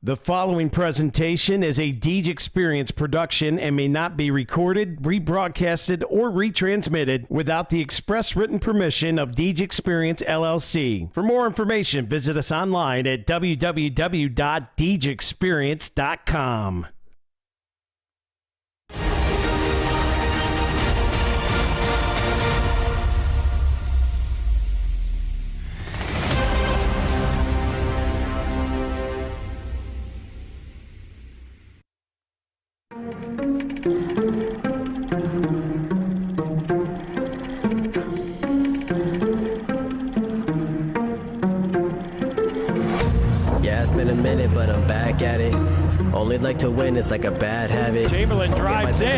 The following presentation is a Deej Experience production and may not be recorded, rebroadcasted, or retransmitted without the express written permission of Deej Experience, LLC. For more information, visit us online at www.deejexperience.com. Yeah, it's been a minute, but I'm back at it. Only like to win, it's like a bad habit. Chamberlain drives in. He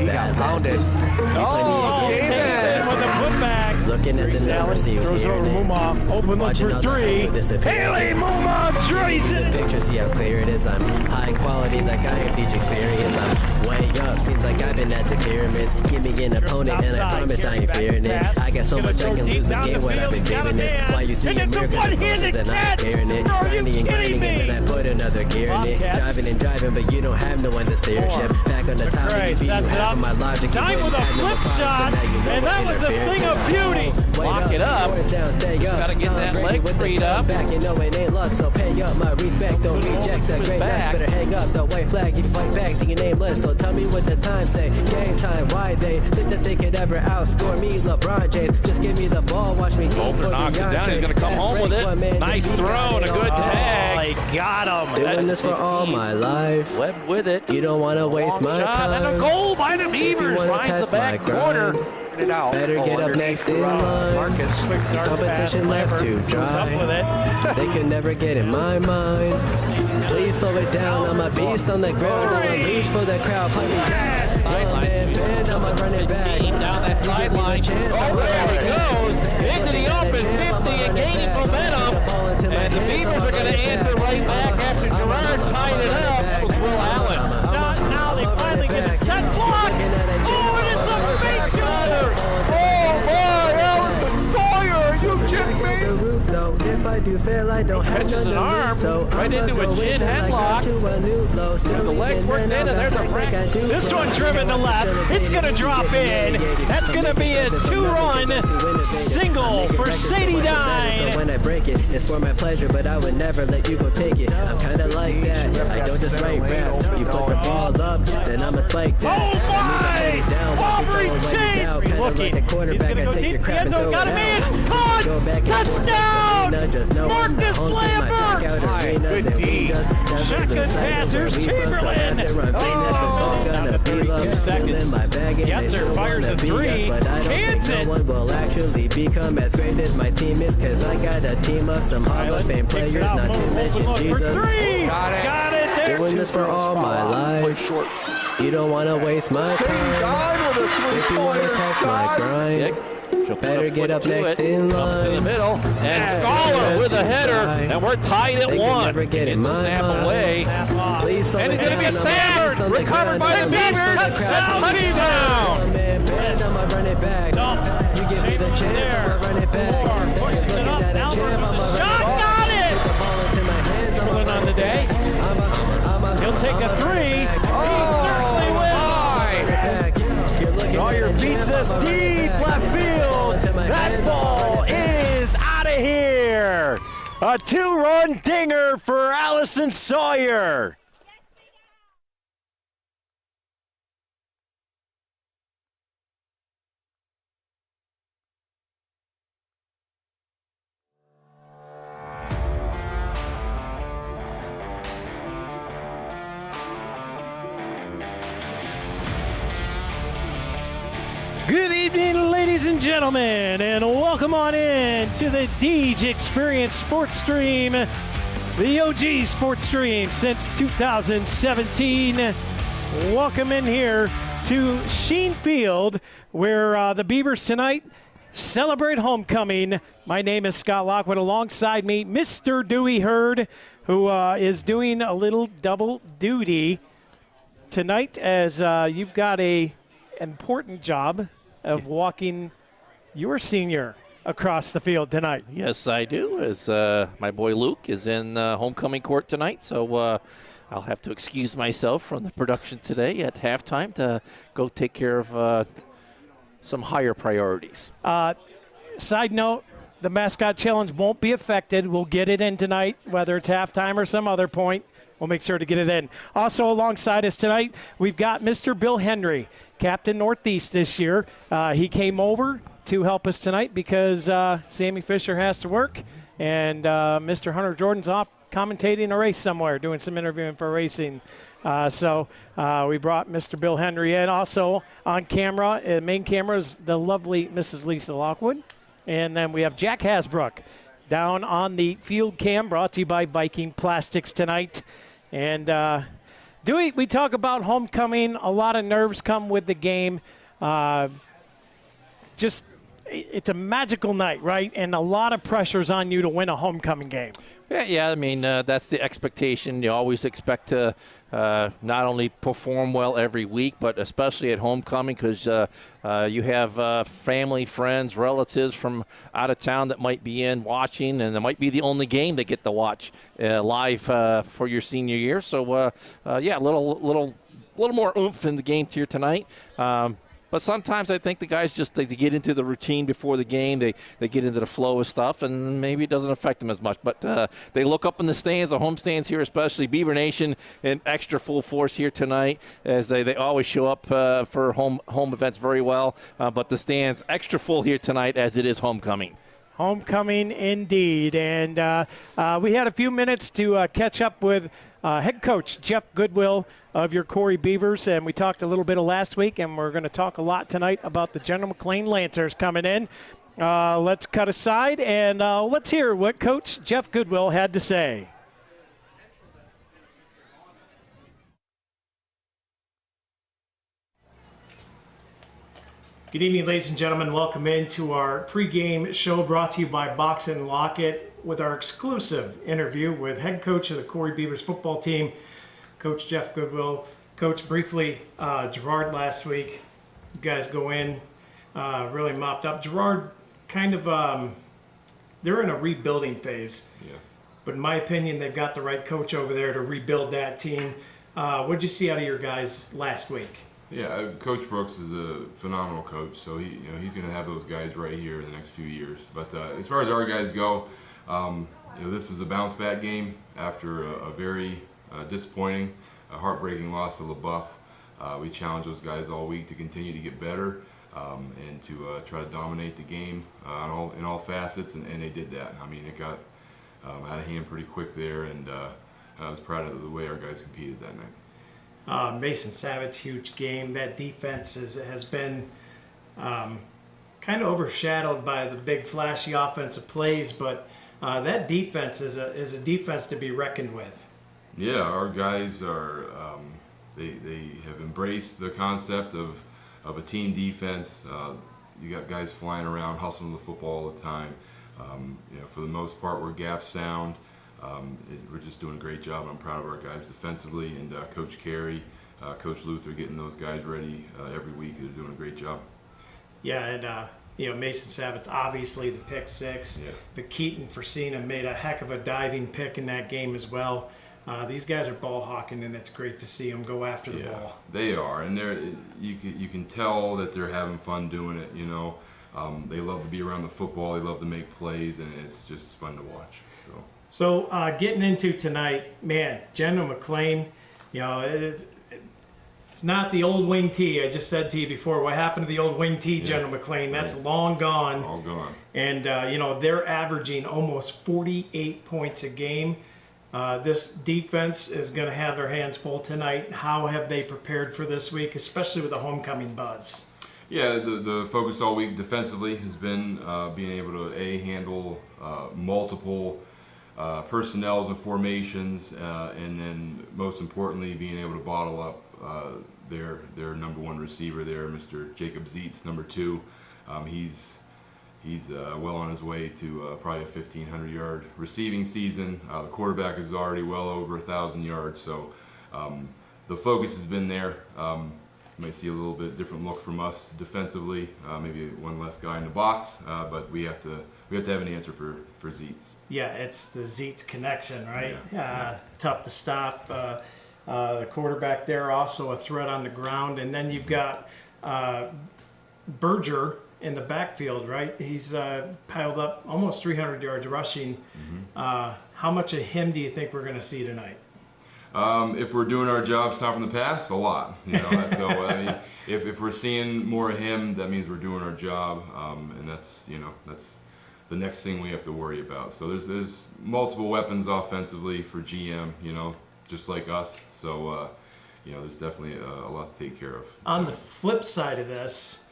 got pounded. Chamberlain with a putback. Looking at the numbers, see who's throws here. over Muma. Open look for three. Haley Muma drains it. Picture, see how clear it is. I'm high quality, like I am Deej Experience. I'm way up, seems like I've been at the pyramids. Give me an opponent, and I promise I ain't fearing it. I got so much I can lose the game when I've been giving this. Why you see a miracle closer than I'm hearing it. Grinding and grinding, and then I put another gear in it. Driving and driving, but you don't have no one to steer ship. Back on the top of you have my logic. Time with a flip shot, and that was a thing of beauty. Lock it up. Gotta get that leg freed up. Back, you know it ain't luck, so pay up my respect. Don't reject the great match. Better hang up the white flag if you fight back to your nameless. So tell me what the time say. Game time, why they think that they could ever outscore me, LeBron James. Just give me the ball, watch me. Bolter knocks it down. He's gonna come home with it. Nice throw and a good tag. They got him. Doing this for all my life. Webb with it. You don't want to waste my time. And a goal by the Beavers. Finds the back corner. Better get up next in line. Competition left to dry. They could never get in my mind. Please slow it down. I'm a beast on the ground. I'm a leash for the crowd. Play me back. I'm a running back. Down that sideline. Oh, there he goes. Into the open 50 and gaining momentum. And the Beavers are going to answer right back after Gerard tied it up. That was Will Allen. Now they finally get a set block. Oh, and it's a face shoulder. Oh my, Allison Sawyer, are you kidding me? If I do fail, I don't have Catches an arm right into a chin headlock. The legs working in, and there's a break. This one driven to left. It's going to drop in. That's going to be a two-run single for Sadie Dine. When I break it, it's for my pleasure, but I would never let you go take it. I'm kind of like that. I don't just write raps. You put the ball up, then I'ma spike that. Oh my! Aubrey Chase! Like a quarterback, I take your crap and throw it out. Touchdown! Marcus Lambert! Good D. Shotgun passers, Chamberlain! Oh, 32 seconds. Yetzer fires a three. Cans it! No one will actually become as great as my team is, cause I got a team of some Hall of Fame players, not to mention Jesus. Got it there. Doing this for all my life. You don't want to waste my time. If you want to test my grind, better get up next in line. To the middle, and Scholar with a header, and we're tied at one. Get the snap away. Please, and it's going to be a sack. Recovered by the Beavers. Touchdown. I'ma run it back. You give me the chance, I'ma run it back. Pushes it up. Shot got it. Chamberlain on the day. He'll take a three. He certainly will. Sawyer beats us deep left field. That ball is out of here. A two-run dinger for Allison Sawyer. Good evening, ladies and gentlemen, and welcome on in to the Deej Experience Sports Stream, the OG Sports Stream since 2017. Welcome in here to Sheen Field, where the Beavers tonight celebrate homecoming. My name is Scott Lockwood. Alongside me, Mr. Dewey Hurd, who is doing a little double duty tonight as you've got a important job of walking your senior across the field tonight. Yes, I do. As my boy Luke is in homecoming court tonight, so I'll have to excuse myself from the production today at halftime to go take care of some higher priorities. Side note, the Mascot Challenge won't be affected. We'll get it in tonight, whether it's halftime or some other point. We'll make sure to get it in. Also alongside us tonight, we've got Mr. Bill Henry, Captain Northeast this year. He came over to help us tonight because Sammy Fisher has to work, and Mr. Hunter Jordan's off commentating a race somewhere, doing some interviewing for racing. So we brought Mr. Bill Henry in. Also on camera, main camera is the lovely Mrs. Lisa Lockwood. And then we have Jack Hasbrook down on the field cam, brought to you by Viking Plastics tonight. And Dewey, we talk about homecoming. A lot of nerves come with the game. It's a magical night, right? And a lot of pressure's on you to win a homecoming game. Yeah. I mean, that's the expectation. You always expect to not only perform well every week, but especially at homecoming, because you have family, friends, relatives from out of town that might be in watching, and it might be the only game they get to watch live for your senior year. So, a little more oomph in the game here tonight. But sometimes I think the guys just they get into the routine before the game. They get into the flow of stuff, and maybe it doesn't affect them as much. But they look up in the stands, the home stands here especially. Beaver Nation in extra full force here tonight, as they always show up for home events very well. But the stands extra full here tonight as it is homecoming. Homecoming indeed. And we had a few minutes to catch up with head coach Jeff Goodwill of your Corry Beavers, and we talked a little bit of last week, and we're going to talk a lot tonight about the General Mclane Lancers coming in. Let's cut aside, and let's hear what Coach Jeff Goodwill had to say. Good evening, ladies and gentlemen. Welcome into our pregame show brought to you by Box and Locket with our exclusive interview with head coach of the Corry Beavers football team, Coach Jeff Goodwill. Coach, briefly, Girard last week, you guys go in, really mopped up. Girard kind of, they're in a rebuilding phase. Yeah. But in my opinion, they've got the right coach over there to rebuild that team. What did you see out of your guys last week? Yeah, Coach Brooks is a phenomenal coach, so he's going to have those guys right here in the next few years. But as far as our guys go, this was a bounce back game after a very disappointing, heartbreaking loss to LaBeouf. We challenged those guys all week to continue to get better and to try to dominate the game in all facets, and they did that. I mean, it got out of hand pretty quick there, and I was proud of the way our guys competed that night. Mason Savage, huge game. That defense has been kind of overshadowed by the big flashy offensive plays, but that defense is a defense to be reckoned with. Yeah, our guys are they have embraced the concept of a team defense. You got guys flying around, hustling the football all the time. For the most part, we're gap sound. We're just doing a great job. I'm proud of our guys defensively, and Coach Carey, Coach Luther getting those guys ready every week. They're doing a great job. Yeah, and Mason Savage, obviously the pick six, Yeah. but Keaton Forcina made a heck of a diving pick in that game as well. These guys are ball hawking, and it's great to see them go after the ball. They are, and you can tell that they're having fun doing it. They love to be around the football. They love to make plays, and it's just fun to watch. So getting into tonight, man, General Mclane, it's not the old wing T. I just said to you before, what happened to the old wing T, General Mclane? That's long gone. All gone. And, they're averaging almost 48 points a game. This defense is going to have their hands full tonight. How have they prepared for this week, especially with the homecoming buzz? Yeah, the focus all week defensively has been being able to handle multiple personnels and formations, and then most importantly being able to bottle up their number one receiver there, Mr. Jacob Zietz, number 2. He's well on his way to probably a 1,500-yard receiving season. The quarterback is already well over 1,000 yards, so the focus has been there. You might see a little bit different look from us defensively, maybe one less guy in the box, but we have to have an answer for Zeets. Yeah, it's the Zeets connection, right? Tough to stop. The quarterback there, also a threat on the ground. And then you've got Berger in the backfield, right? He's piled up almost 300 yards rushing. How much of him do you think we're going to see tonight? If we're doing our job stopping the pass, a lot. So I mean, if we're seeing more of him, that means we're doing our job, and that's the next thing we have to worry about. So there's multiple weapons offensively for GM, just like us. So there's definitely a lot to take care of. On the flip side of this,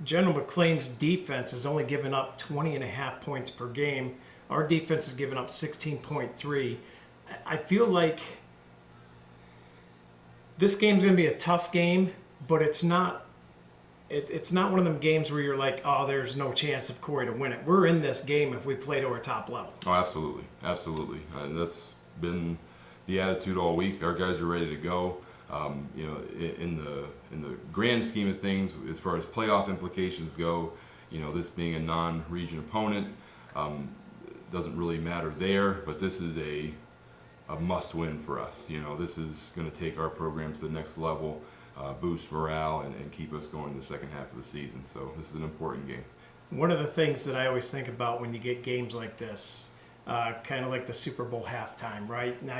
General Mclane's defense has only given up 20.5 points per game. Our defense has given up 16.3. I feel like this game's going to be a tough game, but it's not one of them games where you're like, oh, there's no chance of Corry to win it. We're in this game if we play to our top level. Oh, absolutely. That's been the attitude all week. Our guys are ready to go. In the grand scheme of things, as far as playoff implications go, this being a non-region opponent doesn't really matter there. But this is a must-win for us. This is going to take our program to the next level, boost morale, and keep us going in the second half of the season. So this is an important game. One of the things that I always think about when you get games like this, kind of like the Super Bowl halftime, right? Now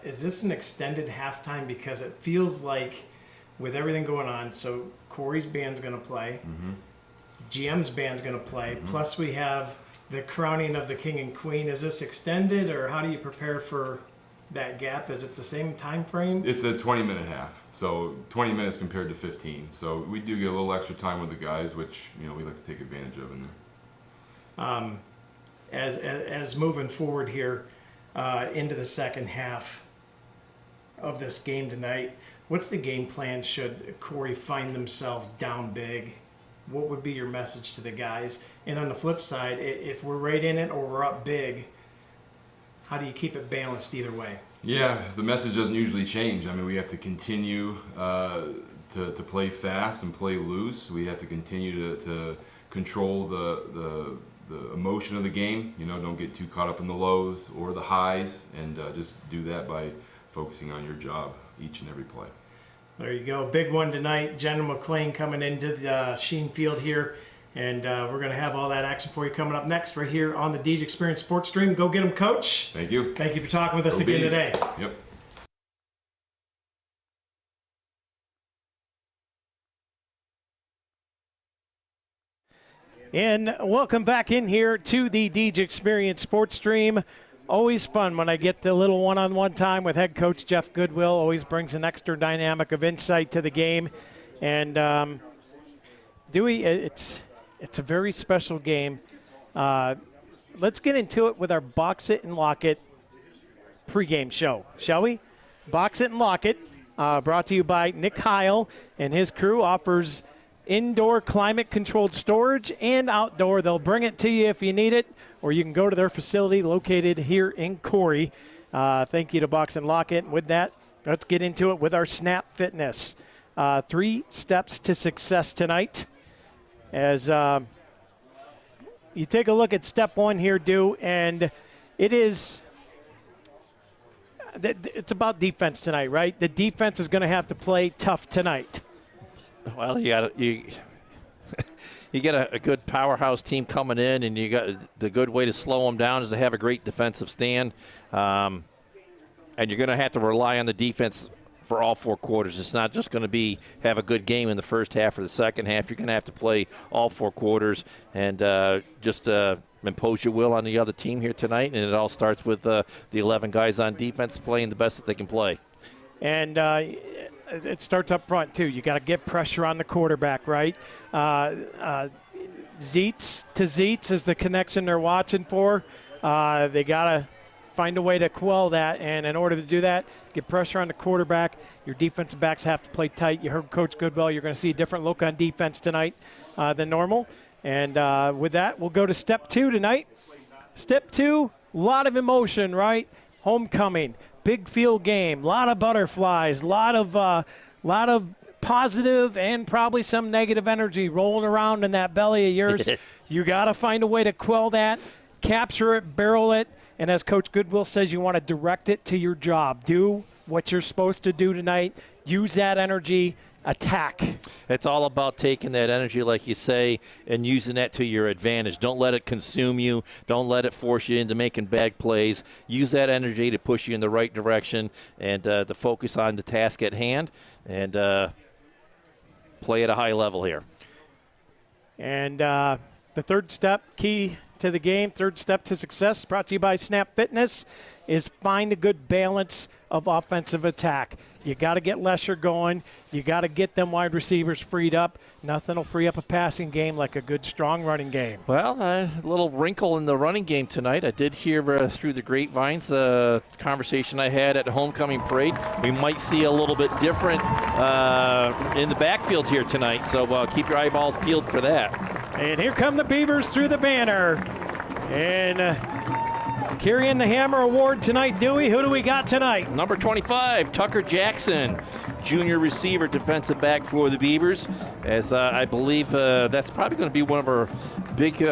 is this an extended halftime? Because it feels like with everything going on, so Corry's band's going to play, GM's band's going to play, plus we have the crowning of the king and queen. Is this extended, or how do you prepare for that gap? Is it the same time frame? It's a 20-minute half, so 20 minutes compared to 15. So we do get a little extra time with the guys, which we like to take advantage of in there. As moving forward here into the second half of this game tonight, what's the game plan should Corry find themselves down big? What would be your message to the guys? And on the flip side, if we're right in it or we're up big, how do you keep it balanced either way? Yeah, the message doesn't usually change. I mean, we have to continue to play fast and play loose. We have to continue to control the emotion of the game. Don't get too caught up in the lows or the highs, and just do that by focusing on your job each and every play. There you go. Big one tonight. General Mclane coming into the Sheen Field here. And we're going to have all that action for you coming up next right here on the Deej Experience Sports Stream. Go get them, Coach. Thank you. Thank you for talking with us Go again Beavs. today. Yep. And welcome back in here to the Deej Experience Sports Stream. Always fun when I get the little one-on-one time with head coach Jeff Goodwill. Always brings an extra dynamic of insight to the game. And Dewey, it's a very special game. Let's get into it with our Box It and Lock It pregame show, shall we? Box It and Lock It, brought to you by Nick Heil and his crew, offers indoor climate-controlled storage and outdoor. They'll bring it to you if you need it, or you can go to their facility located here in Corry. Thank you to Box and Lock It. And with that, let's get into it with our Snap Fitness. 3 steps to success tonight. As you take a look at step 1 here, Dew, and it's about defense tonight, right? The defense is going to have to play tough tonight. Well, you get a good powerhouse team coming in, and you got the good way to slow them down is to have a great defensive stand, and you're going to have to rely on the defense for all 4 quarters. It's not just going to have a good game in the first half or the second half. You're going to have to play all 4 quarters and just impose your will on the other team here tonight. And it all starts with the 11 guys on defense playing the best that they can play. And it starts up front, too. You got to get pressure on the quarterback, right? Zeets to Zeets is the connection they're watching for. They got to find a way to quell that, and in order to do that, get pressure on the quarterback. Your defensive backs have to play tight. You heard Coach Goodwill. You're going to see a different look on defense tonight than normal. And with that, we'll go to step 2 tonight. Step 2, a lot of emotion, right? Homecoming, big field game, a lot of butterflies, a lot of positive and probably some negative energy rolling around in that belly of yours. You got to find a way to quell that, capture it, barrel it, and as Coach Goodwill says, you want to direct it to your job. Do what you're supposed to do tonight. Use that energy. Attack. It's all about taking that energy, like you say, and using that to your advantage. Don't let it consume you. Don't let it force you into making bad plays. Use that energy to push you in the right direction and to focus on the task at hand and play at a high level here. And the third step, key to the game, third step to success, brought to you by Snap Fitness, is find a good balance of offensive attack. You got to get Lesher going. You got to get them wide receivers freed up. Nothing will free up a passing game like a good, strong running game. Well, a little wrinkle in the running game tonight. I did hear through the grapevines conversation I had at the homecoming parade. We might see a little bit different in the backfield here tonight, so keep your eyeballs peeled for that. And here come the Beavers through the banner. And carrying the Hammer Award tonight, Dewey. Who do we got tonight? Number 25, Tucker Jackson, junior receiver, defensive back for the Beavers. As I believe that's probably going to be one of our big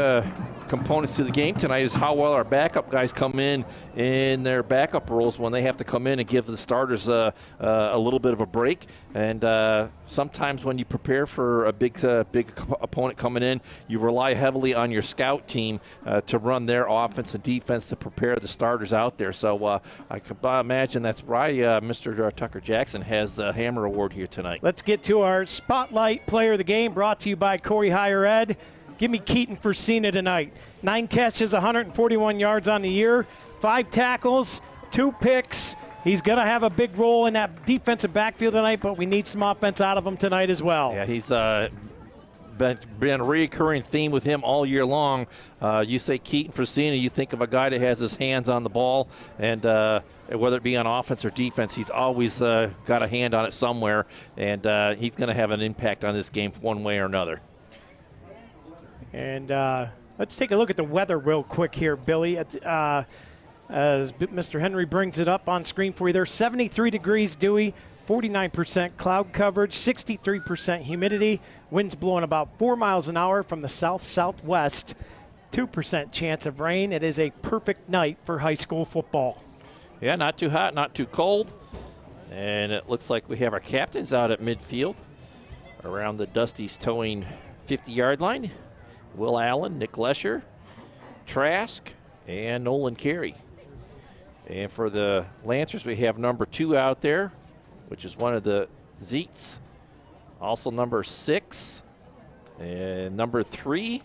components to the game tonight is how well our backup guys come in their backup roles when they have to come in and give the starters a little bit of a break. And sometimes when you prepare for a big opponent coming in, you rely heavily on your scout team to run their offense and defense to prepare the starters out there. So I could imagine that's why Mr. Tucker Jackson has the Hammer Award here tonight. Let's get to our Spotlight Player of the Game, brought to you by Corry Higher Ed. Give me Keaton Fursina tonight. 9 catches, 141 yards on the year, 5 tackles, 2 picks. He's going to have a big role in that defensive backfield tonight, but we need some offense out of him tonight as well. Yeah, he's been a recurring theme with him all year long. You say Keaton Fursina, you think of a guy that has his hands on the ball, and whether it be on offense or defense, he's always got a hand on it somewhere, and he's going to have an impact on this game one way or another. And let's take a look at the weather real quick here, Billy. As Mr. Henry brings it up on screen for you there, 73 degrees, Dewey, 49% cloud coverage, 63% humidity, winds blowing about 4 miles an hour from the south-southwest, 2% chance of rain. It is a perfect night for high school football. Yeah, not too hot, not too cold. And it looks like we have our captains out at midfield around the Dusty's towing 50-yard line. Will Allen, Nick Lesher, Trask, and Nolan Carey. And for the Lancers, we have number 2 out there, which is one of the Zeets. Also number 6, and number 3,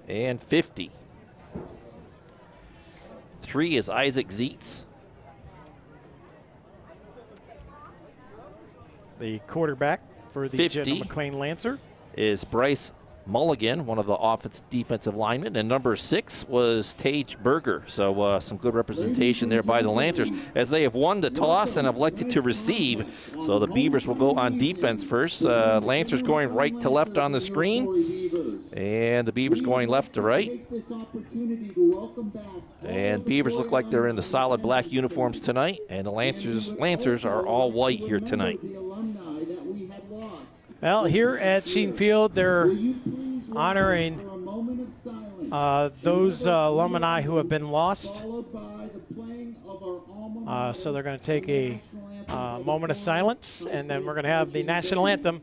and 50. 3 is Isaac Zeets. The quarterback for the 50 Mclane Lancer is Bryce Mulligan, one of the defensive linemen, and number 6 was Tage Berger. So some good representation there by the Lancers as they have won the toss and have elected to receive. So the Beavers will go on defense first. Lancers going right to left on the screen, and the Beavers going left to right. And Beavers look like they're in the solid black uniforms tonight, and the Lancers are all white here tonight. Well, here at Sheen Field, they're honoring those alumni who have been lost. So they're going to take a moment of silence, and then we're going to have the national anthem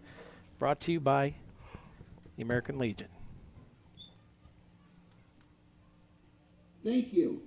brought to you by the American Legion. Thank you.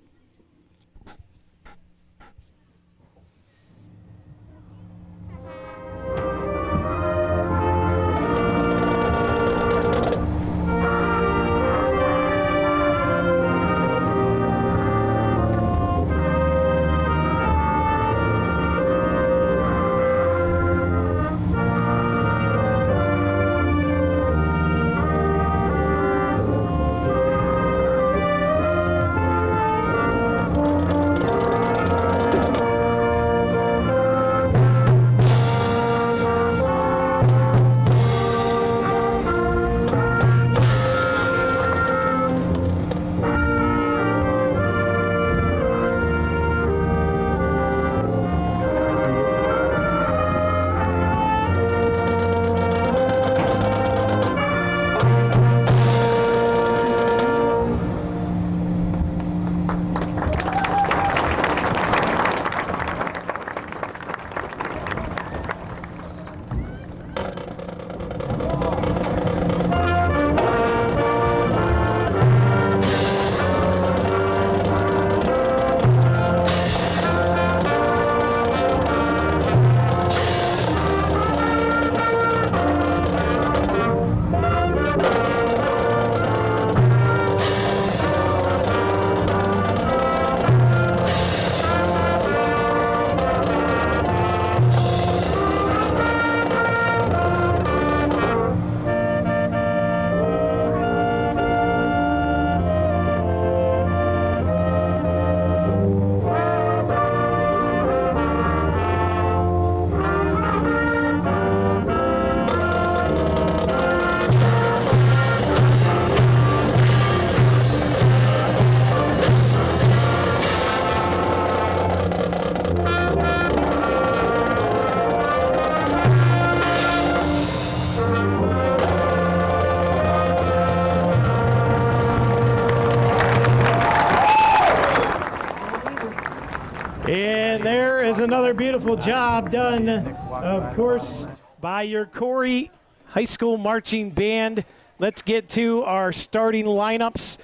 another beautiful job done, of course, by your Corry High School Marching Band. Let's get to our starting lineups,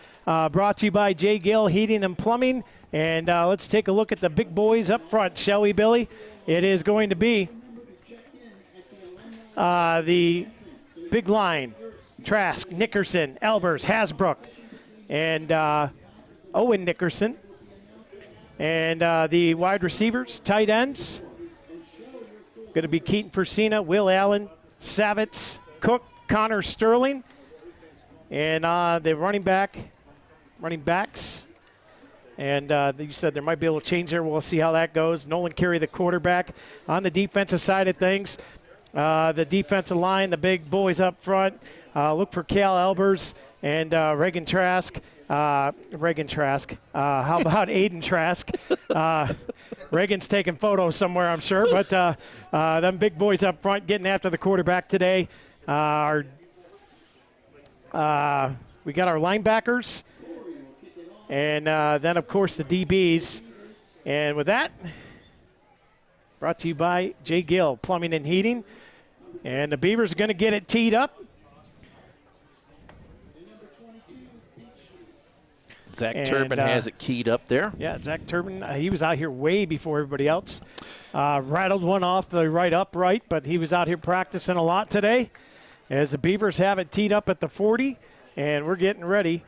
brought to you by J. Gill Heating and Plumbing. And let's take a look at the big boys up front, shall we, Billy? It is going to be the big line, Trask, Nickerson, Elbers, Hasbrook, and Owen Nickerson. And the wide receivers, tight ends, going to be Keaton Persina, Will Allen, Savitz, Cook, Connor Sterling. And the running backs. And you said there might be a little change there. We'll see how that goes. Nolan Carey, the quarterback. On the defensive side of things, the defensive line, the big boys up front. Look for Cal Elbers and Reagan Trask. How about Aiden Trask? Reagan's taking photos somewhere, I'm sure. But them big boys up front getting after the quarterback today. We got our linebackers. And then, of course, the DBs. And with that, brought to you by J. Gill Plumbing and Heating. And the Beavers are going to get it teed up. Zach Turbin has it keyed up there. Yeah, Zach Turbin, he was out here way before everybody else. Rattled one off the right upright, but he was out here practicing a lot today. As the Beavers have it teed up at the 40, and we're getting ready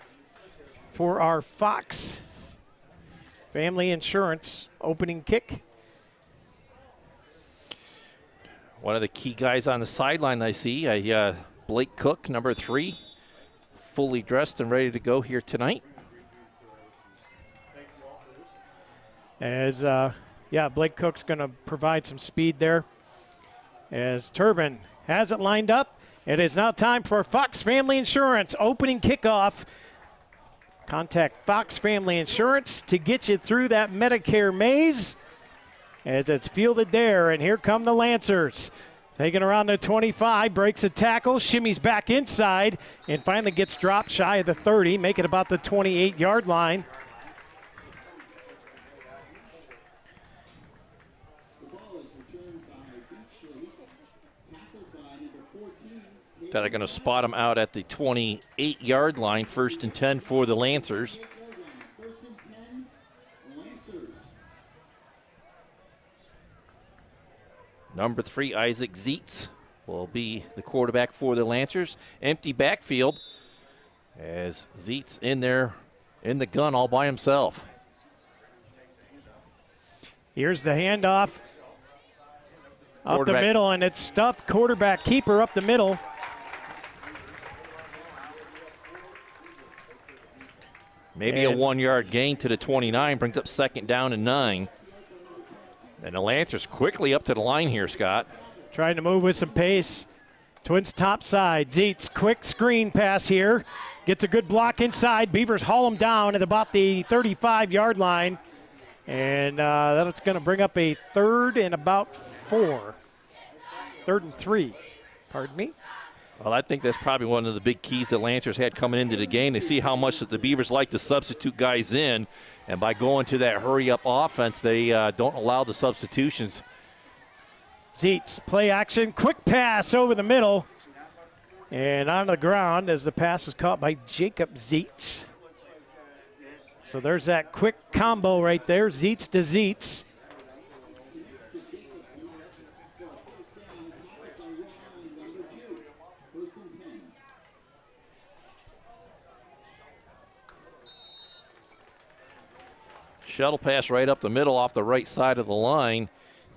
for our Fox Family Insurance opening kick. One of the key guys on the sideline I see, Blake Cook, number 3, fully dressed and ready to go here tonight. As, Blake Cook's going to provide some speed there. As Turbin has it lined up, it is now time for Fox Family Insurance opening kickoff. Contact Fox Family Insurance to get you through that Medicare maze as it's fielded there. And here come the Lancers. Taking around the 25, breaks a tackle, shimmies back inside, and finally gets dropped shy of the 30, make it about the 28-yard line. They're going to spot him out at the 28-yard line, 1st and 10 for the Lancers. Number 3, Isaac Zietz, will be the quarterback for the Lancers. Empty backfield as Zietz in there in the gun all by himself. Here's the handoff up the middle, and it's stuffed. Quarterback keeper up the middle. Maybe a 1-yard gain to the 29, brings up 2nd down and 9. And the Lancers quickly up to the line here, Scott. Trying to move with some pace. Twins top side. Zietz, quick screen pass here. Gets a good block inside. Beavers haul him down at about the 35-yard line. And that's going to bring up a 3rd and about 4. 3rd and 3, pardon me. Well, I think that's probably one of the big keys that Lancers had coming into the game. They see how much that the Beavers like to substitute guys in, and by going to that hurry-up offense, they don't allow the substitutions. Zietz, play action, quick pass over the middle, and on the ground as the pass was caught by Jacob Zietz. So there's that quick combo right there, Zietz to Zietz. Shuttle pass right up the middle off the right side of the line.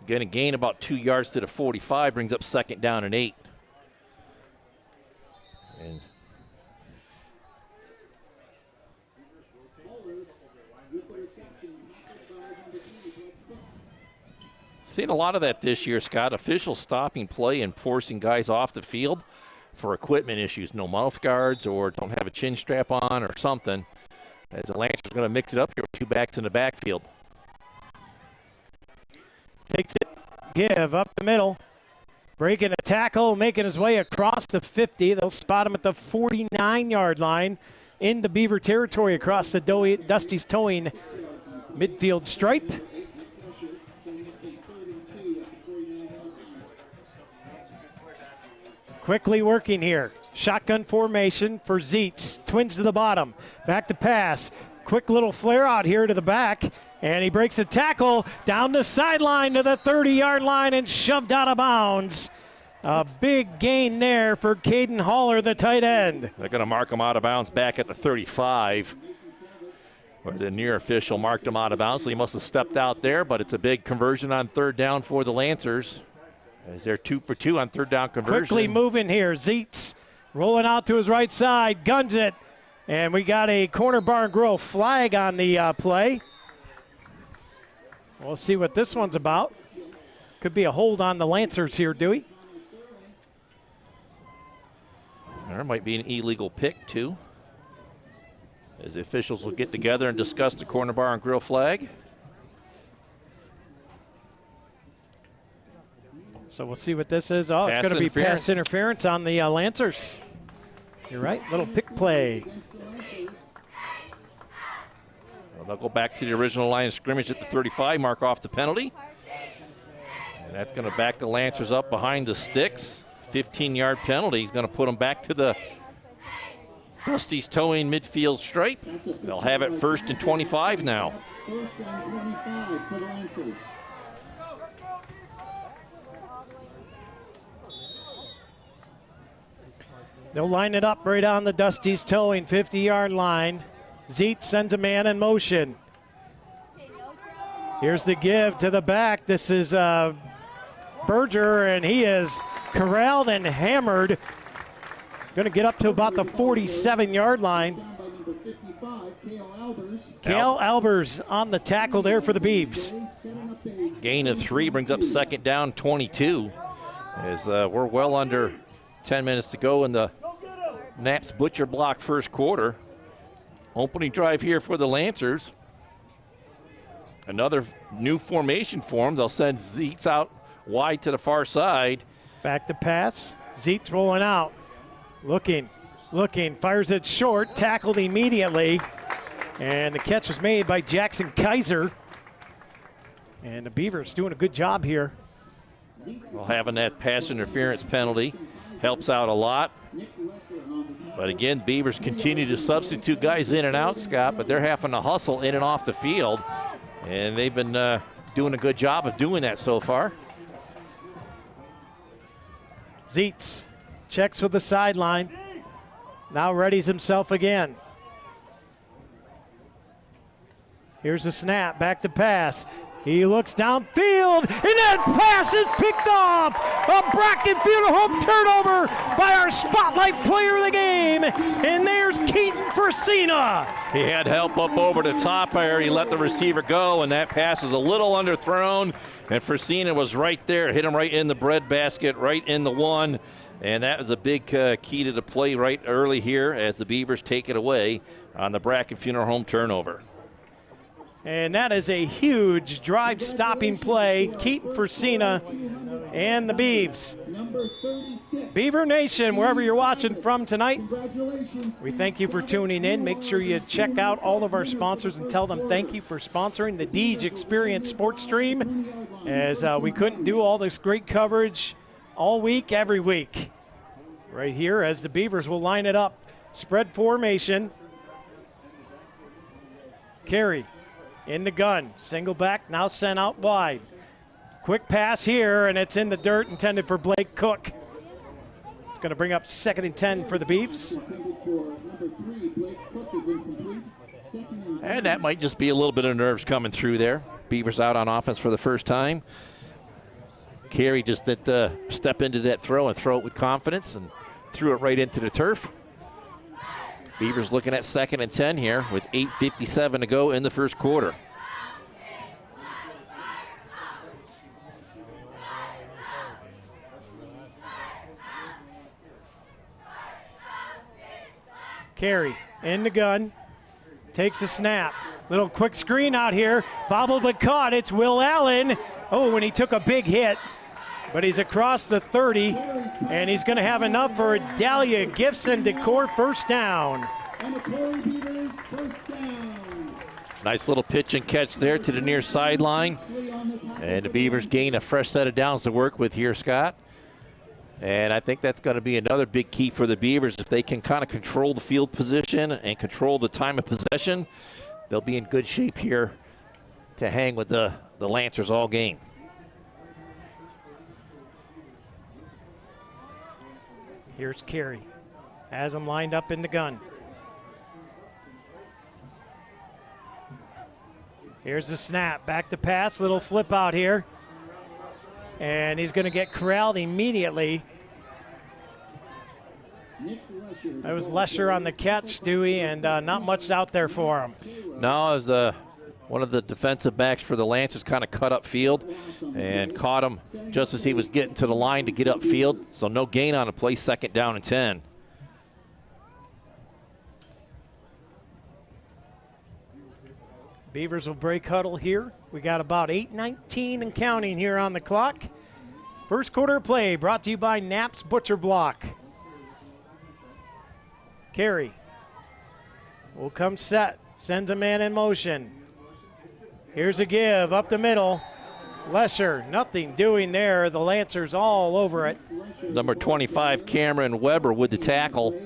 Going to gain about 2 yards to the 45, brings up 2nd down and 8. And seen a lot of that this year, Scott. Officials stopping play and forcing guys off the field for equipment issues. No mouth guards or don't have a chin strap on or something. As the Lancers are going to mix it up here with 2 backs in the backfield. Takes it, give up the middle. Breaking a tackle, making his way across the 50. They'll spot him at the 49-yard line into Beaver territory across the Dusty's Towing midfield stripe. Quickly working here. Shotgun formation for Zeitz. Twins to the bottom. Back to pass. Quick little flare out here to the back. And he breaks a tackle down the sideline to the 30-yard line and shoved out of bounds. A big gain there for Caden Haller, the tight end. They're going to mark him out of bounds back at the 35. Where the near official marked him out of bounds, so he must have stepped out there, but it's a big conversion on third down for the Lancers. As they're 2 for 2 on third down conversion. Quickly moving here. Zeitz rolling out to his right side, guns it. And we got a corner bar and grill flag on the play. We'll see what this one's about. Could be a hold on the Lancers here, Dewey. There might be an illegal pick, too. As the officials will get together and discuss the corner bar and grill flag. So we'll see what this is. Oh, it's going to be pass interference on the Lancers. You're right, little pick play. Well, they'll go back to the original line of scrimmage at the 35, mark off the penalty. And that's going to back the Lancers up behind the sticks. 15-yard penalty. He's going to put them back to the Dusty's towing midfield stripe. They'll have it 1st and 25 now. 1st and 25 for the Lancers. They'll line it up right on the Dusty's towing 50-yard line. Zeitz sends a man in motion. Here's the give to the back. This is Berger, and he is corralled and hammered. Going to get up to about the 47-yard line. Cale Albers on the tackle there for the Beavs. Gain of 3 brings up 2nd down, 22. As we're well under 10 minutes to go in the Knapp's Butcher Block first quarter. Opening drive here for the Lancers. Another new formation for them. They'll send Zeitz out wide to the far side. Back to pass. Zeitz rolling out. Looking, fires it short, tackled immediately. And the catch was made by Jackson Kaiser. And the Beavers doing a good job here. Well, having that pass interference penalty helps out a lot. But again, Beavers continue to substitute guys in and out, Scott, but they're having to hustle in and off the field. And they've been doing a good job of doing that so far. Zeitz checks with the sideline. Now readies himself again. Here's the snap, back to pass. He looks downfield, and that pass is picked off. A Bracken Funeral Home turnover by our spotlight player of the game. And there's Keaton Fresina. He had help up over the top there. He let the receiver go, and that pass was a little underthrown. And Fresina was right there, hit him right in the breadbasket, right in the one. And that was a big key to the play right early here as the Beavers take it away on the Bracken Funeral Home turnover. And that is a huge drive-stopping play. Keaton Fresina and the Beavs. Beaver Nation, wherever you're watching from tonight, we thank you for tuning in. Make sure you check out all of our sponsors and tell them thank you for sponsoring the Deej Experience Sports Stream, as we couldn't do all this great coverage all week, every week. Right here as the Beavers will line it up. Spread formation. Carry. In the gun, single back, now sent out wide. Quick pass here, and it's in the dirt, intended for Blake Cook. It's going to bring up 2nd and 10 for the Beavs. And that might just be a little bit of nerves coming through there. Beavers out on offense for the first time. Carey just did step into that throw and throw it with confidence and threw it right into the turf. Beavers looking at 2nd and 10 here with 8:57 to go in the first quarter. Carey in the gun, takes a snap. Little quick screen out here, bobbled but caught. It's Will Allen. Oh, and he took a big hit, but he's across the 30, and he's going to have enough for a Dahlia Gibson Decor first down. Nice little pitch and catch there to the near sideline. And the Beavers gain a fresh set of downs to work with here, Scott. And I think that's going to be another big key for the Beavers. If they can kind of control the field position and control the time of possession, they'll be in good shape here to hang with the Lancers all game. Here's Corry. Has him lined up in the gun. Here's the snap. Back to pass. Little flip out here. And he's going to get corralled immediately. That was Lesher on the catch, Dewey, and not much out there for him. No, it was one of the defensive backs for the Lancers kind of cut up field and caught him just as he was getting to the line to get upfield. So no gain on a play, 2nd down and 10. Beavers will break huddle here. We got about 8:19 and counting here on the clock. First quarter of play brought to you by Knapp's Butcher Block. Corry will come set, sends a man in motion. Here's a give up the middle. Lesher, nothing doing there. The Lancers all over it. Number 25, Cameron Weber with the tackle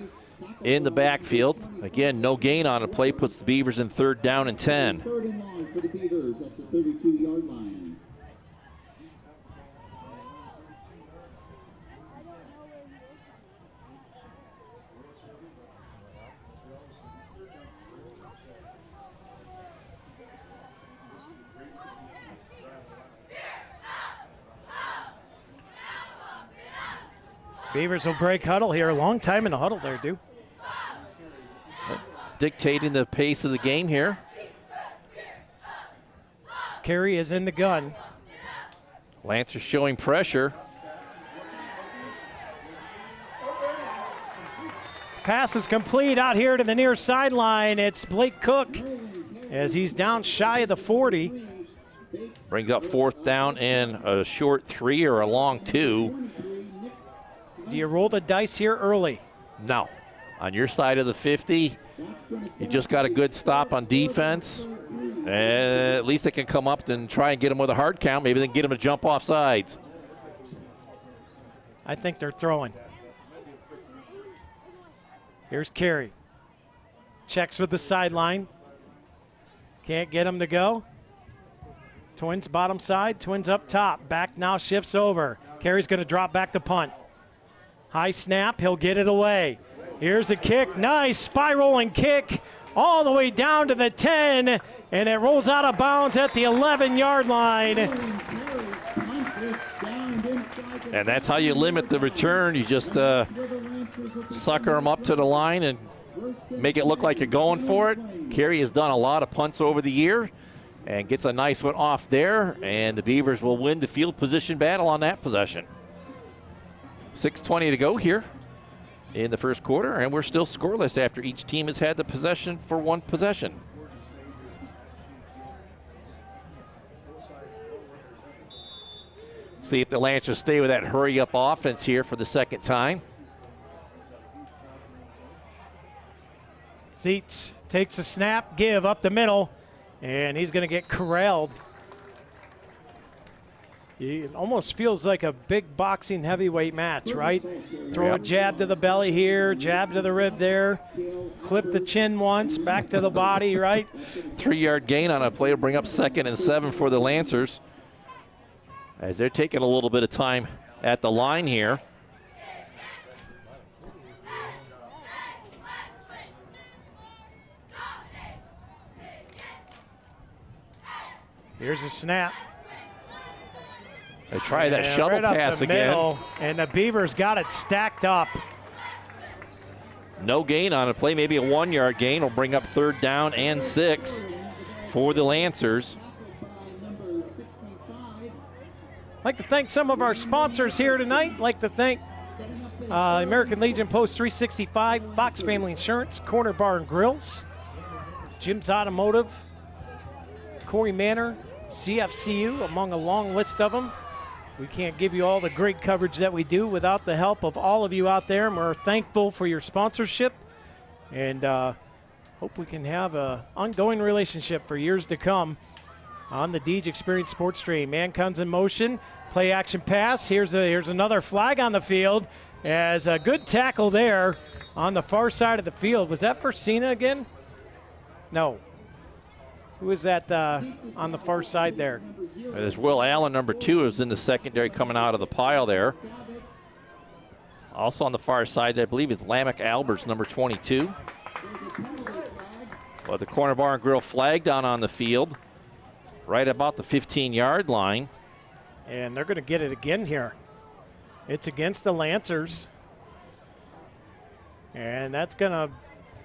in the backfield. Again, no gain on a play, puts the Beavers in 3rd down and 10. 3rd and long for the Beavers at the 32-yard line. Beavers will break huddle here. A long time in the huddle there, Dew. Dictating the pace of the game here. Corry is in the gun. Lancers showing pressure. Pass is complete out here to the near sideline. It's Blake Cook as he's down shy of the 40. Brings up 4th down and a short 3 or a long 2. Do you roll the dice here early? No. On your side of the 50, you just got a good stop on defense. And at least they can come up and try and get him with a hard count. Maybe they can get him to jump off sides. I think they're throwing. Here's Corry. Checks with the sideline. Can't get him to go. Twins bottom side, Twins up top. Back now shifts over. Corry's going to drop back to punt. High snap, he'll get it away. Here's the kick, nice spiraling kick all the way down to the 10, and it rolls out of bounds at the 11-yard line. And that's how you limit the return. You just sucker them up to the line and make it look like you're going for it. Corry has done a lot of punts over the year and gets a nice one off there, and the Beavers will win the field position battle on that possession. 6:20 to go here in the first quarter, and we're still scoreless after each team has had the possession for one possession. See if the Lancers stay with that hurry-up offense here for the 2nd time. Zeitz takes a snap, give up the middle, and he's going to get corralled. It almost feels like a big boxing heavyweight match, right? Throw a jab to the belly here, jab to the rib there, clip the chin once, back to the body, right? 3-yard gain on a play to bring up 2nd and 7 for the Lancers, as they're taking a little bit of time at the line here. Here's a snap. They try that shuttle right up pass the again. Middle, and the Beavers got it stacked up. No gain on a play, maybe a 1-yard gain will bring up 3rd down and 6 for the Lancers. I'd like to thank some of our sponsors here tonight. I'd like to thank American Legion Post 365, Fox Family Insurance, Corner Bar and Grills, Jim's Automotive, Corey Manor, CFCU, among a long list of them. We can't give you all the great coverage that we do without the help of all of you out there, and we're thankful for your sponsorship, and hope we can have an ongoing relationship for years to come. on the Deej Experience Sports Stream. Man comes in motion, play action pass. Here's another flag on the field as a good tackle there on the far side of the field. Was that for Cena again? No. Who is that on the far side there? There's Will Allen, number 2, is in the secondary coming out of the pile there. Also on the far side, I believe, is Lamech Alberts, number 22. But the corner bar and grill flag down on the field, right about the 15-yard line. And they're going to get it again here. It's against the Lancers. And that's going to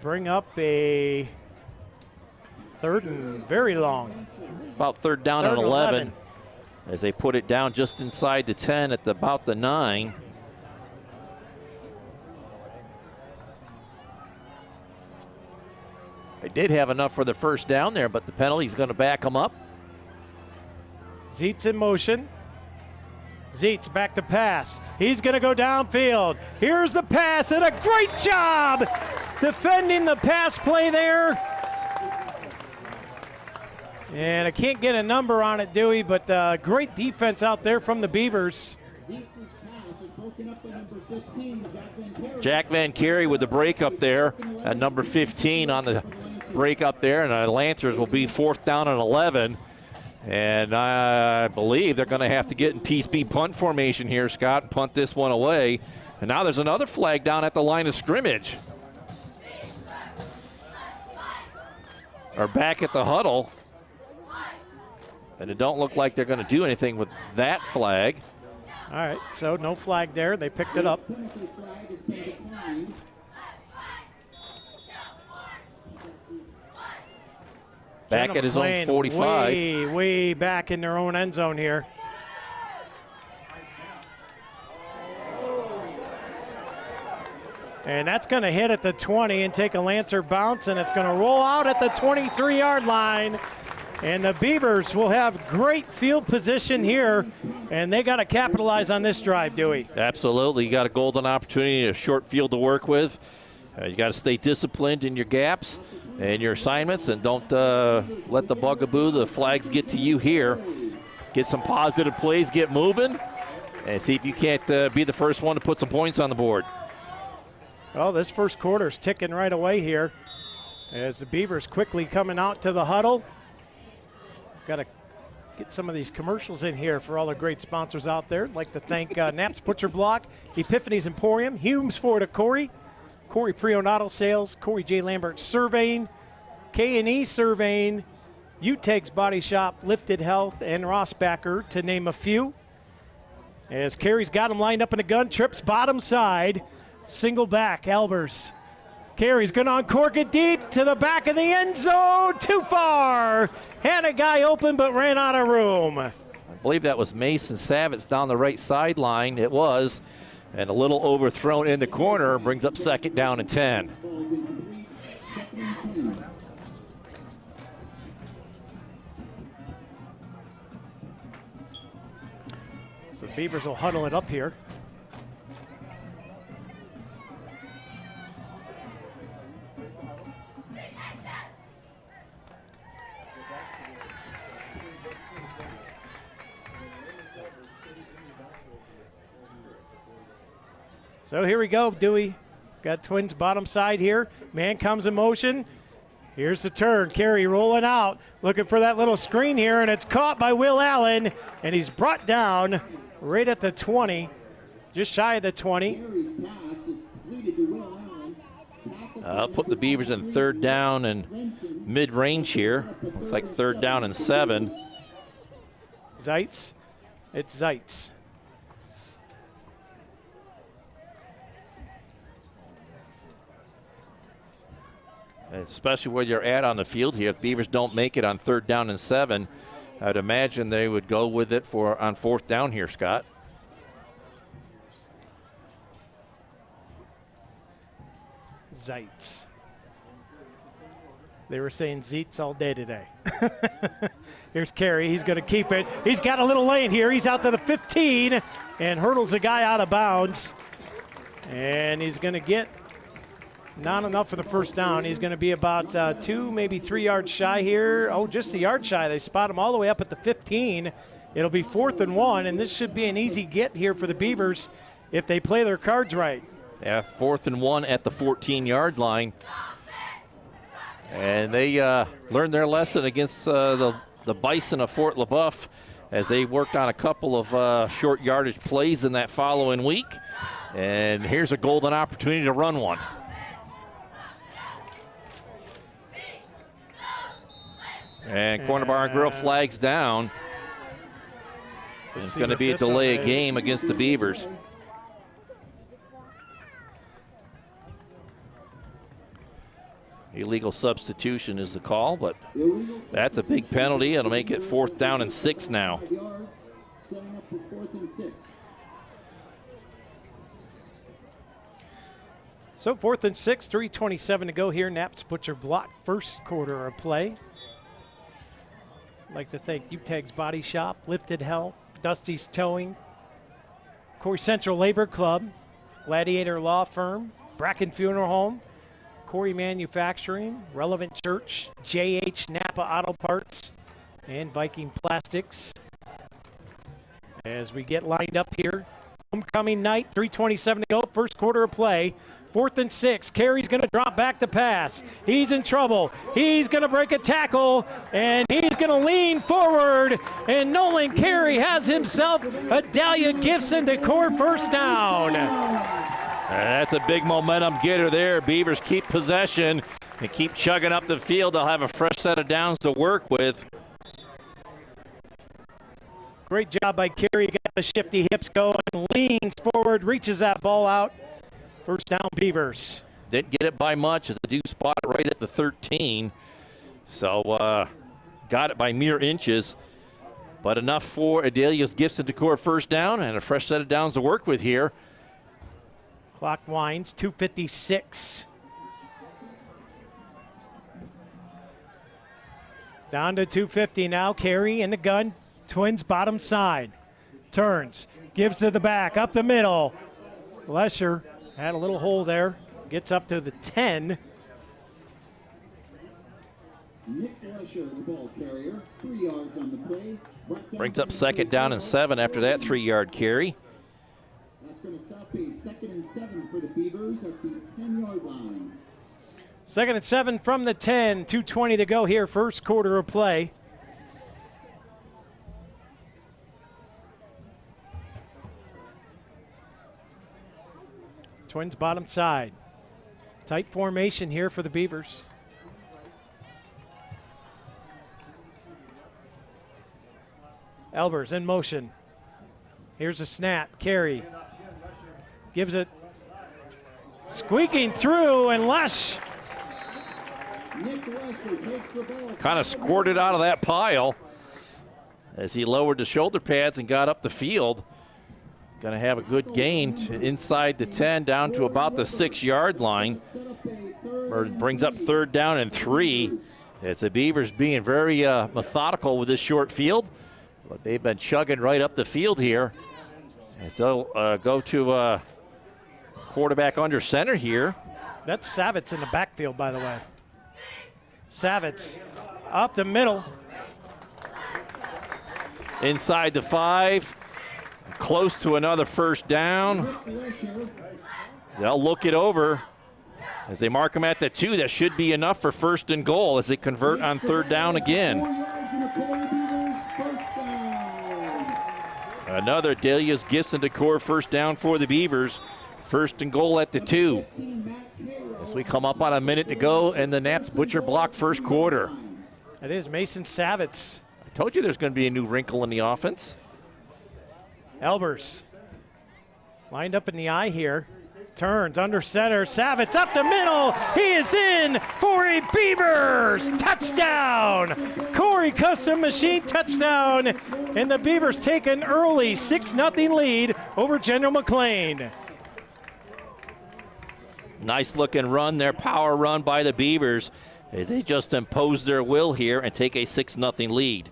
bring up a third and very long. About third down and 11 as they put it down just inside the 10 at about the 9. They did have enough for the first down there, but the penalty's going to back them up. Zeitz in motion. Zeitz back to pass. He's going to go downfield. Here's the pass, and a great job defending the pass play there. And I can't get a number on it, Dewey, but great defense out there from the Beavers. Jack Van Carey with the break up there at number 15 on the break up there, and the Lancers will be 4th down and 11. And I believe they're going to have to get in Peace B punt formation here, Scott, and punt this one away. And now there's another flag down at the line of scrimmage. Or back at the huddle. And it don't look like they're going to do anything with that flag. All right, so no flag there. They picked it up. Back at his own 45. Way back in their own end zone here. And that's going to hit at the 20 and take a Lancer bounce, and it's going to roll out at the 23-yard line. And the Beavers will have great field position here, and they got to capitalize on this drive, Dewey. Absolutely. You got a golden opportunity, a short field to work with. You got to stay disciplined in your gaps and your assignments, and don't let the bugaboo, the flags, get to you here. Get some positive plays, get moving, and see if you can't be the first one to put some points on the board. Well, this first quarter is ticking right away here as the Beavers quickly coming out to the huddle. Got to get some of these commercials in here for all the great sponsors out there. I'd like to thank Knapp's Butcher Block, Epiphany's Emporium, Humes Ford of Corry Pre-Owned Auto Sales, Corey J. Lambert Surveying, K&E Surveying, Utegs Body Shop, Lifted Health, and Rossbacker, to name a few. As Carey's got him lined up in the gun, trips bottom side, single back, Albers. Carey's going to uncork it deep to the back of the end zone, too far. Had a guy open but ran out of room. I believe that was Mason Savitz down the right sideline. It was. And a little overthrown in the corner brings up 2nd down and 10. So the Beavers will huddle it up here. So here we go, Dewey. Got Twins bottom side here. Man comes in motion. Here's the turn. Carey rolling out, looking for that little screen here, and it's caught by Will Allen, and he's brought down right at the 20, just shy of the 20. I'll put the Beavers in 3rd down and mid-range here. Looks like 3rd down and 7. Zeitz. It's Zeitz. Especially where you're at on the field here. If Beavers don't make it on 3rd down and 7, I'd imagine they would go with it on 4th down here, Scott. Zeitz. They were saying Zeitz all day today. Here's Carey. He's going to keep it. He's got a little lane here. He's out to the 15 and hurdles the guy out of bounds. And he's going to get Not enough for the first down. He's going to be about 2, maybe 3 yards shy here. Oh, just a yard shy. They spot him all the way up at the 15. It'll be 4th and 1, and this should be an easy get here for the Beavers if they play their cards right. Yeah, 4th and 1 at the 14-yard line. And they learned their lesson against the Bison of Fort LaBeouf as they worked on a couple of short yardage plays in that following week. And here's a golden opportunity to run one. And Corner Bar and Grill flags down. It's going to be a delay of game against the Beavers. Illegal substitution is the call, but that's a big penalty. It'll make it 4th down and 6 now. So 4th and 6, 3:27 to go here. Naps Butcher block first quarter of play. I'd like to thank UTAG's Body Shop, Lifted Health, Dusty's Towing, Corey Central Labor Club, Gladiator Law Firm, Bracken Funeral Home, Corey Manufacturing, Relevant Church, JH Napa Auto Parts, and Viking Plastics. As we get lined up here, homecoming night, 3:27 to go, first quarter of play. 4th and 6. Carey's going to drop back to pass. He's in trouble. He's going to break a tackle, and he's going to lean forward. And Nolan Carey has himself a Dahlia Gibson Decor first down. That's a big momentum getter there. Beavers keep possession and keep chugging up the field. They'll have a fresh set of downs to work with. Great job by Carey. Got the shifty hips going, leans forward, reaches that ball out. First down, Beavers. Didn't get it by much as they do spot it right at the 13. So got it by mere inches. But enough for Adelia's Gibson Decor first down and a fresh set of downs to work with here. Clock winds, 2:56. Down to 2:50 now. Carey in the gun. Twins bottom side. Turns. Gives to the back. Up the middle. Lesher had a little hole there. Gets up to the 10. Nick Lesher, the ball carrier, 3 yards on the play. Brings up 2nd down and 7 after that 3-yard carry. That's going to stop a 2nd and 7 for the Beavers at the 10-yard line. 2nd and 7 from the 10. 2:20 to go here, first quarter of play. Twins bottom side. Tight formation here for the Beavers. Elbers in motion. Here's a snap. Carey gives it. Squeaking through, and Lesh. Kind of squirted out of that pile as he lowered the shoulder pads and got up the field. Going to have a good gain inside the 10 down to about the 6-yard line. Brings up 3rd down and 3. It's the Beavers being very methodical with this short field. But they've been chugging right up the field here. As they'll go to quarterback under center here. That's Savitz in the backfield, by the way. Savitz up the middle. Inside the 5. Close to another first down. They'll look it over as they mark him at the 2. That should be enough for 1st and goal as they convert on 3rd down again. Another Dahlia's Gibson Decor first down for the Beavers. 1st and goal at the 2. As we come up on a minute to go and the Naps Butcher block first quarter. That is Mason Savitz. I told you there's going to be a new wrinkle in the offense. Elbers lined up in the eye here. Turns under center. Savitz up the middle. He is in for a Beavers touchdown. Corey Custom Machine touchdown. And the Beavers take an early 6-0 lead over General Mclane. Nice looking run there, power run by the Beavers as they just impose their will here and take a 6-0 lead.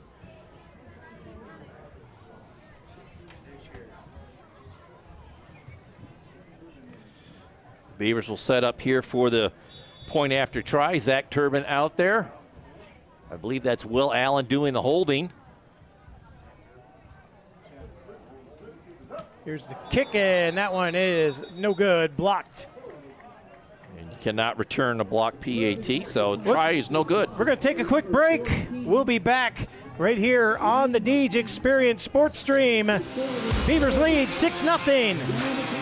Beavers will set up here for the point after try. Zach Turbin out there. I believe that's Will Allen doing the holding. Here's the kick, and that one is no good, blocked. And you cannot return a block PAT, so try is no good. We're going to take a quick break. We'll be back right here on the Deej Experience Sports Stream. Beavers lead 6-0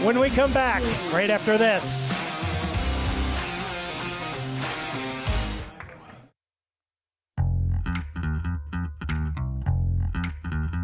when we come back right after this.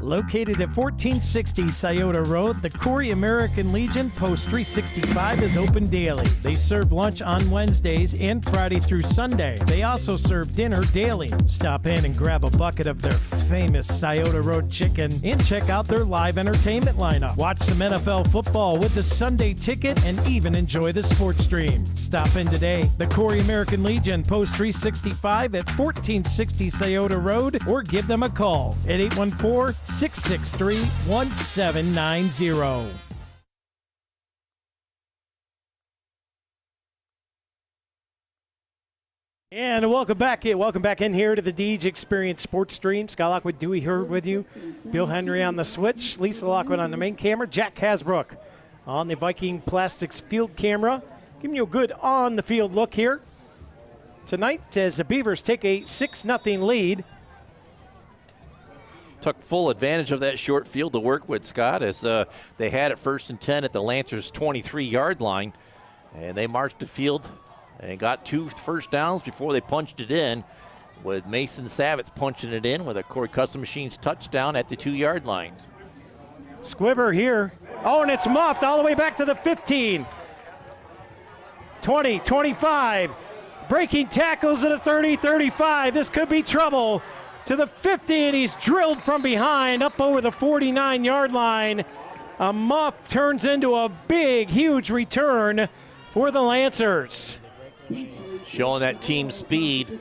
Located at 1460 Scioto Road, the Corry American Legion Post 365 is open daily. They serve lunch on Wednesdays and Friday through Sunday. They also serve dinner daily. Stop in and grab a bucket of their famous Scioto Road chicken and check out their live entertainment lineup. Watch some NFL football with the Sunday ticket and even enjoy the sports stream. Stop in today. The Corry American Legion Post 365 at 1460 Scioto Road, or give them a call at 814-663-1790. And welcome back in here to the Deej Experience Sports Stream. Scott Lockwood, Dewey Hurd with you. Bill Henry on the switch. Lisa Lockwood on the main camera. Jack Hasbrook on the Viking Plastics field camera. Giving you a good on-the-field look here tonight as the Beavers take a 6-0 lead. Took full advantage of that short field to work with, Scott, as they had it 1st and 10 at the Lancers' 23-yard line. And they marched the field and got 2 first downs before they punched it in, with Mason Savitz punching it in with a Corry Custom Machines touchdown at the 2-yard line. Squibber here. Oh, and it's muffed all the way back to the 15. 20, 25. Breaking tackles at a 30, 35. This could be trouble. To the 50, and he's drilled from behind up over the 49-yard line. A muff turns into a big, huge return for the Lancers. Showing that team speed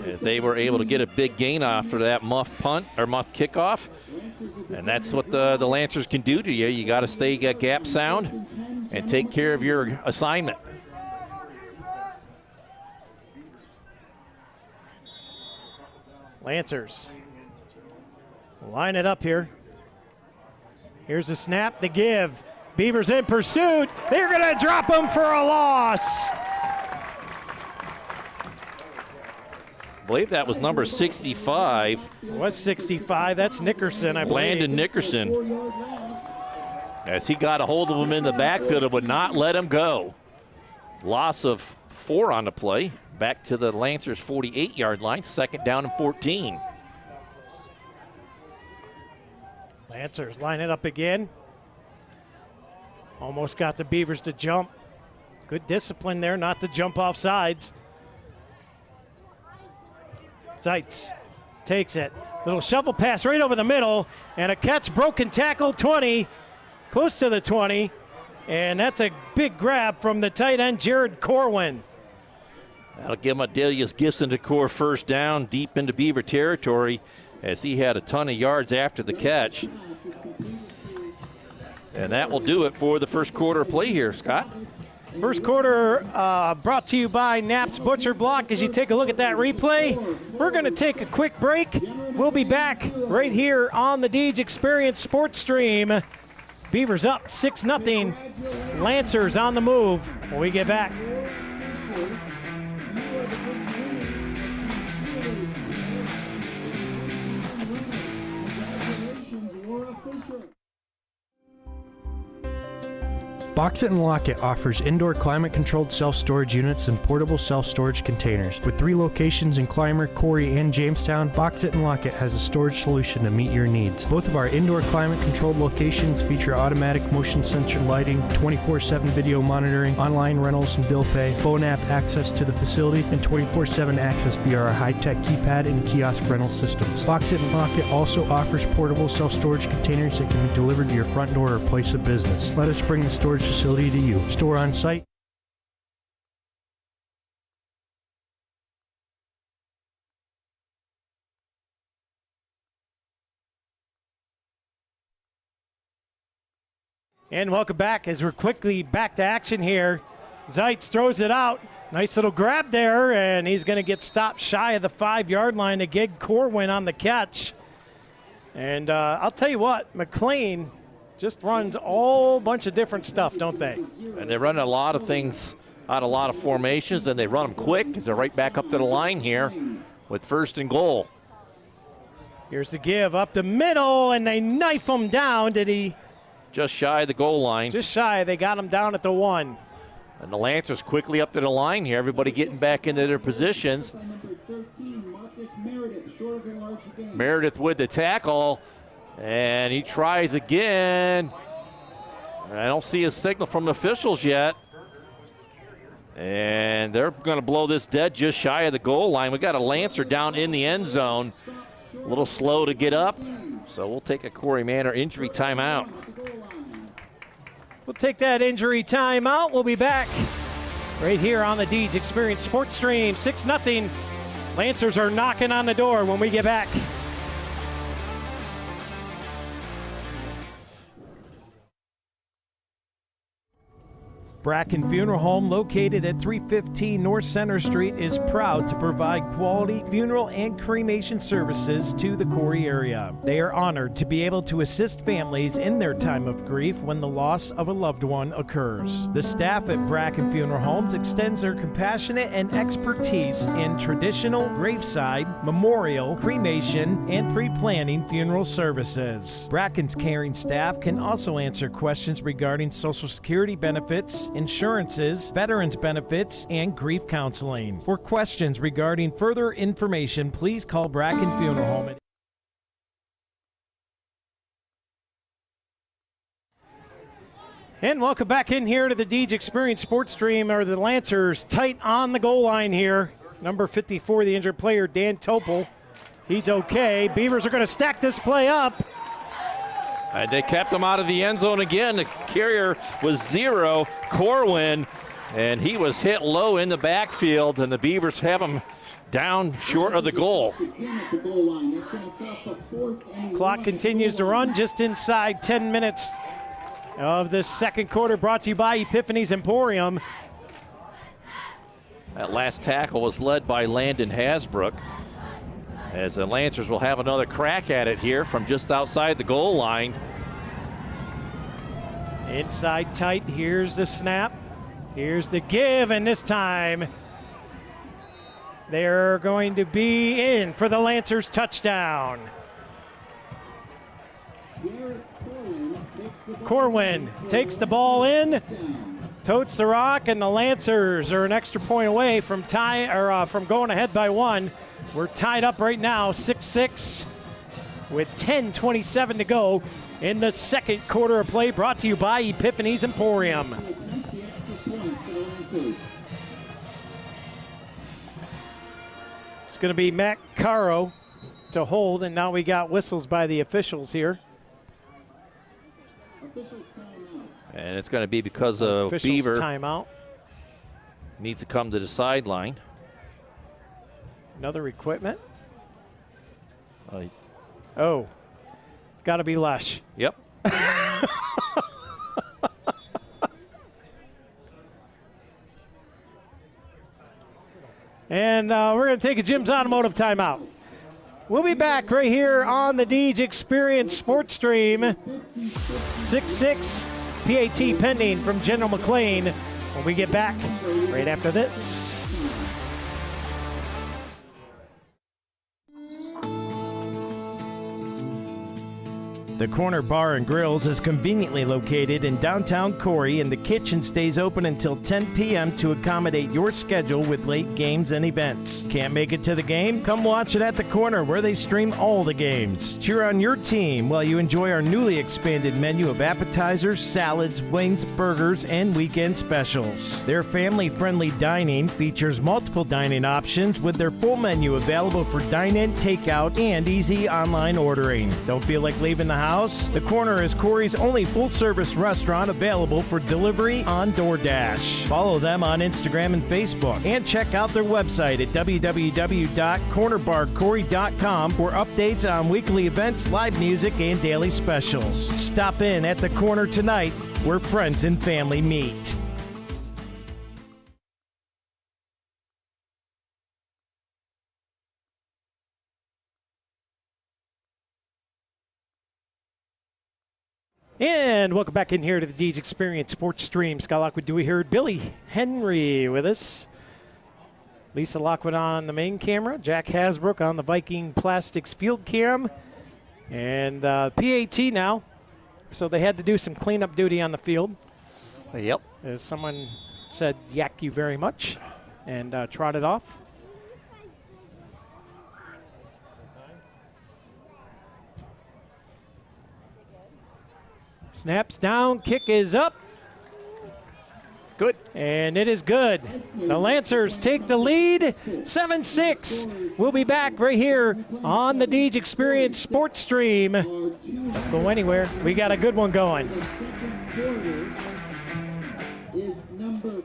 as they were able to get a big gain after that muff punt or muff kickoff. And that's what the Lancers can do to you. You got to stay gap sound and take care of your assignment. Lancers line it up here. Here's the snap, the give. Beavers in pursuit. They're going to drop him for a loss. I believe that was number 65. It was 65. That's Nickerson, I believe. Landon Nickerson. As he got a hold of him in the backfield, it would not let him go. Loss of 4 on the play. Back to the Lancers' 48-yard line, 2nd down and 14. Lancers line it up again. Almost got the Beavers to jump. Good discipline there not to jump off sides. Zeitz takes it. Little shovel pass right over the middle, and a catch, broken tackle, 20, close to the 20. And that's a big grab from the tight end, Jared Corwin. That'll give Adelius Gibson to core first down deep into Beaver territory, as he had a ton of yards after the catch. And that will do it for the first quarter play here, Scott. First quarter brought to you by Knapp's Butcher Block. As you take a look at that replay, we're going to take a quick break. We'll be back right here on the Deej Experience Sports Stream. Beavers up 6-0. Lancers on the move when we get back. Box It and Lock It offers indoor climate-controlled self-storage units and portable self-storage containers. With 3 locations in Clymer, Corry, and Jamestown, Box It and Lock It has a storage solution to meet your needs. Both of our indoor climate-controlled locations feature automatic motion sensor lighting, 24/7 video monitoring, online rentals and bill pay, phone app access to the facility, and 24/7 access via our high-tech keypad and kiosk rental systems. Box It and Lock It also offers portable self-storage containers that can be delivered to your front door or place of business. Let us bring the storage facility to you. Store on site. And welcome back as we're quickly back to action here. Zeitz throws it out. Nice little grab there, and he's going to get stopped shy of the 5-yard line to get Corwin on the catch. And I'll tell you what, Mclane just runs all bunch of different stuff, don't they? And they run a lot of things out, a lot of formations, and they run them quick because they're right back up to the line here with 1st and goal. Here's the give up the middle, and they knife him down. Did he? Just shy of the goal line. Just shy. They got him down at the 1. And the Lancers quickly up to the line here. Everybody getting back into their positions. Meredith with the tackle, and he tries again. I don't see a signal from the officials yet. And they're going to blow this dead just shy of the goal line. We got a Lancer down in the end zone. A little slow to get up. So we'll take a Corey Manor injury timeout. We'll take that injury timeout. We'll be back right here on the Deej Experience Sports Stream. 6-0. Lancers are knocking on the door when we get back. Bracken Funeral Home, located at 315 North Center Street, is proud to provide quality funeral and cremation services to the Corry area. They are honored to be able to assist families in their time of grief when the loss of a loved one occurs. The staff at Bracken Funeral Homes extends their compassionate and expertise in traditional, graveside, memorial, cremation, and pre-planning funeral services. Bracken's caring staff can also answer questions regarding Social Security benefits, insurances, veterans benefits, and grief counseling. For questions regarding further information, please call Bracken Funeral Home at And welcome back in here to the Deej Experience Sports Stream. Are the Lancers tight on the goal line here? Number 54, the injured player, Dan Topol. He's okay. Beavers are going to stack this play up. And they kept him out of the end zone again. The carrier was 0, Corwin, and he was hit low in the backfield, and the Beavers have him down short of the goal. Clock continues to run just inside 10 minutes of this second quarter, brought to you by Epiphany's Emporium. That last tackle was led by Landon Hasbrook, as the Lancers will have another crack at it here from just outside the goal line. Inside tight, here's the snap. Here's the give, and this time they're going to be in for the Lancers touchdown. Corwin takes the ball in, totes the rock, and the Lancers are an extra point away from from going ahead by 1. We're tied up right now, 6-6, with 10:27 to go in the second quarter of play, brought to you by Epiphany's Emporium. It's going to be Matt Caro to hold, and now we got whistles by the officials here. And it's going to be because of Officials Beaver timeout. needs to come to the sideline. Another equipment. Oh, it's got to be Lush. Yep. And we're going to take a Jim's Automotive timeout. We'll be back right here on the Deej Experience Sports Stream. 6-6, PAT pending from General Mclane when we get back right after this. The Corner Bar and Grills is conveniently located in downtown Corry, and the kitchen stays open until 10 p.m. to accommodate your schedule with late games and events. Can't make it to the game? Come watch it at the Corner, where they stream all the games. Cheer on your team while you enjoy our newly expanded menu of appetizers, salads, wings, burgers, and weekend specials. Their family-friendly dining features multiple dining options with their full menu available for dine-in, takeout, and easy online ordering. Don't feel like leaving the house? The Corner is Corry's only full-service restaurant available for delivery on DoorDash. Follow them on Instagram and Facebook, and check out their website at www.cornerbarcorry.com for updates on weekly events, live music, and daily specials. Stop in at the Corner tonight where friends and family meet. And welcome back in here to the Deej Experience Sports Stream. Scott Lockwood, Dewey Hurd, Billy Henry with us. Lisa Lockwood on the main camera. Jack Hasbrook on the Viking Plastics field cam. And PAT now. So they had to do some cleanup duty on the field. Yep. As someone said, yak you very much, and trotted off. Snaps down, kick is up. Good. And it is good. The Lancers take the lead, 7-6. We'll be back right here on the Deej Experience Sports Stream. Go anywhere. We got a good one going. The second quarter is number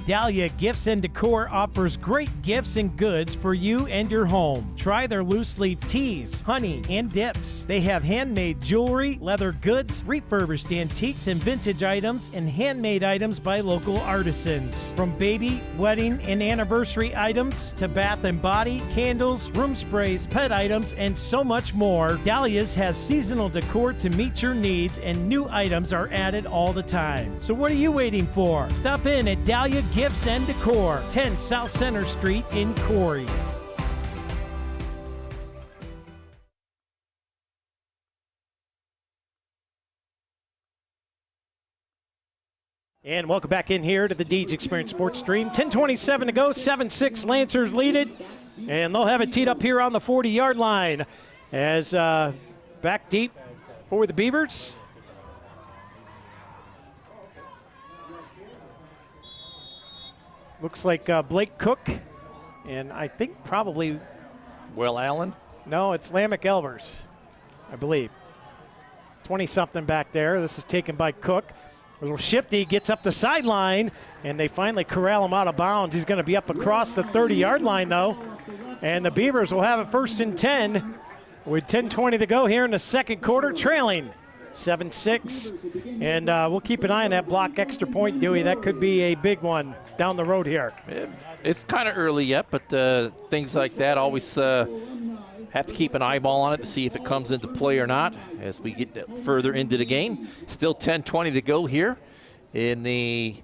Dahlia Gifts and Decor offers great gifts and goods for you and your home. Try their loose leaf teas, honey, and dips. They have handmade jewelry, leather goods, refurbished antiques and vintage items, and handmade items by local artisans. From baby, wedding, and anniversary items to bath and body, candles, room sprays, pet items, and so much more, Dahlia's has seasonal decor to meet your needs, and new items are added all the time. So what are you waiting for? Stop in at Dahlia Gifts and Decor, 10 South Center Street in Corry. And welcome back in here to the Deej Experience Sports Stream. 10:27 to go, 7-6 Lancers lead it. And they'll have it teed up here on the 40-yard line as back deep for the Beavers. Looks like Blake Cook, and I think probably... Will Allen? No, it's Lamech Elvers, I believe. 20-something back there. This is taken by Cook. A little shifty, gets up the sideline, and they finally corral him out of bounds. He's going to be up across the 30-yard line, though. And the Beavers will have it 1st and 10 with 10:20 to go here in the second quarter, trailing 7-6. And we'll keep an eye on that block extra point, Dewey. That could be a big one down the road here. It's kind of early yet, but things like that always have to keep an eyeball on it to see if it comes into play or not as we get further into the game. Still 10:20 to go here in the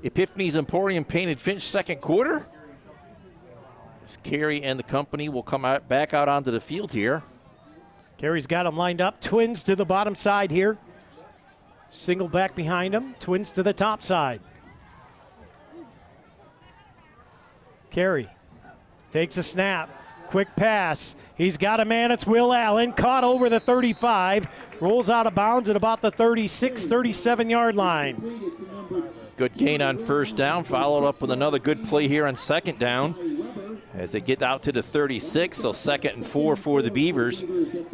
Epiphany's Emporium Painted Finch second quarter. As Carey and the company will come back out onto the field here. Carey's got them lined up. Twins to the bottom side here. Single back behind him. Twins to the top side. Carey takes a snap. Quick pass. He's got a man. It's Will Allen. Caught over the 35. Rolls out of bounds at about the 36, 37-yard line. Good gain on first down. Followed up with another good play here on second down as they get out to the 36. So 2nd and 4 for the Beavers.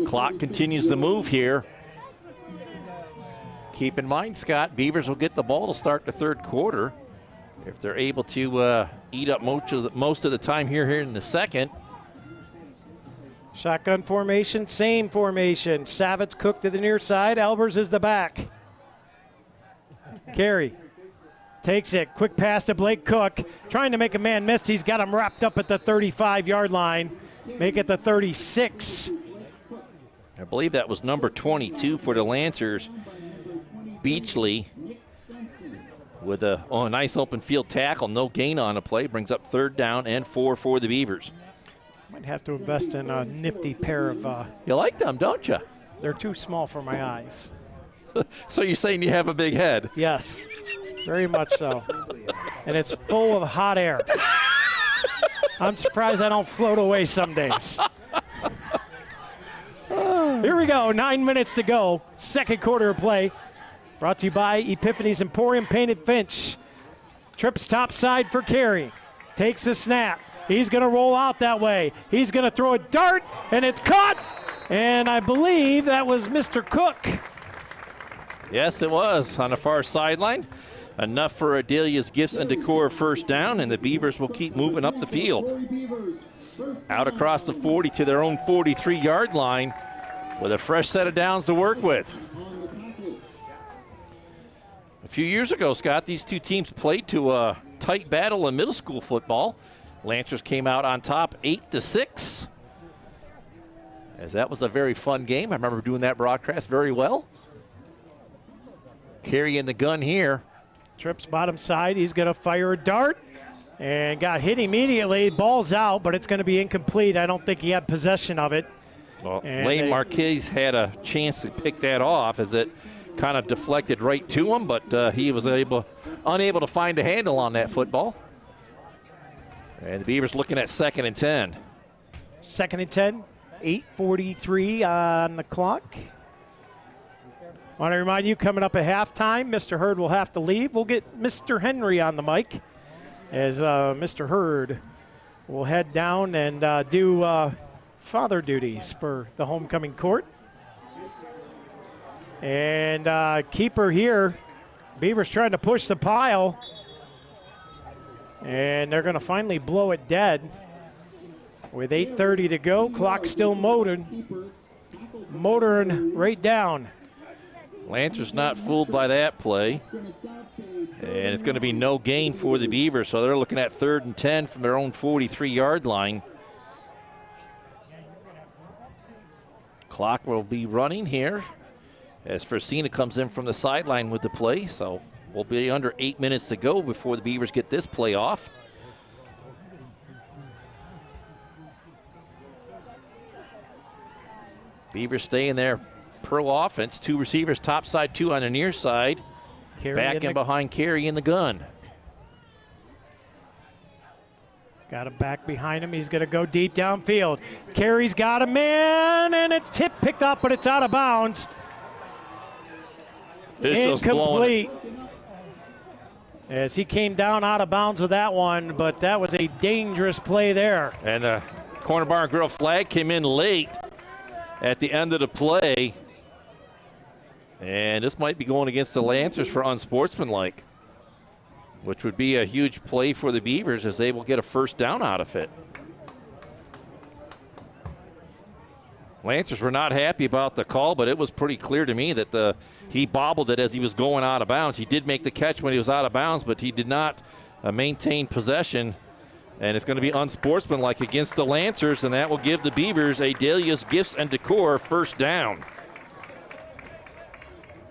Clock continues to move here. Keep in mind, Scott, Beavers will get the ball to start the third quarter if they're able to eat up most of the time here in the second. Shotgun formation, same formation. Savitz, Cook to the near side. Albers is the back. Carey takes it. Quick pass to Blake Cook. Trying to make a man miss. He's got him wrapped up at the 35-yard line. Make it the 36. I believe that was number 22 for the Lancers. Beachley with a nice open field tackle. No gain on the play. Brings up 3rd down and 4 for the Beavers. Might have to invest in a nifty pair of... you like them, don't you? They're too small for my eyes. So you're saying you have a big head? Yes, very much so. And it's full of hot air. I'm surprised I don't float away some days. Here we go, 9 minutes to go. Second quarter of play. Brought to you by Epiphany's Emporium Painted Finch. Trips top side for Carey. Takes the snap. He's going to roll out that way. He's going to throw a dart, and it's caught. And I believe that was Mr. Cook. Yes, it was on the far sideline. Enough for Adelia's Gifts and Decor first down, and the Beavers will keep moving up the field. Corry Beavers, out across the 40 to their own 43-yard line with a fresh set of downs to work with. A few years ago, Scott, these two teams played to a tight battle in middle school football. Lancers came out on top 8-6. As that was a very fun game. I remember doing that broadcast very well. Corry in the gun here. Trips bottom side. He's going to fire a dart and got hit immediately. Ball's out, but it's going to be incomplete. I don't think he had possession of it. Well, Lane Marquez had a chance to pick that off as it kind of deflected right to him, but he was unable to find a handle on that football. And the Beavers looking at 2nd and 10. 2nd and 10, 8:43 on the clock. Want to remind you, coming up at halftime, Mr. Hurd will have to leave. We'll get Mr. Henry on the mic as Mr. Hurd will head down and do father duties for the homecoming court. And keeper here, Beavers trying to push the pile. And they're going to finally blow it dead with 8:30 to go. Clock still motoring right down. Lancers not fooled by that play. And it's going to be no gain for the Beavers, so they're looking at 3rd and 10 from their own 43-yard line. Clock will be running here as Furcina comes in from the sideline with the play, so we'll be under 8 minutes to go before the Beavers get this play off. Beavers stay in their pro offense. 2 receivers, top side, 2 on the near side. Corry Back in behind Corry in the gun. Got him back behind him. He's going to go deep downfield. Corry's got a man, and it's picked up, but it's out of bounds. Officials incomplete. As he came down out of bounds with that one, but that was a dangerous play there. And the corner bar and grill flag came in late at the end of the play. And this might be going against the Lancers for unsportsmanlike, which would be a huge play for the Beavers as they will get a first down out of it. Lancers were not happy about the call, but it was pretty clear to me that he bobbled it as he was going out of bounds. He did make the catch when he was out of bounds, but he did not maintain possession. And it's going to be unsportsmanlike against the Lancers, and that will give the Beavers a Dahlia's Gifts and Decor first down.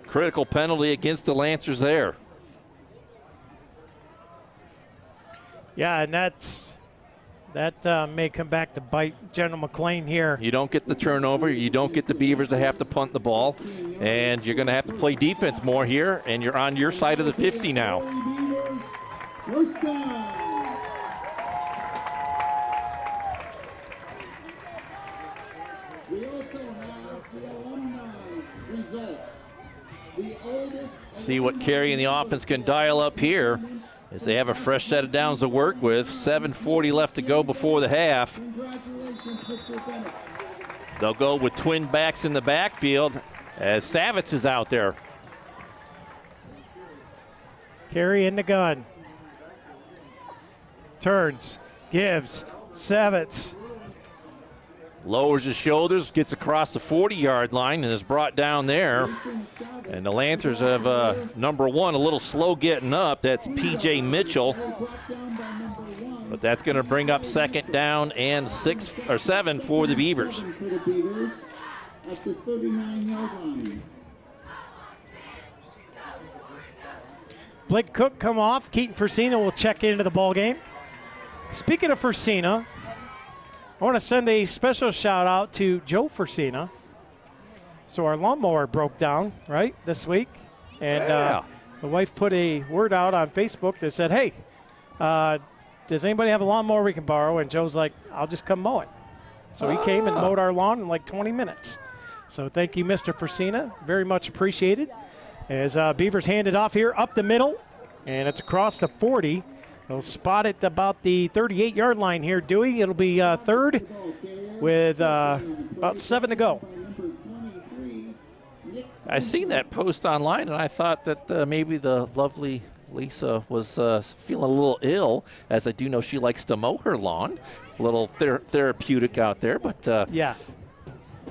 Critical penalty against the Lancers there. Yeah, and that may come back to bite General Mclane here. You don't get the turnover. You don't get the Beavers to have to punt the ball. And you're going to have to play defense more here, and you're on your side of the 50 now. First down. We also have the alumni results. The oldest. See what Corry and the offense can dial up here as they have a fresh set of downs to work with. 7:40 left to go before the half. Congratulations, Mr. Bennett. They'll go with twin backs in the backfield as Savitz is out there. Corry in the gun. Turns, gives, Savitz. Lowers his shoulders, gets across the 40-yard line, and is brought down there. And the Lancers have number 1 a little slow getting up. That's P.J. Mitchell. But that's going to bring up 2nd down and 7 for the Beavers. For the Beavers at the 39-yard line. Blake Cook come off. Keaton Furcina will check into the ball game. Speaking of Furcina, I want to send a special shout out to Joe Furcina. So our lawnmower broke down, right, this week. And the wife put a word out on Facebook that said, hey, does anybody have a lawnmower we can borrow? And Joe's like, I'll just come mow it. So he came and mowed our lawn in like 20 minutes. So thank you, Mr. Furcina. Very much appreciated. As Beavers hand it off here up the middle, and it's across the 40. They'll spot it about the 38-yard line here, Dewey. It'll be 3rd with about 7 to go. I seen that post online, and I thought that maybe the lovely Lisa was feeling a little ill, as I do know she likes to mow her lawn. A little therapeutic out there, but yeah.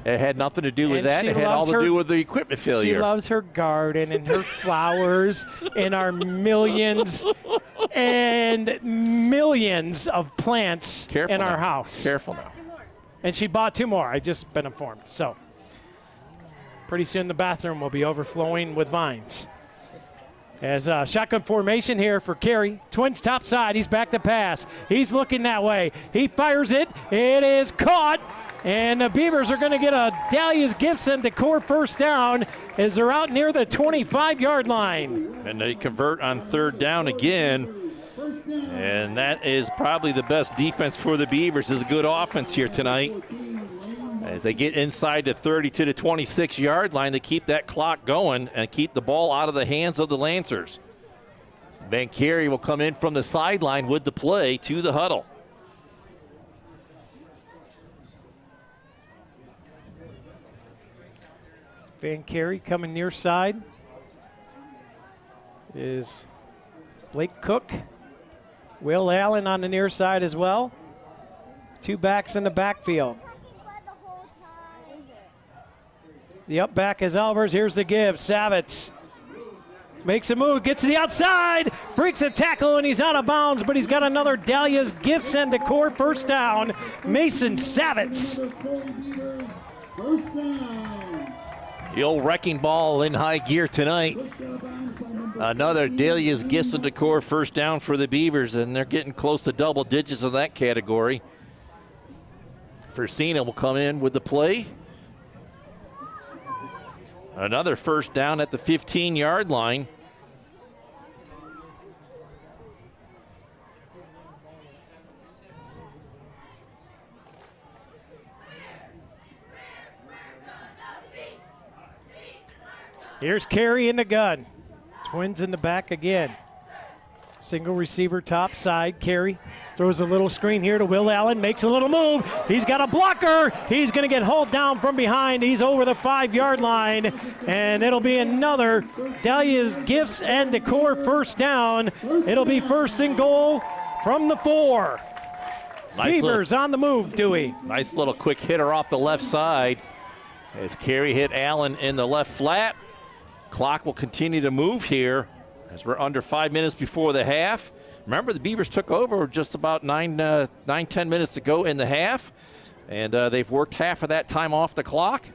It had nothing to do with that. It had all to do with the equipment failure. She loves her garden and her flowers and our millions and millions of plants in our house. Careful now. And she bought 2 more. I just been informed. So pretty soon the bathroom will be overflowing with vines. As shotgun formation here for Corry. Twins top side. He's back to pass. He's looking that way. He fires it. It is caught. And the Beavers are going to get a Dahlia's Gifts and Decor first down as they're out near the 25-yard line. And they convert on 3rd down again. And that is probably the best defense for the Beavers. Is a good offense here tonight. As they get inside the 30 to the 26-yard line, they keep that clock going and keep the ball out of the hands of the Lancers. Then Corry will come in from the sideline with the play to the huddle. Van Corry coming near side is Blake Cook. Will Allen on the near side as well. 2 backs in the backfield. The up back is Albers. Here's the give. Savitz makes a move, gets to the outside, breaks a tackle, and he's out of bounds, but he's got another Dahlia's Gifts and Decor first down. Mason Savitz. First down. The old wrecking ball in high gear tonight. Another Dahlia's Gifts and Decor first down for the Beavers, and they're getting close to double digits in that category. Versina will come in with the play. Another first down at the 15-yard line. Here's Corry in the gun. Twins in the back again. Single receiver top side. Corry throws a little screen here to Will Allen. Makes a little move. He's got a blocker. He's going to get hauled down from behind. He's over the 5-yard line. And it'll be another Dahlia's Gifts and Decor first down. It'll be 1st and goal from the 4. Beavers on the move, Dewey. Nice little quick hitter off the left side as Corry hit Allen in the left flat. Clock will continue to move here as we're under 5 minutes before the half. Remember, the Beavers took over just about 9-10 minutes to go in the half, and they've worked half of that time off the clock.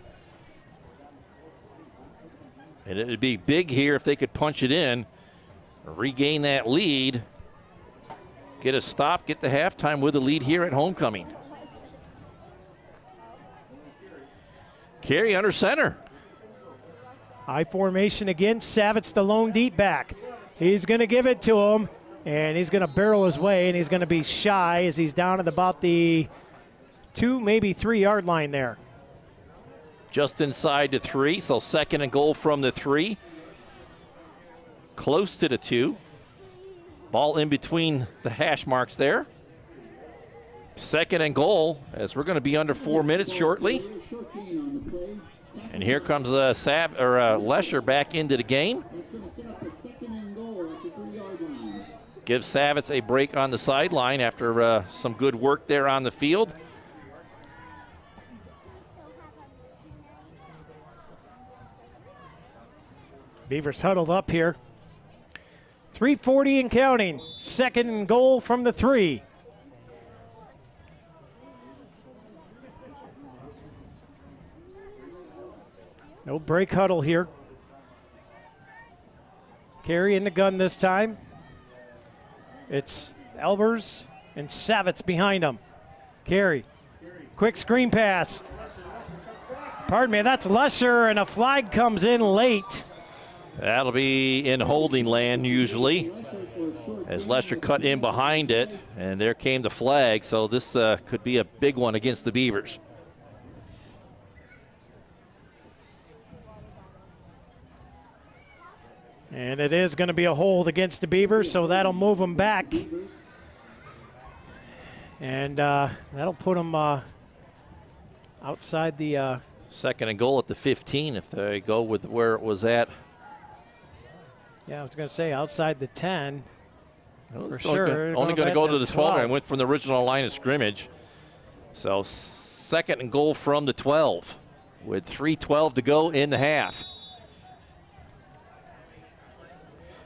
And it would be big here if they could punch it in, regain that lead, get a stop, get the halftime with a lead here at homecoming. Corry under center. High formation again. Savitz, the lone deep back. He's going to give it to him, and he's going to barrel his way, and he's going to be shy as he's down at about the 2, maybe 3-yard line there. Just inside the 3, so 2nd and goal from the 3. Close to the 2. Ball in between the hash marks there. 2nd and goal, as we're going to be under 4 minutes shortly. And here comes Lesher back into the game. Gives Savitz a break on the sideline after some good work there on the field. Beavers huddled up here. 3:40 and counting. 2nd and goal from the 3. No break huddle here. Corry in the gun this time. It's Albers and Savitz behind him. Corry. Quick screen pass. Pardon me, that's Lesher, and a flag comes in late. That'll be in holding land usually, as Lesher cut in behind it, and there came the flag, so this could be a big one against the Beavers. And it is going to be a hold against the Beavers, so that'll move them back. And that'll put them outside the... 2nd and goal at the 15 if they go with where it was at Yeah, I was going to say outside the 10. For It's sure. Only going to go to the 12. I 12. went from the original line of scrimmage. So 2nd and goal from the 12 with 3:12 to go in the half.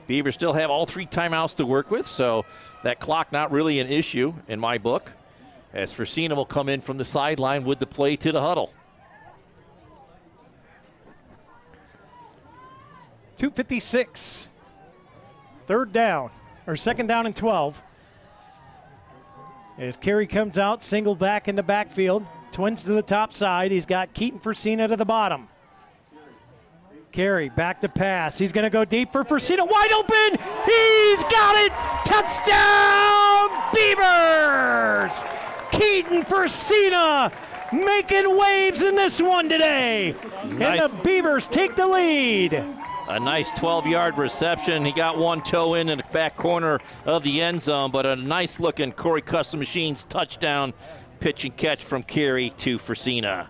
Beavers still have all 3 timeouts to work with, so that clock not really an issue in my book, as Frsina will come in from the sideline with the play to the huddle. 2:56. 3rd down, or 2nd down and 12. As Corry comes out, single back in the backfield, twins to the top side. He's got Keaton Frsina to the bottom. Corry back to pass. He's going to go deep for Frsina. Wide open. He's got it. Touchdown, Beavers. Keaton Frsina making waves in this one today. Nice. And the Beavers take the lead. A nice 12-yard reception. He got one toe in the back corner of the end zone, but a nice-looking Corry Custom Machines touchdown pitch and catch from Corry to Frsina.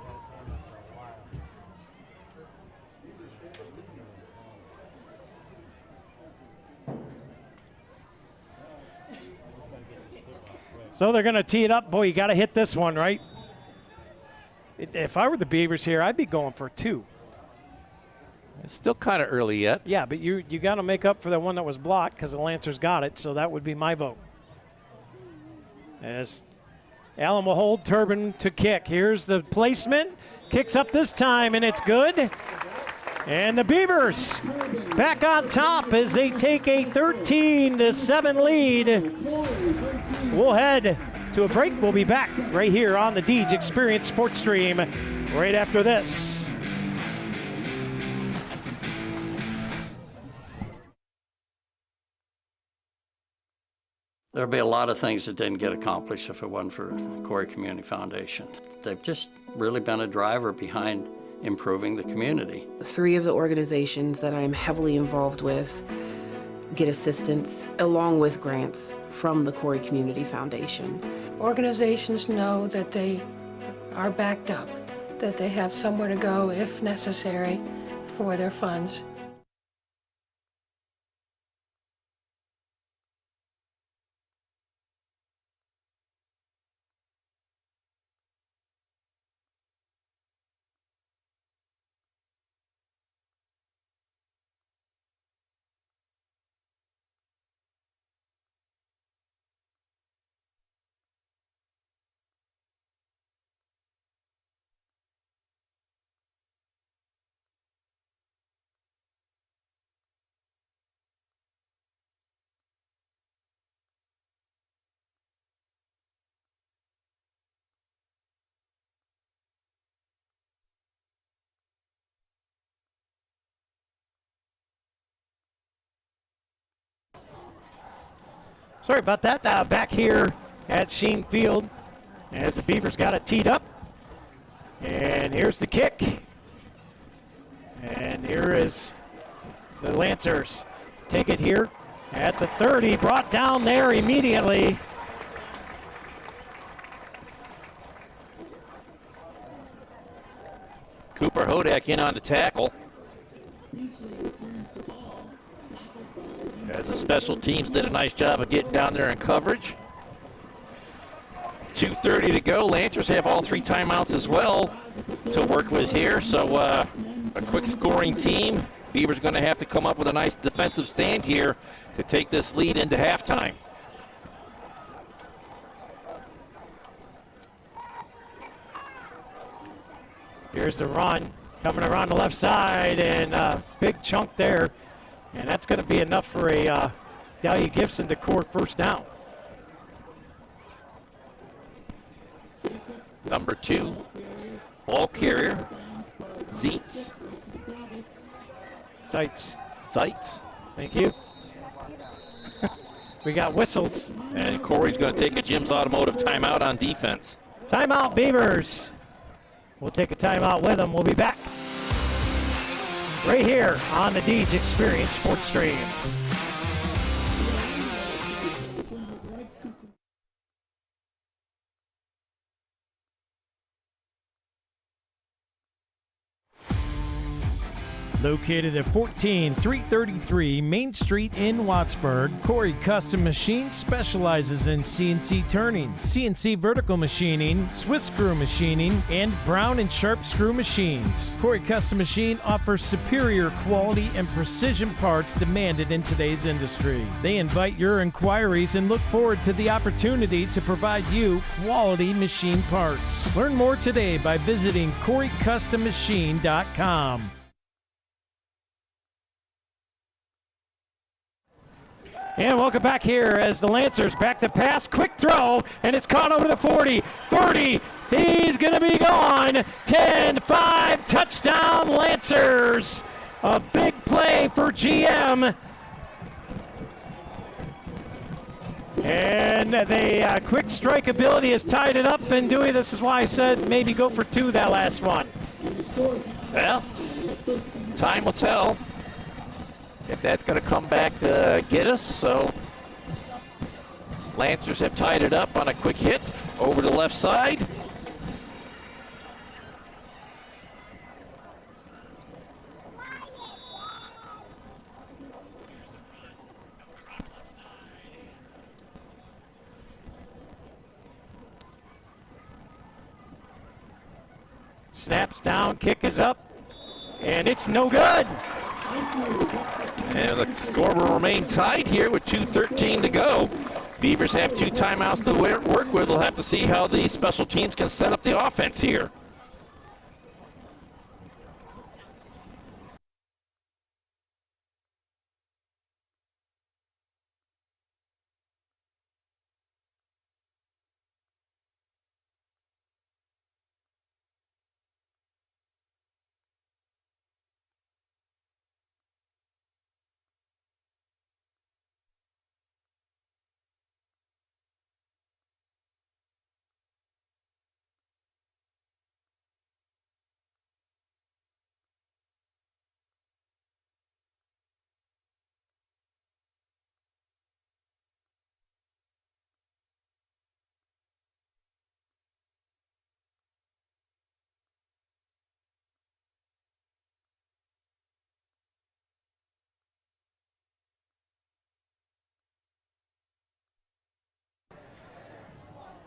So they're going to tee it up. Boy, you got to hit this one, right? If I were the Beavers here, I'd be going for 2. It's still kind of early yet. Yeah, but you got to make up for the one that was blocked because the Lancers got it, so that would be my vote. As Allen will hold, Turbin to kick. Here's the placement. Kicks up this time, and it's good. And the Beavers back on top as they take a 13-7 lead. We'll head to a break. We'll be back right here on the Deej Experience Sports Stream right after this. There'll be a lot of things that didn't get accomplished if it wasn't for Corry Community Foundation. They've just really been a driver behind improving the community. 3 of the organizations that I'm heavily involved with get assistance along with grants from the Corry Community Foundation. Organizations know that they are backed up, that they have somewhere to go if necessary for their funds. Sorry about that. Back here at Sheen Field as the Beavers got it teed up. And here's the kick. And here is the Lancers. Take it here at the 30. Brought down there immediately. Cooper Hodak in on the tackle. As the special teams did a nice job of getting down there in coverage. 2:30 to go. Lancers have all 3 timeouts as well to work with here. So a quick scoring team. Beavers going to have to come up with a nice defensive stand here to take this lead into halftime. Here's the run coming around the left side, and a big chunk there. And that's going to be enough for a Dahlia Gibson to court first down. Number 2, ball carrier, Zeitz. Zeitz. Thank you. We got whistles. And Corey's going to take a Jim's Automotive timeout on defense. Timeout, Beavers. We'll take a timeout with them. We'll be back right here on the Deej Experience Sports Stream. Located at 14333 Main Street in Wattsburg, Corry Custom Machine specializes in CNC turning, CNC vertical machining, Swiss screw machining, and Brown and Sharp screw machines. Corry Custom Machine offers superior quality and precision parts demanded in today's industry. They invite your inquiries and look forward to the opportunity to provide you quality machine parts. Learn more today by visiting CorryCustomMachine.com. And welcome back here as the Lancers back to pass, quick throw, and it's caught over the 40, 30, he's gonna be gone, 10-5, touchdown Lancers. A big play for GM. And the quick strike ability has tied it up, and Dewey, this is why I said maybe go for two that last one. Well, time will tell if that's going to come back to get us. So Lancers have tied it up on a quick hit over the left side. Snaps down, kick is up, and it's no good. And the score will remain tied here with 2:13 to go. Beavers have 2 timeouts to work with. We'll have to see how the special teams can set up the offense here.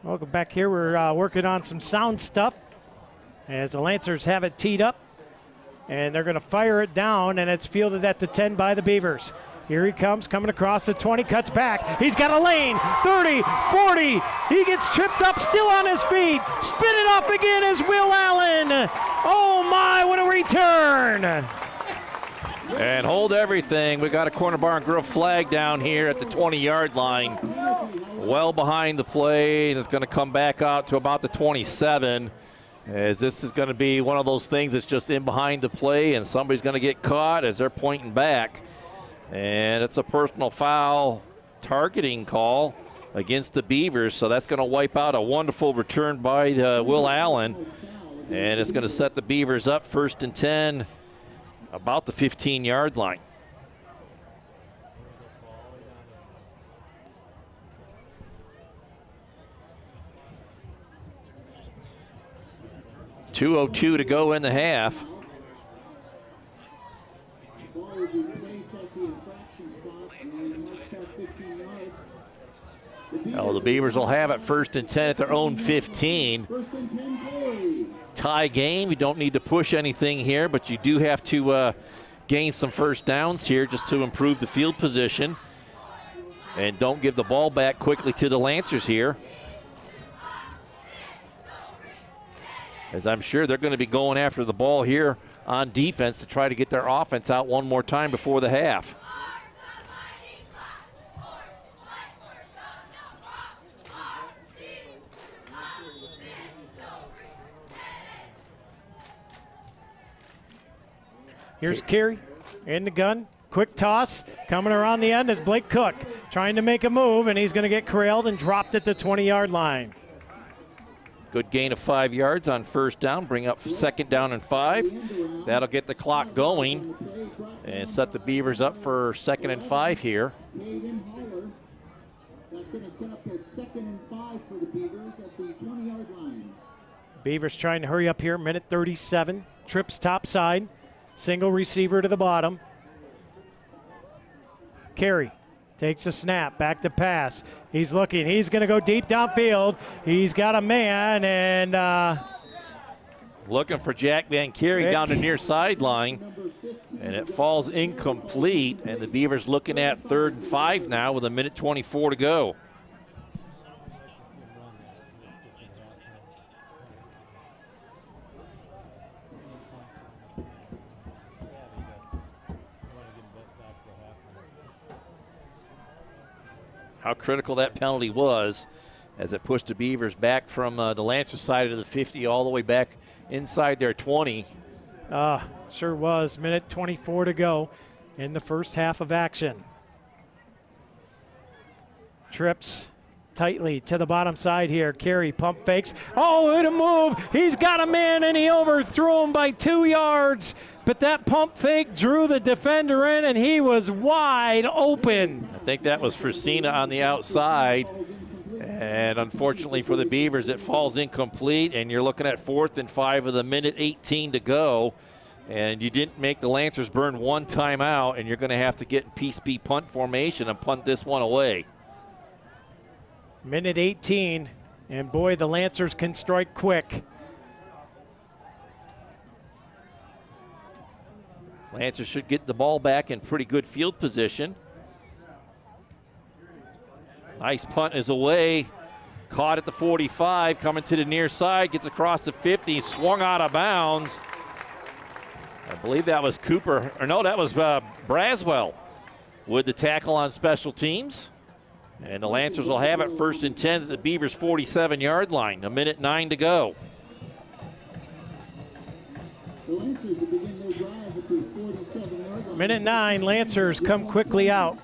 Welcome back here. We're working on some sound stuff as the Lancers have it teed up, and they're going to fire it down, and it's fielded at the 10 by the Beavers. Here he comes, coming across the 20, cuts back. He's got a lane, 30, 40. He gets tripped up, still on his feet. Spin it up again is Will Allen. Oh my, what a return. And hold everything. We got a corner bar and grill flag down here at the 20-yard line. Well behind the play, and it's going to come back out to about the 27. As this is going to be one of those things that's just in behind the play, and somebody's going to get caught as they're pointing back. And it's a personal foul targeting call against the Beavers, so that's going to wipe out a wonderful return by Will Allen. And it's going to set the Beavers up 1st and 10, about the 15-yard line. .202 to go in the half. Oh, the Beavers will have it 1st and 10 at their own 15. Tie game. You don't need to push anything here, but you do have to gain some first downs here just to improve the field position. And don't give the ball back quickly to the Lancers here, as I'm sure they're going to be going after the ball here on defense to try to get their offense out one more time before the half. Here's Carey in the gun. Quick toss. Coming around the end is Blake Cook trying to make a move, and he's going to get trailed and dropped at the 20-yard line. Good gain of 5 yards on 1st down. Bring up 2nd down and 5. That'll get the clock going and set the Beavers up for 2nd and 5 here. That's going to set up a 2nd and 5 for the Beavers at the 20-yard line. Beavers trying to hurry up here. Minute 37. Trips top side. Single receiver to the bottom. Corry takes a snap, back to pass. He's looking, he's going to go deep downfield. He's got a man, and looking for Jack Van Corry down the near sideline, and it falls incomplete, and the Beavers looking at 3rd and 5 now with 1:24 to go. How critical that penalty was as it pushed the Beavers back from the Lancer side of the 50 all the way back inside their 20. Sure was. 1:24 to go in the first half of action. Trips tightly to the bottom side here. Corry pump fakes. Oh, what a move. He's got a man, and he overthrew him by 2 yards. But that pump fake drew the defender in, and he was wide open. I think that was Fresina on the outside. And unfortunately for the Beavers, it falls incomplete, and you're looking at 4th and 5 with 1:18 to go. And you didn't make the Lancers burn one timeout, and you're going to have to get in Piece B punt formation and punt this one away. 1:18, and boy, the Lancers can strike quick. Lancers should get the ball back in pretty good field position. Nice punt is away. Caught at the 45, coming to the near side, gets across the 50, swung out of bounds. I believe that was Cooper, or no, that was Braswell with the tackle on special teams. And the Lancers will have it 1st and 10 at the Beavers' 47-yard line. 1:09 to go. The Lancers will begin their drive at the 47-yard line. 1:09, Lancers come quickly out.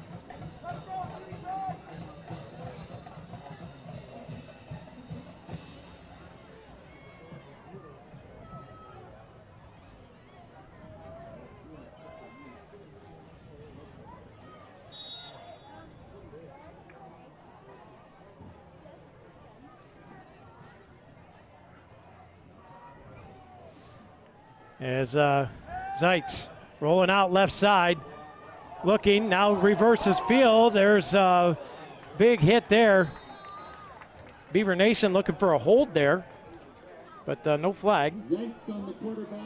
As Zeitz rolling out left side, looking, now reverses field. There's a big hit there. Beaver Nation looking for a hold there, but no flag.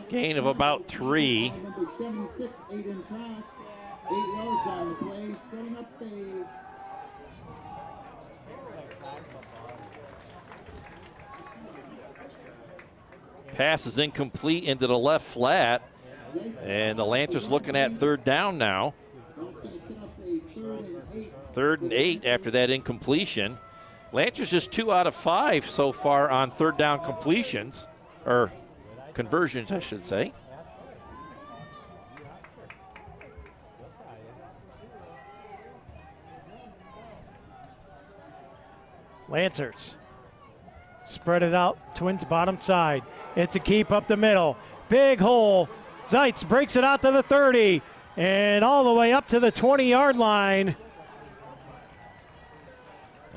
Gain of about 3. Number 76, Aiden Cross, 8 yards on the play, setting up a Pass is incomplete into the left flat, and the Lancers looking at 3rd down now. 3rd and 8 after that incompletion. Lancers just 2 out of 5 so far on 3rd down completions, or conversions, I should say. Lancers spread it out, Twins bottom side. It's a keep up the middle. Big hole. Zeitz breaks it out to the 30 and all the way up to the 20-yard line.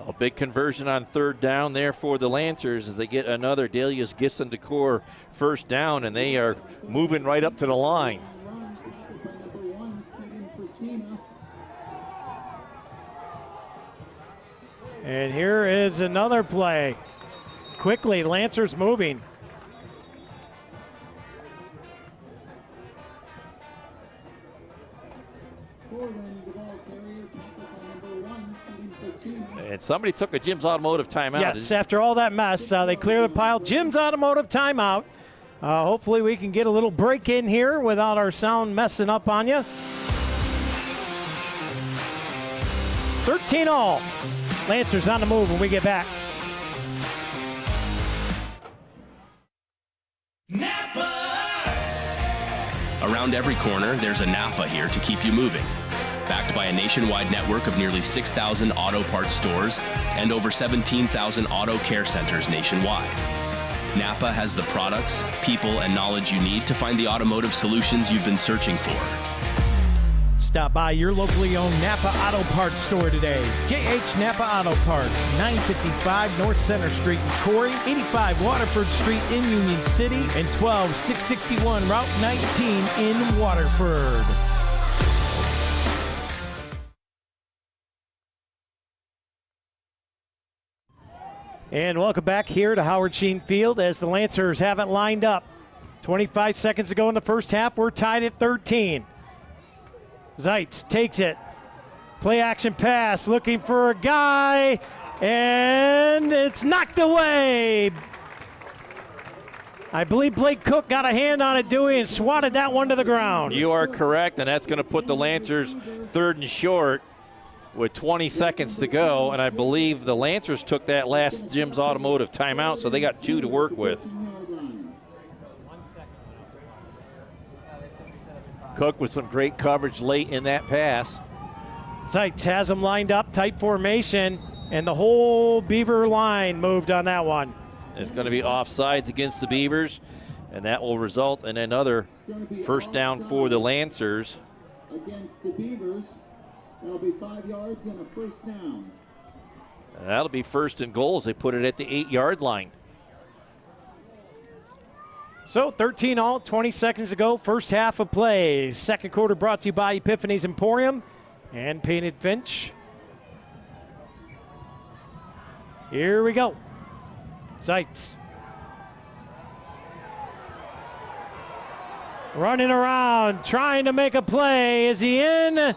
A big conversion on 3rd down there for the Lancers as they get another Dahlia's Gifts and Decor 1st down, and they are moving right up to the line. And here is another play. Quickly, Lancers moving. And somebody took a Jim's Automotive timeout. Yes, after all that mess, they clear the pile. Jim's Automotive timeout. Hopefully we can get a little break in here without our sound messing up on you. 13-all. Lancers on the move when we get back. Around every corner, there's a Napa here to keep you moving. Backed by a nationwide network of nearly 6,000 auto parts stores and over 17,000 auto care centers nationwide. Napa has the products, people, and knowledge you need to find the automotive solutions you've been searching for. Stop by your locally owned Napa Auto Parts store today. JH Napa Auto Parts, 955 North Center Street in Corry, 85 Waterford Street in Union City, and 12661 Route 19 in Waterford. And welcome back here to Howard Sheen Field as the Lancers have it lined up. 25 seconds to go in the first half. We're tied at 13. Zeitz takes it. Play action pass, looking for a guy, and it's knocked away. I believe Blake Cook got a hand on it, Dewey, and swatted that one to the ground. You are correct, and that's going to put the Lancers third and short with 20 seconds to go, and I believe the Lancers took that last Jim's Automotive timeout, so they got 2 to work with. Cook with some great coverage late in that pass. Zeitz has him lined up, tight formation, and the whole Beaver line moved on that one. It's going to be offsides against the Beavers, and that will result in another first down for the Lancers. Against the Beavers, that'll be 5 yards and a first down. And that'll be first and goal as they put it at the 8-yard line. So 13 all, 20 seconds to go. First half of play. Second quarter brought to you by Epiphany's Emporium and Painted Finch. Here we go. Zeitz. Running around, trying to make a play. Is he in?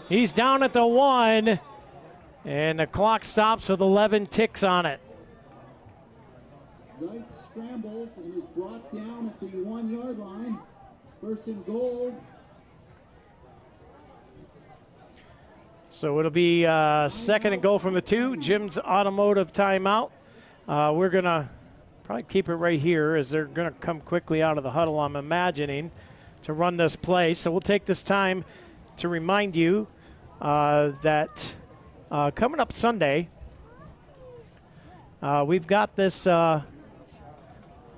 He's down at the 1. And the clock stops with 11 ticks on it. Zeitz scrambles and is brought down at the 1-yard line. First and goal. So it'll be second and goal from the 2. Jim's Automotive timeout. We're going to probably keep it right here as they're going to come quickly out of the huddle, I'm imagining, to run this play. So we'll take this time to remind you that coming up Sunday, we've got this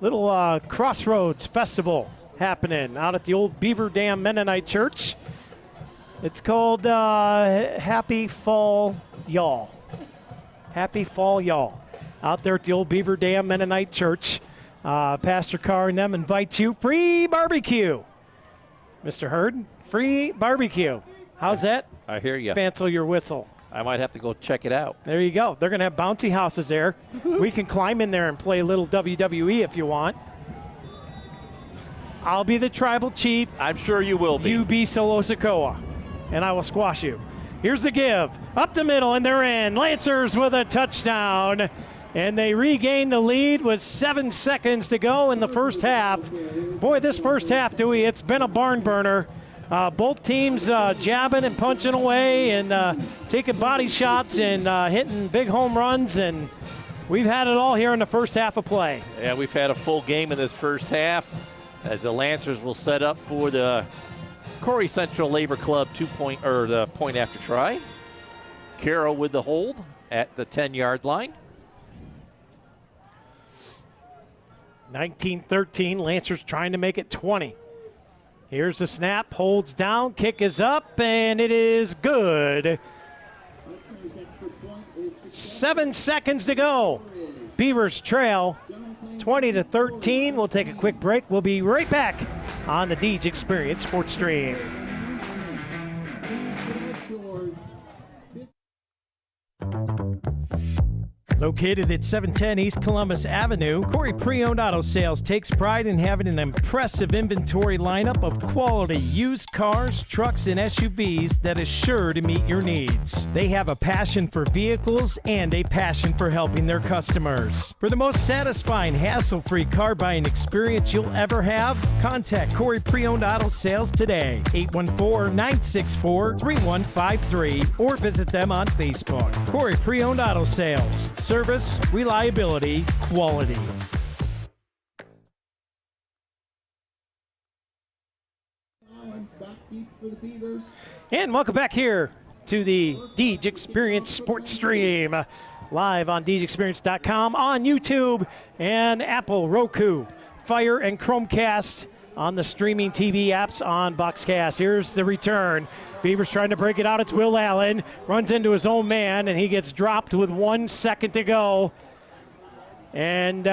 little Crossroads Festival happening out at the old Beaver Dam Mennonite Church. It's called Happy Fall Y'all. Happy Fall Y'all. Out there at the old Beaver Dam Mennonite Church. Pastor Carr and them invite you. Free barbecue. Mr. Hurd, free barbecue. How's that? I hear you. Fancel your whistle. I might have to go check it out. There you go. They're going to have bouncy houses there. We can climb in there and play a little WWE if you want. I'll be the tribal chief. I'm sure you will be. You be Solo Sokoa, and I will squash you. Here's the give. Up the middle, and they're in. Lancers with a touchdown. And they regain the lead with 7 seconds to go in the first half. Boy, this first half, Dewey, it's been a barn burner. Both teams jabbing and punching away and taking body shots and hitting big home runs, and we've had it all here in the first half of play. Yeah, we've had a full game in this first half as the Lancers will set up for the Corry Central Labor Club the point after try. Carroll with the hold at the 10-yard line. 19-13, Lancers trying to make it 20. Here's the snap, holds down, kick is up, and it is good. 7 seconds to go. Beavers trail 20-13. We'll take a quick break. We'll be right back on the Deej Experience Sports Stream. Located at 710 East Columbus Avenue, Corry Pre-Owned Auto Sales takes pride in having an impressive inventory lineup of quality used cars, trucks, and SUVs that is sure to meet your needs. They have a passion for vehicles and a passion for helping their customers. For the most satisfying, hassle-free car buying experience you'll ever have, contact Corry Pre-Owned Auto Sales today, 814-964-3153, or visit them on Facebook. Corry Pre-Owned Auto Sales. Service, reliability, quality. And welcome back here to the Deej Experience Sports Stream. Live on DeejExperience.com, on YouTube, and Apple, Roku, Fire, and Chromecast on the streaming TV apps on Buckscast. Here's the return. Beavers trying to break it out. It's Will Allen. Runs into his own man, and he gets dropped with 1 second to go. And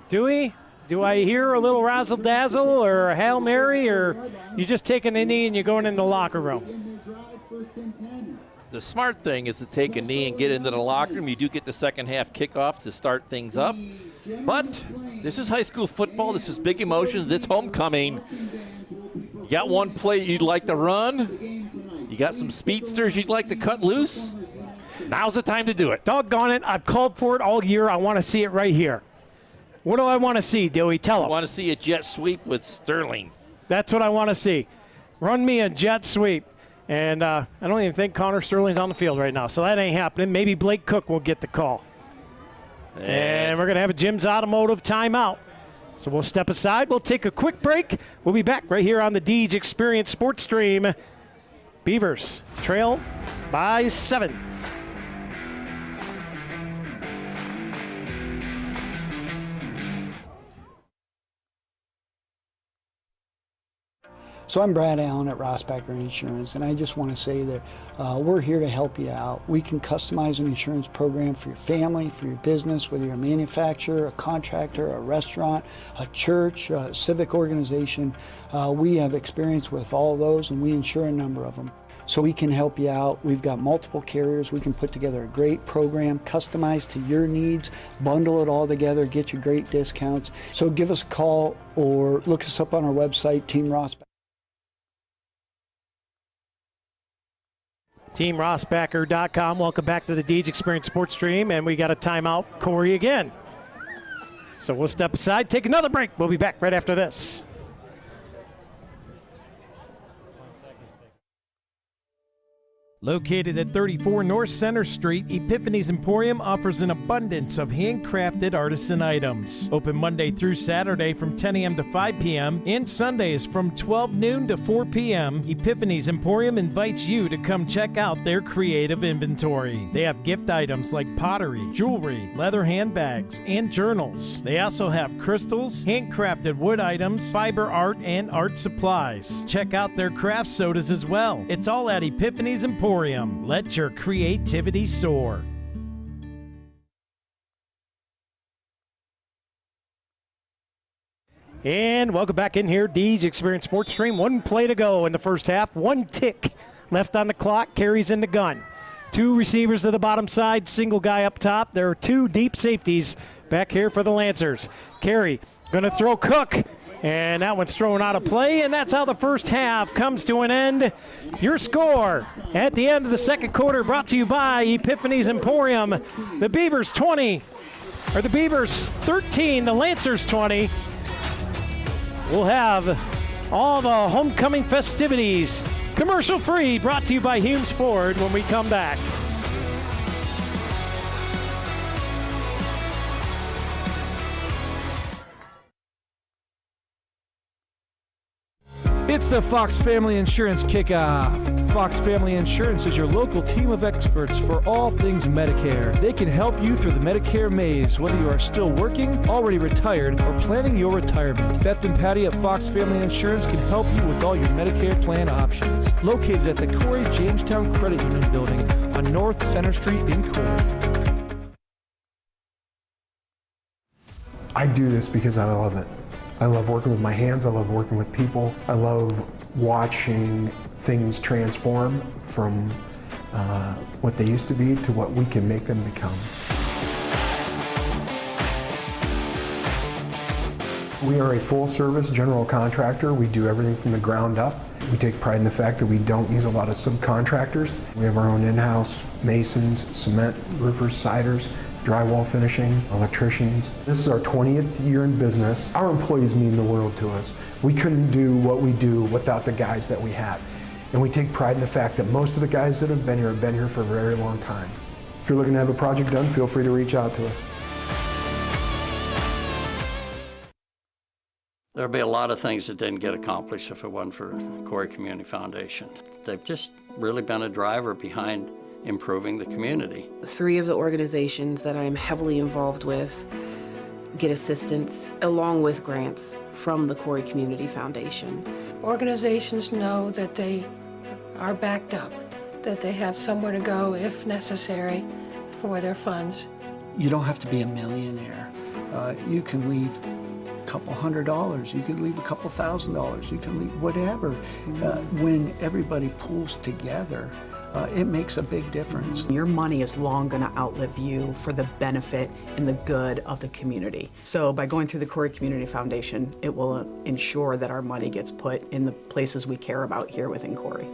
do I hear a little razzle-dazzle or a Hail Mary, or you just taking a knee and you're going in the locker room? The smart thing is to take a knee and get into the locker room. You do get the second half kickoff to start things up. But this is high school football. This is big emotions. It's homecoming. You got one play you'd like to run. You got some speedsters you'd like to cut loose. Now's the time to do it. Doggone it. I've called for it all year. I want to see it right here. What do I want to see, Dewey? Tell him. I want to see a jet sweep with Sterling. That's what I want to see. Run me a jet sweep. And I don't even think Connor Sterling's on the field right now, so that ain't happening. Maybe Blake Cook will get the call. And we're going to have a Jim's Automotive timeout. So we'll step aside. We'll take a quick break. We'll be back right here on the Deej Experience Sports Stream. Beavers trail by 7. So I'm Brad Allen at Rossbacker Insurance, and I just want to say that we're here to help you out. We can customize an insurance program for your family, for your business, whether you're a manufacturer, a contractor, a restaurant, a church, a civic organization. We have experience with all of those, and we insure a number of them. So we can help you out. We've got multiple carriers. We can put together a great program, customized to your needs, bundle it all together, get you great discounts. So give us a call or look us up on our website, Team Rossbacker. TeamRossbacker.com. Welcome back to the Deej Experience Sports Stream, and we got a timeout, Corey, again. So we'll step aside, take another break. We'll be back right after this. Located at 34 North Center Street, Epiphany's Emporium offers an abundance of handcrafted artisan items. Open Monday through Saturday from 10 a.m. to 5 p.m. and Sundays from 12 noon to 4 p.m. Epiphany's Emporium invites you to come check out their creative inventory. They have gift items like pottery, jewelry, leather handbags, and journals. They also have crystals, handcrafted wood items, fiber art, and art supplies. Check out their craft sodas as well. It's all at Epiphany's Emporium. Let your creativity soar. And welcome back in here, Deej Experience Sports Stream. 1 play to go in the first half. 1 tick left on the clock. Carries in the gun. 2 receivers to the bottom side. Single guy up top. There are 2 deep safeties back here for the Lancers. Carey going to throw Cook. And that one's thrown out of play, and that's how the first half comes to an end. Your score at the end of the second quarter brought to you by Epiphany's Emporium. The Beavers 13, the Lancers 20. We'll have all the homecoming festivities commercial free, brought to you by Humes Ford when we come back. It's the Fox Family Insurance Kickoff. Fox Family Insurance is your local team of experts for all things Medicare. They can help you through the Medicare maze, whether you are still working, already retired, or planning your retirement. Beth and Patty at Fox Family Insurance can help you with all your Medicare plan options. Located at the Corry Jamestown Credit Union Building on North Center Street in Corry. I do this because I love it. I love working with my hands, I love working with people. I love watching things transform from what they used to be to what we can make them become. We are a full-service general contractor. We do everything from the ground up. We take pride in the fact that we don't use a lot of subcontractors. We have our own in-house masons, cement, roofers, siders, drywall finishing, electricians. This is our 20th year in business. Our employees mean the world to us. We couldn't do what we do without the guys that we have. And we take pride in the fact that most of the guys that have been here for a very long time. If you're looking to have a project done, feel free to reach out to us. There'd be a lot of things that didn't get accomplished if it wasn't for Corry Community Foundation. They've just really been a driver behind improving the community. 3 of the organizations that I'm heavily involved with get assistance along with grants from the Corry Community Foundation. Organizations know that they are backed up, that they have somewhere to go if necessary for their funds. You don't have to be a millionaire. You can leave a couple $100, you can leave a couple $1,000, you can leave whatever. When everybody pulls together, it makes a big difference. Your money is long going to outlive you for the benefit and the good of the community. So by going through the Corry Community Foundation, it will ensure that our money gets put in the places we care about here within Corry.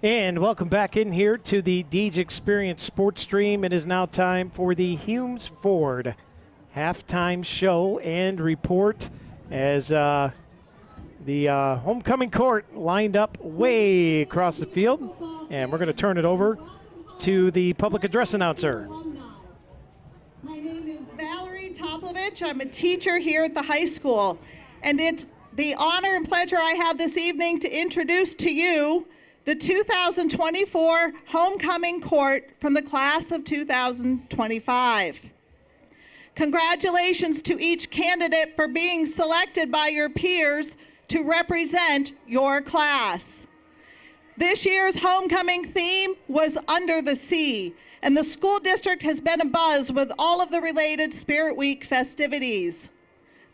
And welcome back in here to the Deej Experience Sports Stream. It is now time for the Humes Ford halftime show and report as the homecoming court lined up way across the field. And we're going to turn it over to the public address announcer. My name is Valerie Toplovich. I'm a teacher here at the high school. And it's the honor and pleasure I have this evening to introduce to you the 2024 homecoming court from the class of 2025. Congratulations to each candidate for being selected by your peers to represent your class. This year's homecoming theme was Under the Sea, and the school district has been abuzz with all of the related Spirit Week festivities.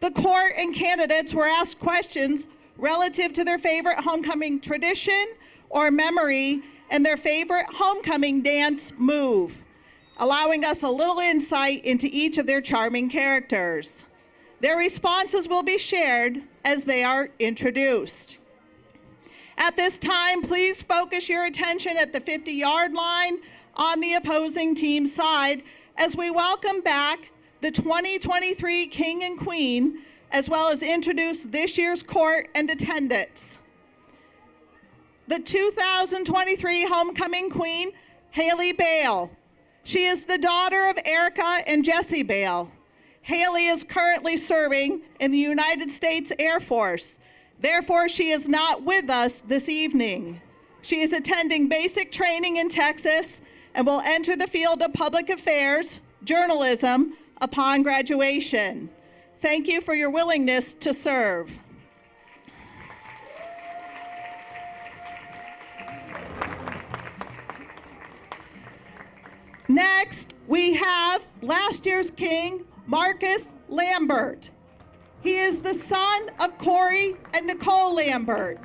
The court and candidates were asked questions relative to their favorite homecoming tradition or memory and their favorite homecoming dance move, allowing us a little insight into each of their charming characters. Their responses will be shared as they are introduced. At this time, please focus your attention at the 50-yard line on the opposing team's side as we welcome back the 2023 King and Queen, as well as introduce this year's court and attendants. The 2023 homecoming queen, Haley Bale. She is the daughter of Erica and Jesse Bale. Haley is currently serving in the United States Air Force. Therefore, she is not with us this evening. She is attending basic training in Texas and will enter the field of public affairs, journalism, upon graduation. Thank you for your willingness to serve. Next, we have last year's king, Marcus Lambert. He is the son of Corry and Nicole Lambert.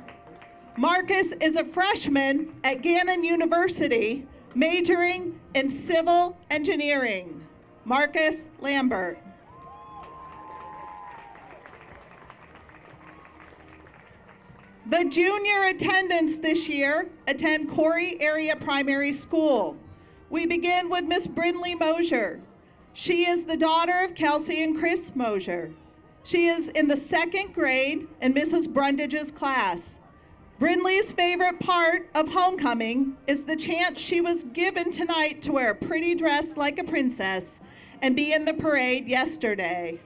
Marcus is a freshman at Gannon University, majoring in civil engineering. Marcus Lambert. The junior attendants this year attend Corry Area Primary School. We begin with Miss Brindley Mosier. She is the daughter of Kelsey and Chris Mosier. She is in the 2nd grade in Mrs. Brundage's class. Brindley's favorite part of homecoming is the chance she was given tonight to wear a pretty dress like a princess and be in the parade yesterday.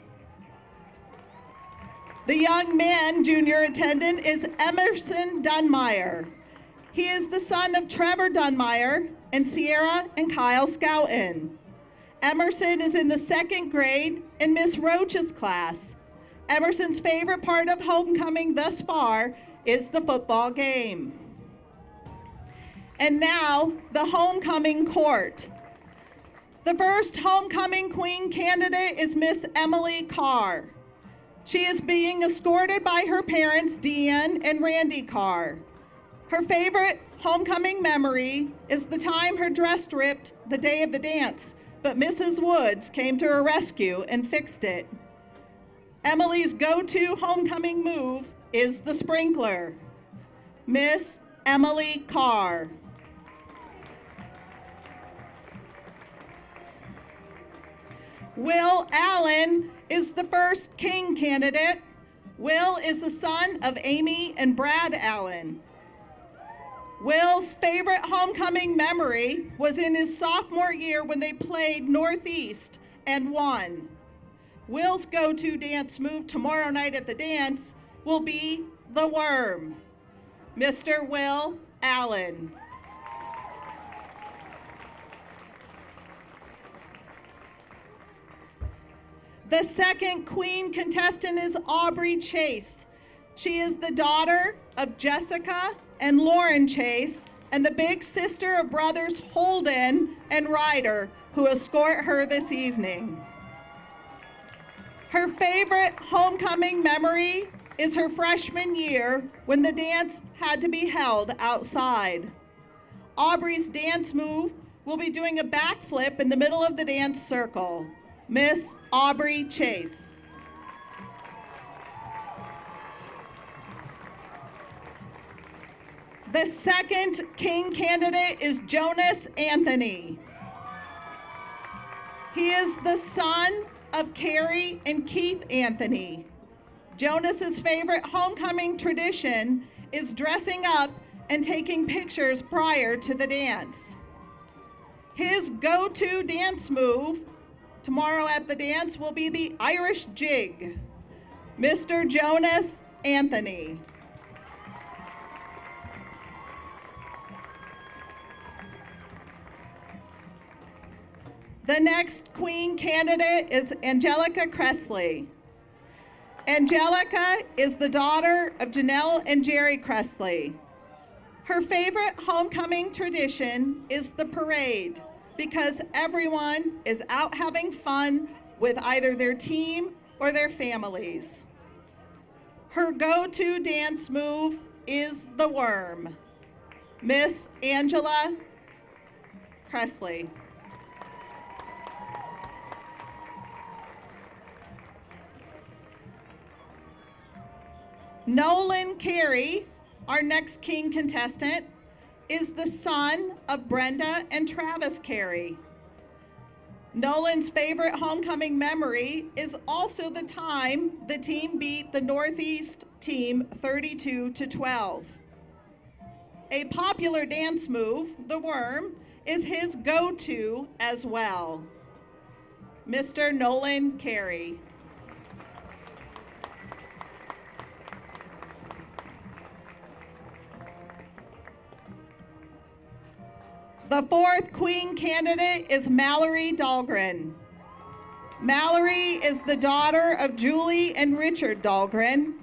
The young man junior attendant is Emerson Dunmeyer. He is the son of Trevor Dunmeyer and Sierra and Kyle Scouten. Emerson is in the 2nd grade in Miss Roach's class. Emerson's favorite part of homecoming thus far is the football game. And now, the homecoming court. The first homecoming queen candidate is Miss Emily Carr. She is being escorted by her parents, Deanne and Randy Carr. Her favorite homecoming memory is the time her dress ripped the day of the dance, but Mrs. Woods came to her rescue and fixed it. Emily's go-to homecoming move is the sprinkler. Miss Emily Carr. Will Allen is the first king candidate. Will is the son of Amy and Brad Allen. Will's favorite homecoming memory was in his sophomore year when they played Northeast and won. Will's go-to dance move tomorrow night at the dance will be the worm. Mr. Will Allen. The second queen contestant is Aubrey Chase. She is the daughter of Jessica and Lauren Chase and the big sister of brothers Holden and Ryder, who escort her this evening. Her favorite homecoming memory is her freshman year when the dance had to be held outside. Aubrey's dance move will be doing a backflip in the middle of the dance circle. Miss Aubrey Chase. The second king candidate is Jonas Anthony. He is the son of Carrie and Keith Anthony. Jonas's favorite homecoming tradition is dressing up and taking pictures prior to the dance. His go-to dance move tomorrow at the dance will be the Irish jig. Mr. Jonas Anthony. The next queen candidate is Angelica Cressley. Angelica is the daughter of Janelle and Jerry Cressley. Her favorite homecoming tradition is the parade because everyone is out having fun with either their team or their families. Her go-to dance move is the worm. Miss Angela Cressley. Nolan Carey, our next king contestant, is the son of Brenda and Travis Carey. Nolan's favorite homecoming memory is also the time the team beat the Northeast team 32-12. A popular dance move, the worm, is his go-to as well. Mr. Nolan Carey. The fourth queen candidate is Mallory Dahlgren. Mallory is the daughter of Julie and Richard Dahlgren.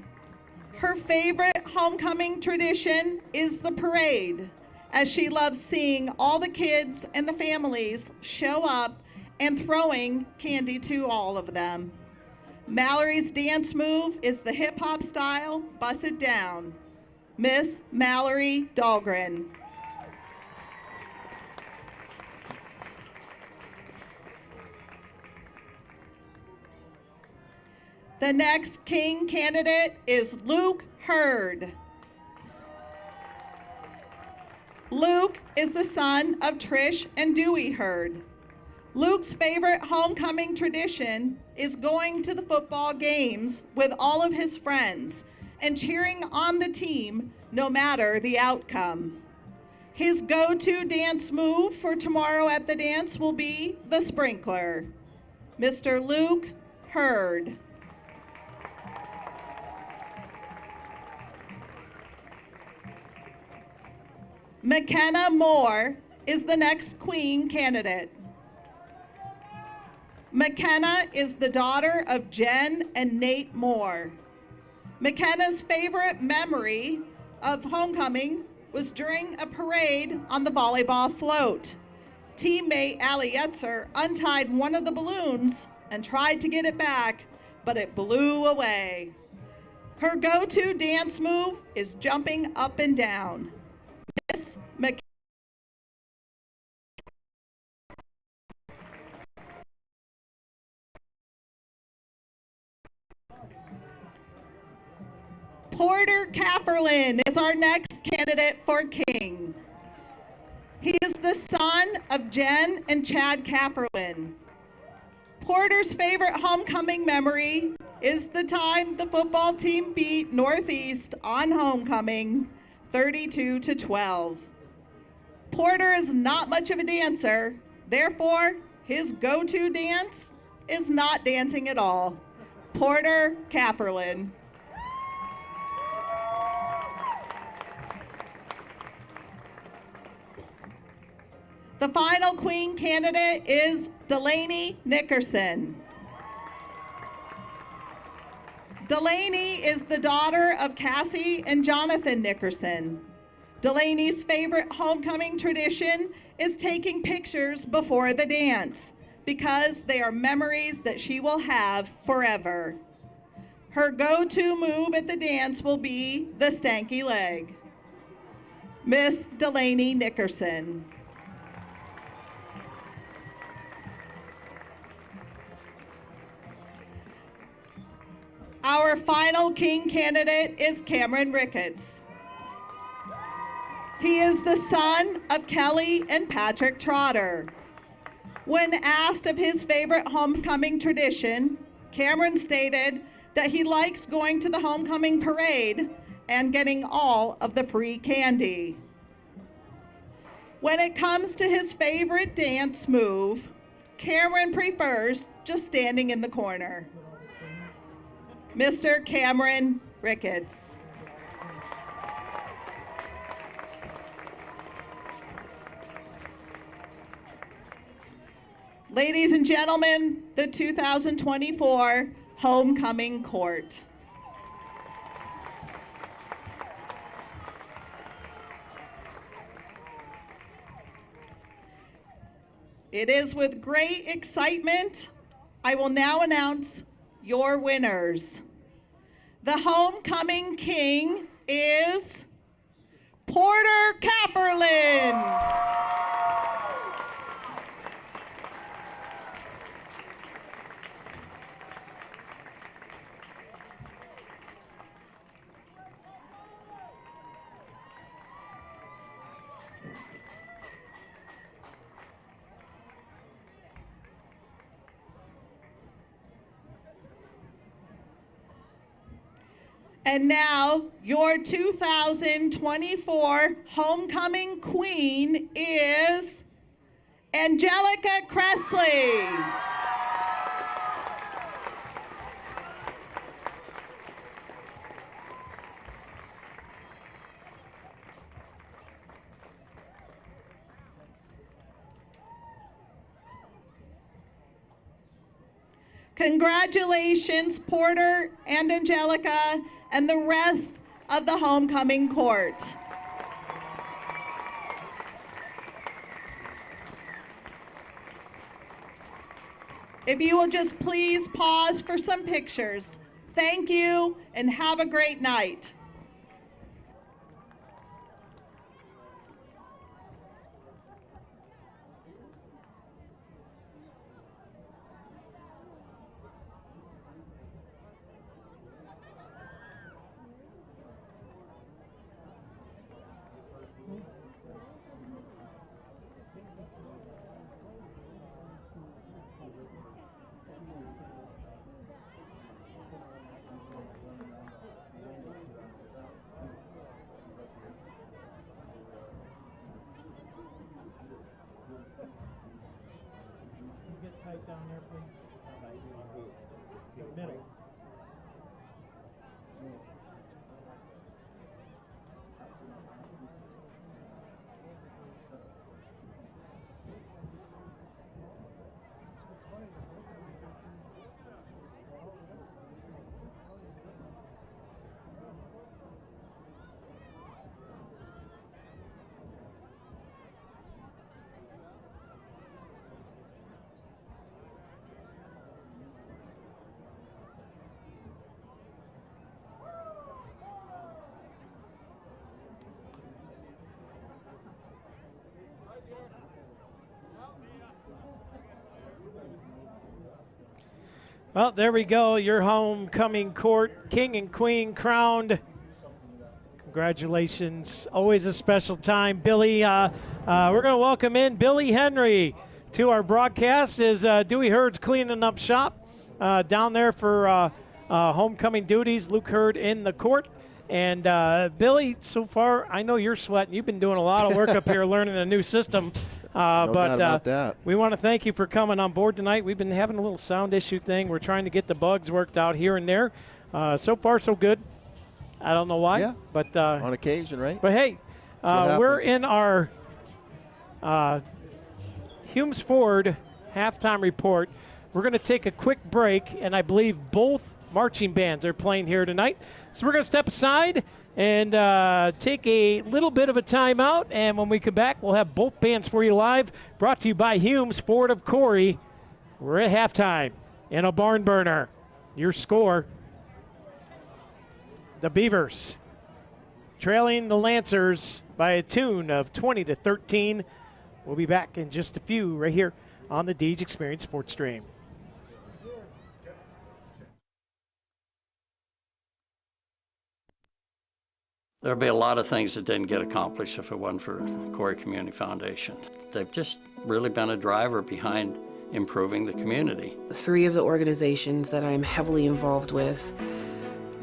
Her favorite homecoming tradition is the parade, as she loves seeing all the kids and the families show up and throwing candy to all of them. Mallory's dance move is the hip-hop style, Bust It Down. Miss Mallory Dahlgren. The next king candidate is Luke Hurd. Luke is the son of Trish and Dewey Hurd. Luke's favorite homecoming tradition is going to the football games with all of his friends and cheering on the team no matter the outcome. His go-to dance move for tomorrow at the dance will be the sprinkler. Mr. Luke Hurd. McKenna Moore is the next queen candidate. McKenna is the daughter of Jen and Nate Moore. McKenna's favorite memory of homecoming was during a parade on the volleyball float. Teammate Allie Etzer untied one of the balloons and tried to get it back, but it blew away. Her go-to dance move is jumping up and down. Miss McKenna. Porter Kafferlin is our next candidate for king. He is the son of Jen and Chad Kafferlin. Porter's favorite homecoming memory is the time the football team beat Northeast on homecoming 32-12. Porter is not much of a dancer, therefore his go-to dance is not dancing at all. Porter Cafferlin. The final queen candidate is Delaney Nickerson. Delaney is the daughter of Cassie and Jonathan Nickerson. Delaney's favorite homecoming tradition is taking pictures before the dance because they are memories that she will have forever. Her go-to move at the dance will be the stanky leg. Miss Delaney Nickerson. Our final king candidate is Cameron Ricketts. He is the son of Kelly and Patrick Trotter. When asked of his favorite homecoming tradition, Cameron stated that he likes going to the homecoming parade and getting all of the free candy. When it comes to his favorite dance move, Cameron prefers just standing in the corner. Mr. Cameron Ricketts. Ladies and gentlemen, the 2024 Homecoming Court. It is with great excitement I will now announce your winners. The homecoming king is Porter Cafferlin. And now, your 2024 homecoming queen is Angelica Cressley. Congratulations, Porter and Angelica, and the rest of the homecoming court. If you will just please pause for some pictures. Thank you and have a great night. Tight down there, please. Middle. Well, there we go. Your homecoming court, king and queen crowned. Congratulations. Always a special time. Billy, we're going to welcome in Billy Henry to our broadcast as Dewey Hurd's cleaning up shop down there for homecoming duties. Luke Hurd in the court. And Billy, so far, I know you're sweating. You've been doing a lot of work up here learning a new system. No doubt about that. We want to thank you for coming on board tonight. We've been having a little sound issue thing. We're trying to get the bugs worked out here and there. So far, so good. I don't know why. Yeah, but on occasion, right? But, hey, we're in our Humes Ford halftime report. We're going to take a quick break, and I believe both marching bands are playing here tonight. So we're going to step aside and take a little bit of a timeout, and when we come back, we'll have both bands for you live, brought to you by Humes Ford of Corry. We're at halftime in a barn burner. Your score, the Beavers trailing the Lancers by a tune of 20-13. We'll be back in just a few right here on the Deej Experience Sports Stream. There'd be a lot of things that didn't get accomplished if it wasn't for Corry Community Foundation. They've just really been a driver behind improving the community. 3 of the organizations that I'm heavily involved with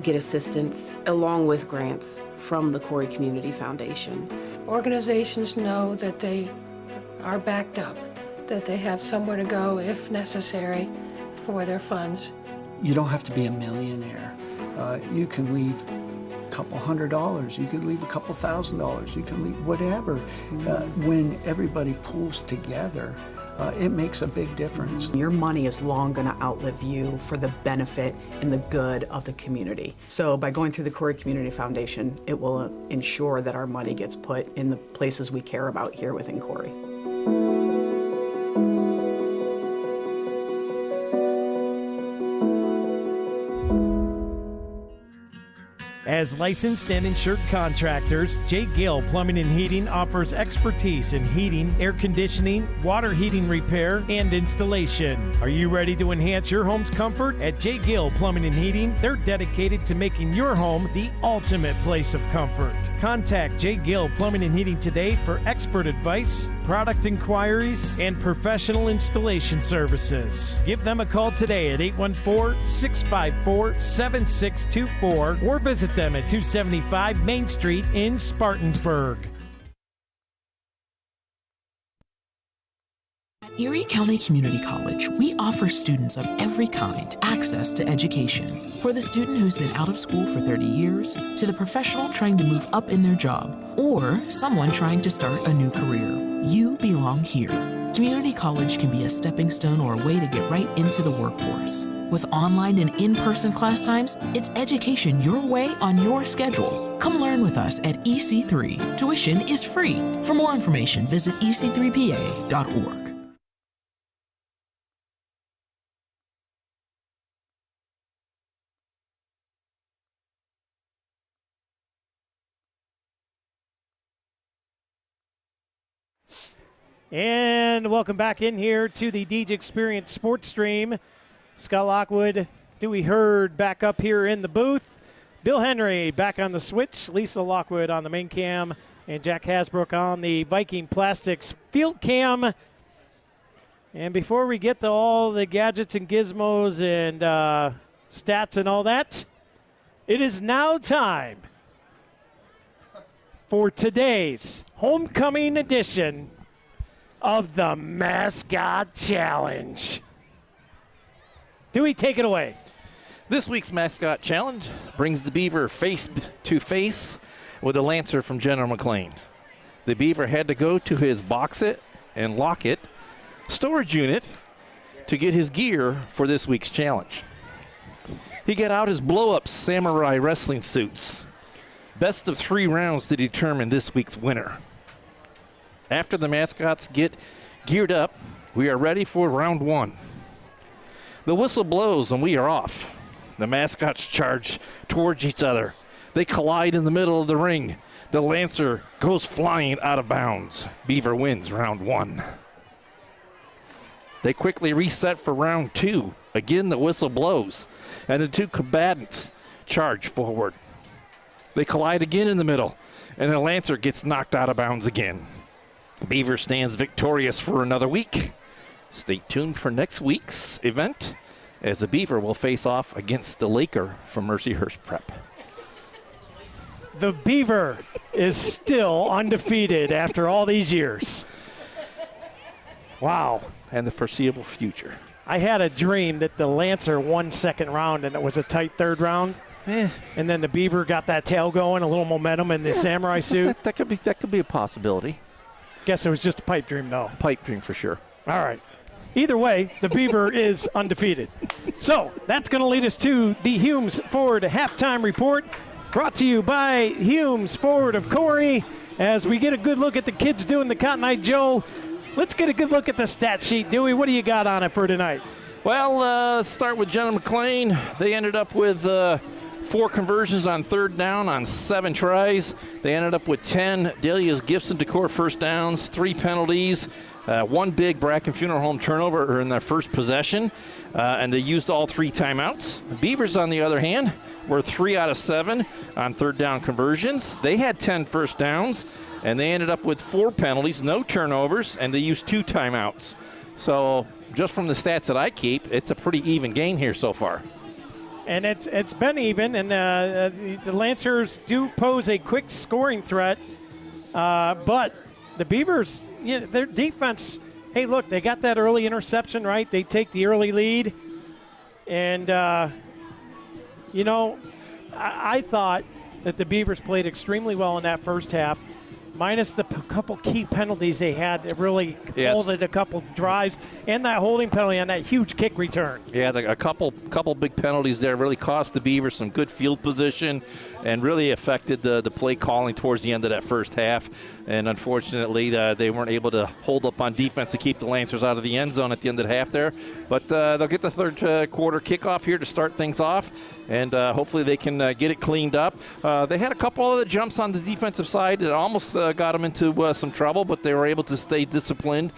get assistance along with grants from the Corry Community Foundation. Organizations know that they are backed up, that they have somewhere to go if necessary for their funds. You don't have to be a millionaire. You can leave a couple $100, you can leave a couple $1,000, you can leave whatever. When everybody pulls together, it makes a big difference. Your money is long going to outlive you for the benefit and the good of the community. So by going through the Corry Community Foundation, it will ensure that our money gets put in the places we care about here within Corry. As licensed and insured contractors, J. Gill Plumbing and Heating offers expertise in heating, air conditioning, water heating repair, and installation. Are you ready to enhance your home's comfort? At J. Gill Plumbing and Heating, they're dedicated to making your home the ultimate place of comfort. Contact J. Gill Plumbing and Heating today for expert advice, product inquiries, and professional installation services. Give them a call today at 814-654-7624 or visit them at 275 Main Street in Spartansburg. At Erie County Community College, we offer students of every kind access to education. For the student who's been out of school for 30 years, to the professional trying to move up in their job, or someone trying to start a new career, you belong here. Community college can be a stepping stone or a way to get right into the workforce. With online and in-person class times, it's education your way on your schedule. Come learn with us at EC3. Tuition is free. For more information, visit ec3pa.org. And welcome back in here to the Deej Experience Sports Stream. Scott Lockwood, Dewey Hurd back up here in the booth. Bill Henry back on the switch. Lisa Lockwood on the main cam. And Jack Hasbrook on the Viking Plastics field cam. And before we get to all the gadgets and gizmos and stats and all that, it is now time for today's homecoming edition of the Mascot Challenge. Dewey, take it away. This week's Mascot Challenge brings the Beaver face to face with a Lancer from General Mclane. The Beaver had to go to his box it and lock it storage unit to get his gear for this week's challenge. He got out his blow-up samurai wrestling suits. Best of 3 rounds to determine this week's winner. After the mascots get geared up, we are ready for round 1. The whistle blows and we are off. The mascots charge towards each other. They collide in the middle of the ring. The Lancer goes flying out of bounds. Beaver wins round 1. They quickly reset for round 2. Again, the whistle blows, and the 2 combatants charge forward. They collide again in the middle, and the Lancer gets knocked out of bounds again. Beaver stands victorious for another week. Stay tuned for next week's event, as the Beaver will face off against the Laker from Mercyhurst Prep. the Beaver is still undefeated after all these years. Wow. And the foreseeable future. I had a dream that the Lancer won second round and it was a tight third round. And then the Beaver got that tail going, a little momentum in the samurai suit. That could be a possibility. Guess it was just a pipe dream, though. Pipe dream for sure. All right. Either way, the Beaver is undefeated. So that's going to lead us to the Humes Ford halftime report, brought to you by Humes Ford of Corry. As we get a good look at the kids doing the Cotton Eye Joe, let's get a good look at the stat sheet. Dewey, what do you got on it for tonight? Well, let's start with Jenna Mclane. They ended up with 4 conversions on third down on 7 tries. They ended up with 10 Delia's Gibson Decor first downs, 3 penalties, 1 big Bracken Funeral Home turnover in their first possession, and they used all 3 timeouts. The Beavers, on the other hand, were 3 out of 7 on third down conversions. They had 10 first downs, and they ended up with 4 penalties, no turnovers, and they used 2 timeouts. So just from the stats that I keep, it's a pretty even game here so far. And it's been even, and the Lancers do pose a quick scoring threat. But the Beavers, their defense, hey, look, they got that early interception, right? They take the early lead. And, I thought that the Beavers played extremely well in that first half, minus the couple key penalties they had that really holded a couple drives, and that holding penalty on that huge kick return. Yeah, a couple big penalties there really cost the Beavers some good field position and really affected the play calling towards the end of that first half. And unfortunately, they weren't able to hold up on defense to keep the Lancers out of the end zone at the end of the half there. But they'll get the third quarter kickoff here to start things off, and hopefully they can get it cleaned up. They had a couple of the jumps on the defensive side that almost got them into some trouble, but they were able to stay disciplined.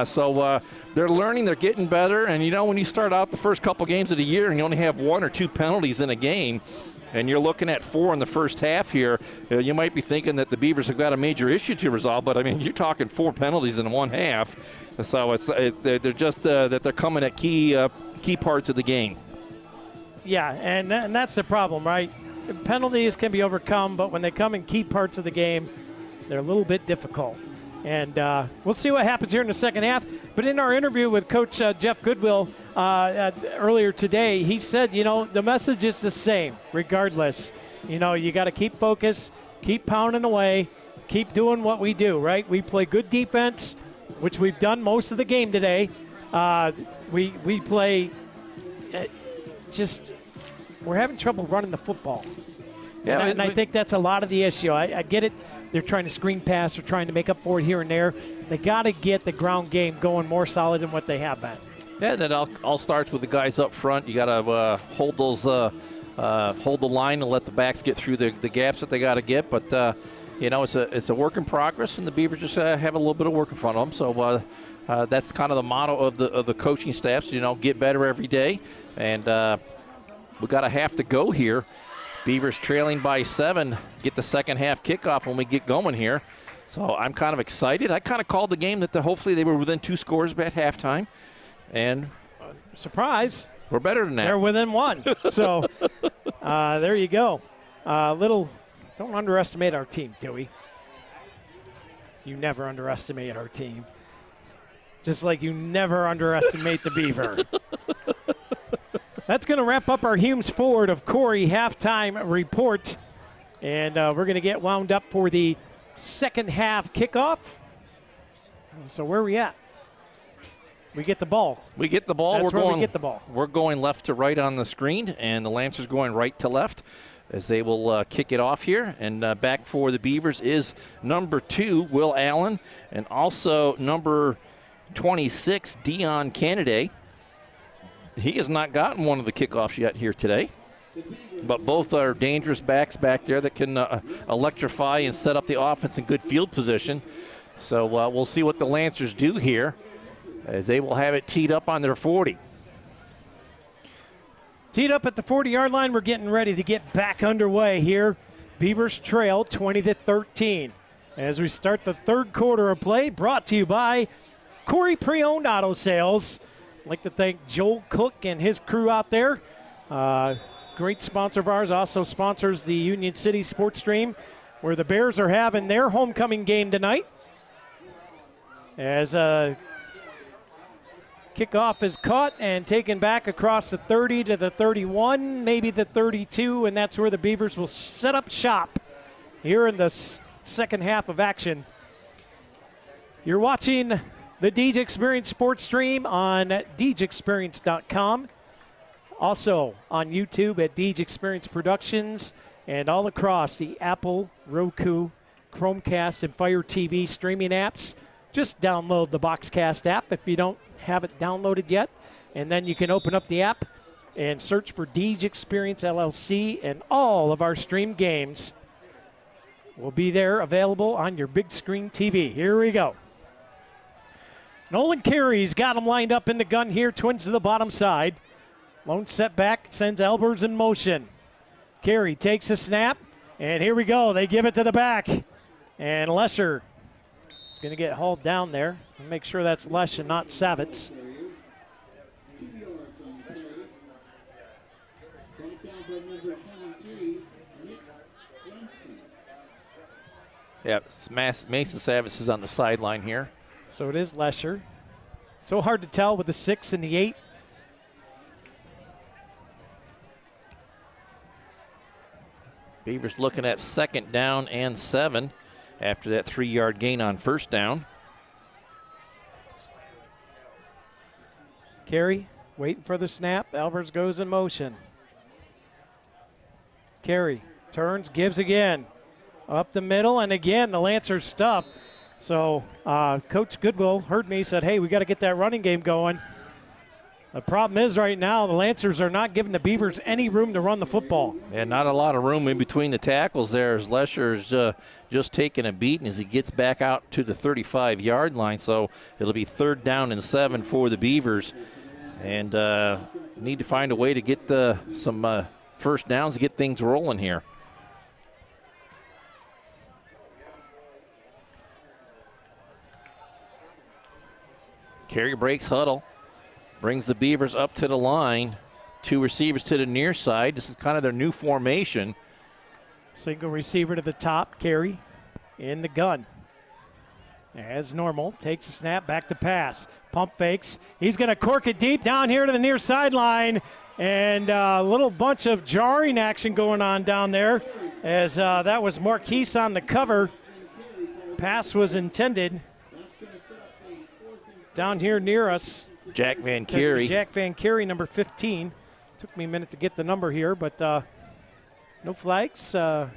So they're learning, they're getting better. And, when you start out the first couple games of the year and you only have 1 or 2 penalties in a game, and you're looking at 4 in the first half here, you might be thinking that the Beavers have got a major issue to resolve. But, you're talking 4 penalties in one half. So they're just that they're coming at key parts of the game. Yeah, and that's the problem, right? Penalties can be overcome, but when they come in key parts of the game, they're a little bit difficult. And we'll see what happens here in the second half. But in our interview with Coach Jeff Goodwill earlier today, he said, the message is the same regardless. You got to keep focused, keep pounding away, keep doing what we do, right? We play good defense, which we've done most of the game today. We play we're having trouble running the football. Yeah, and I think that's a lot of the issue. I get it. They're trying to screen pass. They're trying to make up for it here and there. They got to get the ground game going more solid than what they have been. Yeah, and it all starts with the guys up front. You got to hold the line and let the backs get through the gaps that they got to get. But it's a work in progress, and the Beavers just have a little bit of work in front of them. So that's kind of the motto of the coaching staffs. Get better every day, and we got a half to go here. Beavers trailing by 7, get the second half kickoff when we get going here. So I'm kind of excited. I kind of called the game that hopefully they were within 2 scores at halftime. And surprise, we're better than that. They're within 1. So there you go. Don't underestimate our team, Dewey. You never underestimate our team. Just like you never underestimate the Beaver. That's going to wrap up our Humes Ford of Corry halftime report. And we're going to get wound up for the second half kickoff. So where are we at? We get the ball. We get the ball. That's where we get the ball. We're going left to right on the screen, and the Lancers going right to left as they will kick it off here. And back for the Beavers is number 2, Will Allen, and also number 26, Dion Canaday. He has not gotten one of the kickoffs yet here today. But both are dangerous backs back there that can electrify and set up the offense in good field position. So we'll see what the Lancers do here as they will have it teed up on their 40. Teed up at the 40-yard line. We're getting ready to get back underway here. Beavers trail 20-13 as we start the third quarter of play, brought to you by Corry Pre-Owned Auto Sales. I'd like to thank Joel Cook and his crew out there. great sponsor of ours, also sponsors the Union City Sports Stream, where the Bears are having their homecoming game tonight. As kickoff is caught and taken back across the 30 to the 31, maybe the 32, and that's where the Beavers will set up shop here in the second half of action. You're watching the Deej Experience Sports Stream on DeejExperience.com. Also on YouTube at Deej Experience Productions and all across the Apple, Roku, Chromecast, and Fire TV streaming apps. Just download the Boxcast app if you don't have it downloaded yet, and then you can open up the app and search for Deej Experience LLC, and all of our stream games will be there available on your big screen TV. Here we go. Nolan Carey's got him lined up in the gun here, twins to the bottom side. Lone setback sends Albers in motion. Carey takes a snap, and here we go. They give it to the back, and Lesher is going to get hauled down there. Make sure that's Lesh and not Savitz. Yeah, Mason Savitz is on the sideline here. So it is Lesher. So hard to tell with the 6 and the 8. Beavers looking at 2nd down and 7 after that 3-yard gain on 1st down. Carey waiting for the snap. Albers goes in motion. Carey turns, gives again. Up the middle, and again, the Lancers stuff. So Coach Goodwill heard me, said, hey, we got to get that running game going. The problem is right now the Lancers are not giving the Beavers any room to run the football. And not a lot of room in between the tackles there as Lesher is just taking a beating as he gets back out to the 35-yard line. So it'll be 3rd down and 7 for the Beavers. And need to find a way to get some first downs to get things rolling here. Carey breaks huddle, brings the Beavers up to the line. 2 receivers to the near side. This is kind of their new formation. Single receiver to the top, Carey in the gun. As normal, takes a snap, back to pass. Pump fakes. He's going to cork it deep down here to the near sideline. And a little bunch of jarring action going on down there as that was Marquise on the cover. Pass was intended. Down here near us. Jack Van Carey. Jack Van Carey, number 15. Took me a minute to get the number here, but no flags. And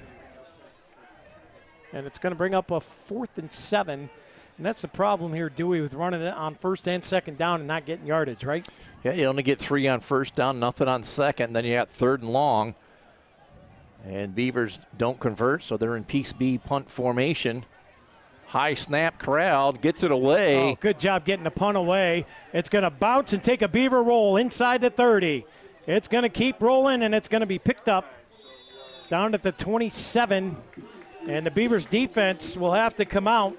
it's going to bring up a 4th and 7. And that's the problem here, Dewey, with running it on 1st and 2nd down and not getting yardage, right? Yeah, you only get 3 on 1st down, nothing on 2nd. Then you got 3rd and long. And Beavers don't convert, so they're in Piece B punt formation. High snap, Corral gets it away. Oh, good job getting the punt away. It's going to bounce and take a Beaver roll inside the 30. It's going to keep rolling, and it's going to be picked up down at the 27. And the Beavers defense will have to come out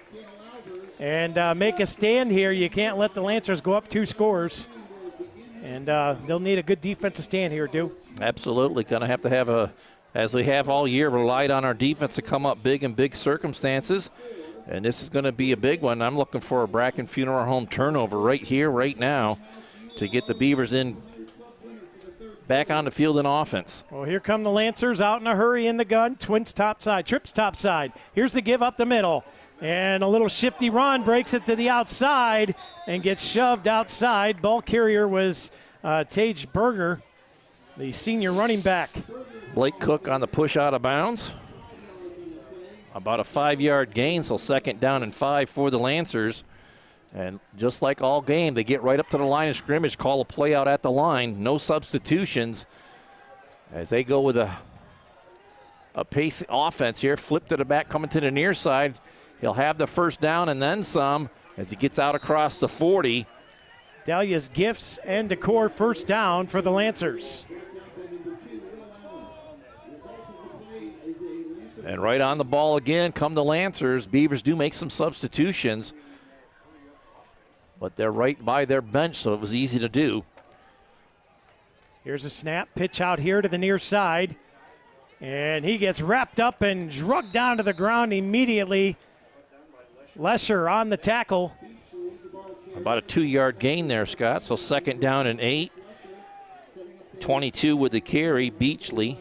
and make a stand here. You can't let the Lancers go up 2 scores. And they'll need a good defensive stand here, Dew. Absolutely. Going to have a, as we have all year, relied on our defense to come up big in big circumstances. And this is going to be a big one. I'm looking for a Bracken Funeral Home turnover right here, right now, to get the Beavers in back on the field in offense. Well, here come the Lancers out in a hurry in the gun. Twins top side, trips top side. Here's the give up the middle. And a little shifty run, breaks it to the outside and gets shoved outside. Ball carrier was Tage Berger, the senior running back. Blake Cook on the push out of bounds. About a 5-yard gain, so 2nd down and 5 for the Lancers. And just like all game, they get right up to the line of scrimmage, call a play out at the line. No substitutions as they go with a pace offense here. Flip to the back, coming to the near side. He'll have the 1st down and then some as he gets out across the 40. Dahlia's Gifts and Decor 1st down for the Lancers. And right on the ball again come the Lancers. Beavers do make some substitutions, but they're right by their bench, so it was easy to do. Here's a snap, pitch out here to the near side. And he gets wrapped up and drugged down to the ground immediately. Lesher on the tackle. About a 2-yard gain there, Scott. So 2nd down and 8. 22 with the carry, Beachley.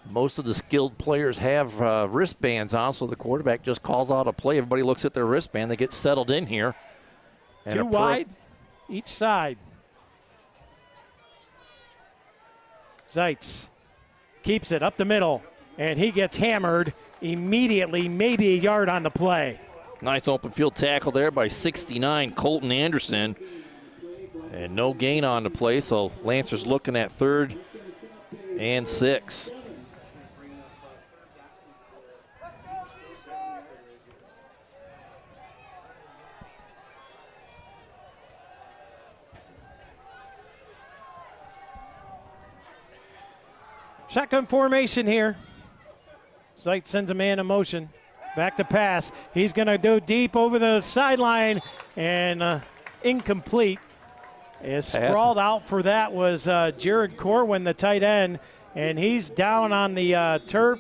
Most of the skilled players have wristbands on, so the quarterback just calls out a play. Everybody looks at their wristband. They get settled in here. And 2 wide, each side. Zeitz keeps it up the middle, and he gets hammered immediately, maybe a yard on the play. Nice open field tackle there by 69, Colton Anderson. And no gain on the play, so Lancers looking at 3rd and 6. Shotgun formation here. Zeitz sends a man in motion. Back to pass. He's going to go deep over the sideline and incomplete. Sprawled out for that was Jared Corwin, the tight end, and he's down on the turf.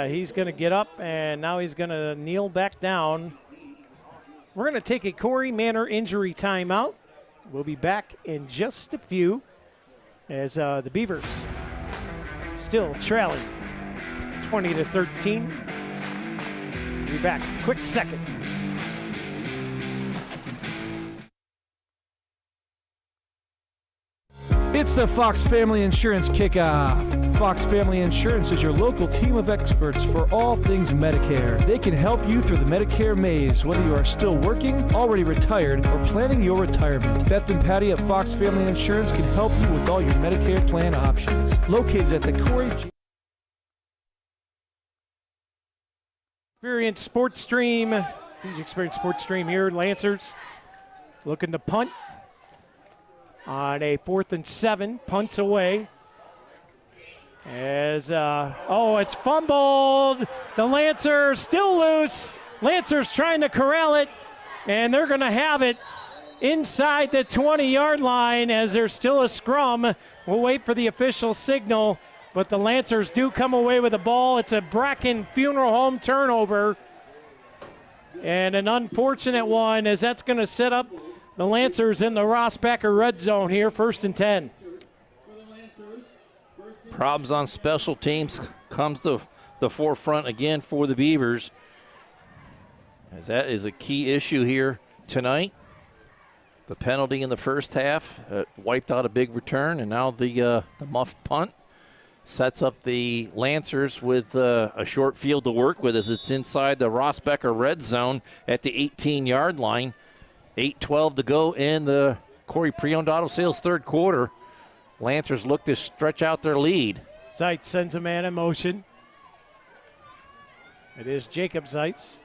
He's going to get up, and now he's going to kneel back down. We're going to take a Corey Manor injury timeout. We'll be back in just a few as the Beavers still trailing 20-13. We'll be back. Quick second. It's the Fox Family Insurance Kickoff. Fox Family Insurance is your local team of experts for all things Medicare. They can help you through the Medicare maze, whether you are still working, already retired, or planning your retirement. Beth and Patty at Fox Family Insurance can help you with all your Medicare plan options. Located at the Corry Experience Sports Stream. DJ Experience Sports Stream here. Lancers looking to punt on a 4th and 7. Punts away. As, it's fumbled. The Lancers still loose. Lancers trying to corral it, and they're going to have it inside the 20-yard line as there's still a scrum. We'll wait for the official signal, but the Lancers do come away with the ball. It's a Bracken Funeral Home turnover, and an unfortunate one as that's going to set up the Lancers in the Rossbacker red zone here, 1st and 10. Problems on special teams comes to the forefront again for the Beavers, as that is a key issue here tonight. The penalty in the first half wiped out a big return, and now the muffed punt sets up the Lancers with a short field to work with as it's inside the Rossbacker red zone at the 18-yard line. 8:12 to go in the Corry Pre-Owned Auto Sales 3rd quarter. Lancers look to stretch out their lead. Zeitz sends a man in motion. It is Jacob Zeitz.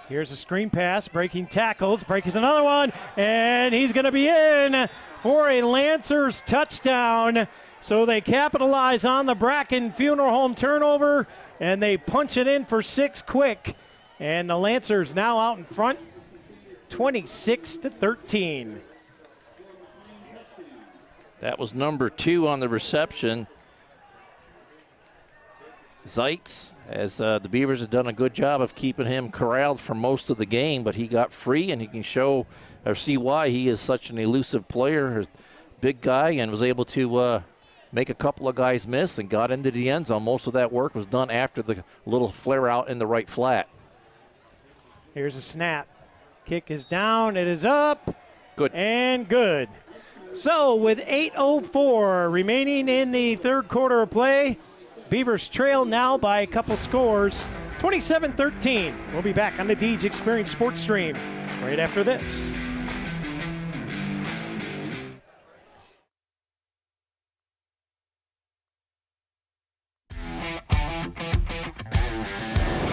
Here's a screen pass, breaking tackles, breaks another one, and he's going to be in for a Lancers touchdown. So they capitalize on the Bracken Funeral Home turnover, and they punch it in for 6 quick. And the Lancers now out in front, 26-13. That was number 2 on the reception. Zeitz, as the Beavers have done a good job of keeping him corralled for most of the game, but he got free, and he can show or see why he is such an elusive player, big guy, and was able to make a couple of guys miss and got into the end zone. Most of that work was done after the little flare out in the right flat. Here's a snap. Kick is down. It is up. Good. And good. So with 8:04 remaining in the 3rd quarter of play, Beavers trail now by a couple scores, 27-13. We'll be back on the Deej Experience Sports Stream right after this.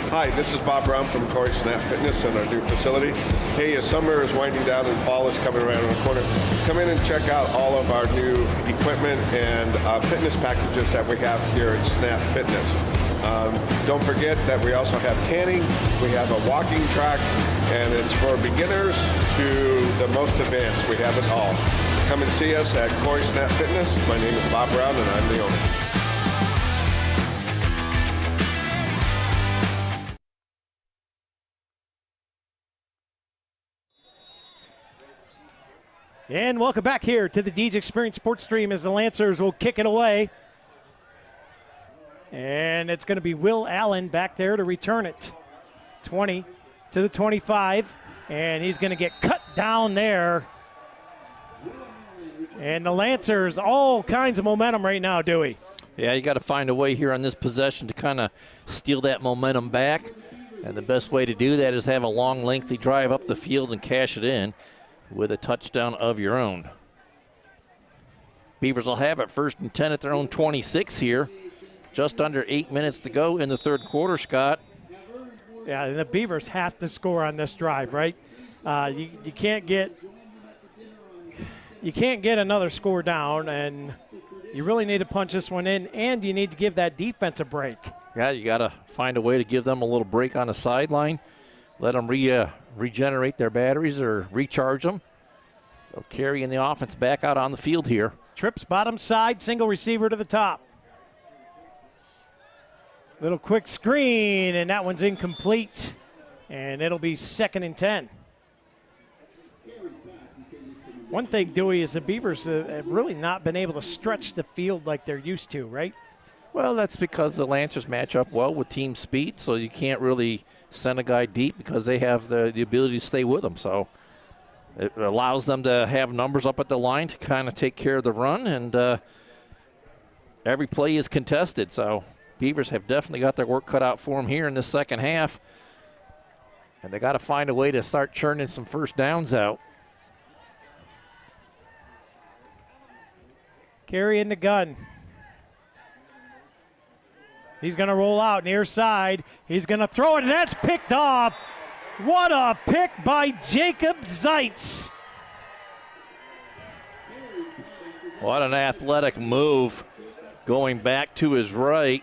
Hi, this is Bob Brown from Corry Snap Fitness and our new facility. Hey, summer is winding down and fall is coming around the corner. Come in and check out all of our new equipment and fitness packages that we have here at Snap Fitness. Don't forget that we also have tanning, we have a walking track, and it's for beginners to the most advanced. We have it all. Come and see us at Corry Snap Fitness. My name is Bob Brown, and I'm the owner. And welcome back here to the Deej Experience Sports Stream as the Lancers will kick it away. And it's going to be Will Allen back there to return it. 20 to the 25. And he's going to get cut down there. And the Lancers, all kinds of momentum right now, Dewey. Yeah, you got to find a way here on this possession to kind of steal that momentum back. And the best way to do that is have a long, lengthy drive up the field and cash it in with a touchdown of your own. Beavers will have it 1st and 10 at their own 26 here. Just under 8 minutes to go in the third quarter, Scott. Yeah, and the Beavers have to score on this drive, right? You can't get another score down, and you really need to punch this one in, and you need to give that defense a break. Yeah, you got to find a way to give them a little break on the sideline. Let them regenerate their batteries or recharge them. So carrying the offense back out on the field here. Trips bottom side, single receiver to the top. Little quick screen, and that one's incomplete. And it'll be 2nd and 10. One thing, Dewey, is the Beavers have really not been able to stretch the field like they're used to, right? Well, that's because the Lancers match up well with team speed, so you can't really send a guy deep because they have the ability to stay with them. So it allows them to have numbers up at the line to kind of take care of the run, and every play is contested. So Beavers have definitely got their work cut out for them here in the second half, and they got to find a way to start churning some first downs out. Carry in the gun. He's going to roll out near side. He's going to throw it, and that's picked off. What a pick by Jacob Zeitz. What an athletic move, going back to his right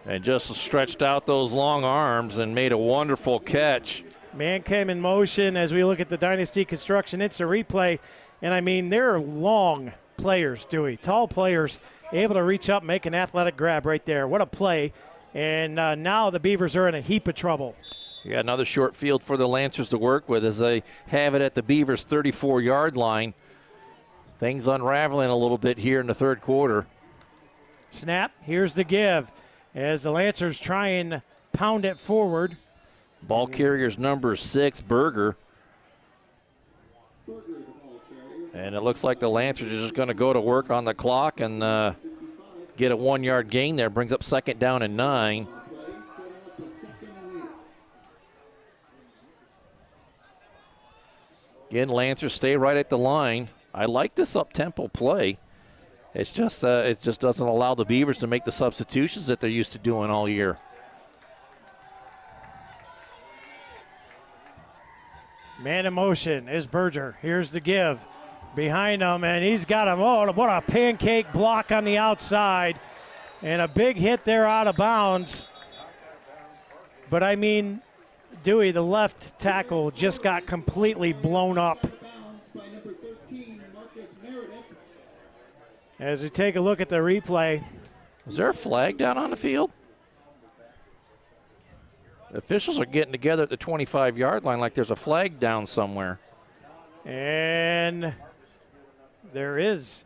and just stretched out those long arms and made a wonderful catch. Man came in motion as we look at the Dynasty Construction. It's a replay, and I mean, they're long players, Dewey, tall players, able to reach up, make an athletic grab right there. What a play. And now the Beavers are in a heap of trouble. Yeah, another short field for the Lancers to work with as they have it at the Beavers' 34-yard line. Things unraveling a little bit here in the third quarter. Snap, here's the give as the Lancers try and pound it forward. Ball carrier's number 6, Berger. And it looks like the Lancers are just going to go to work on the clock and get a 1-yard gain there. Brings up 2nd down and 9. Again, Lancers stay right at the line. I like this up-tempo play. It's just it just doesn't allow the Beavers to make the substitutions that they're used to doing all year. Man in motion is Berger. Here's the give. Behind him, and he's got him. Oh, what a pancake block on the outside. And a big hit there out of bounds. But, I mean, Dewey, the left tackle, just got completely blown up. As we take a look at the replay. Is there a flag down on the field? The officials are getting together at the 25-yard line like there's a flag down somewhere. And there is,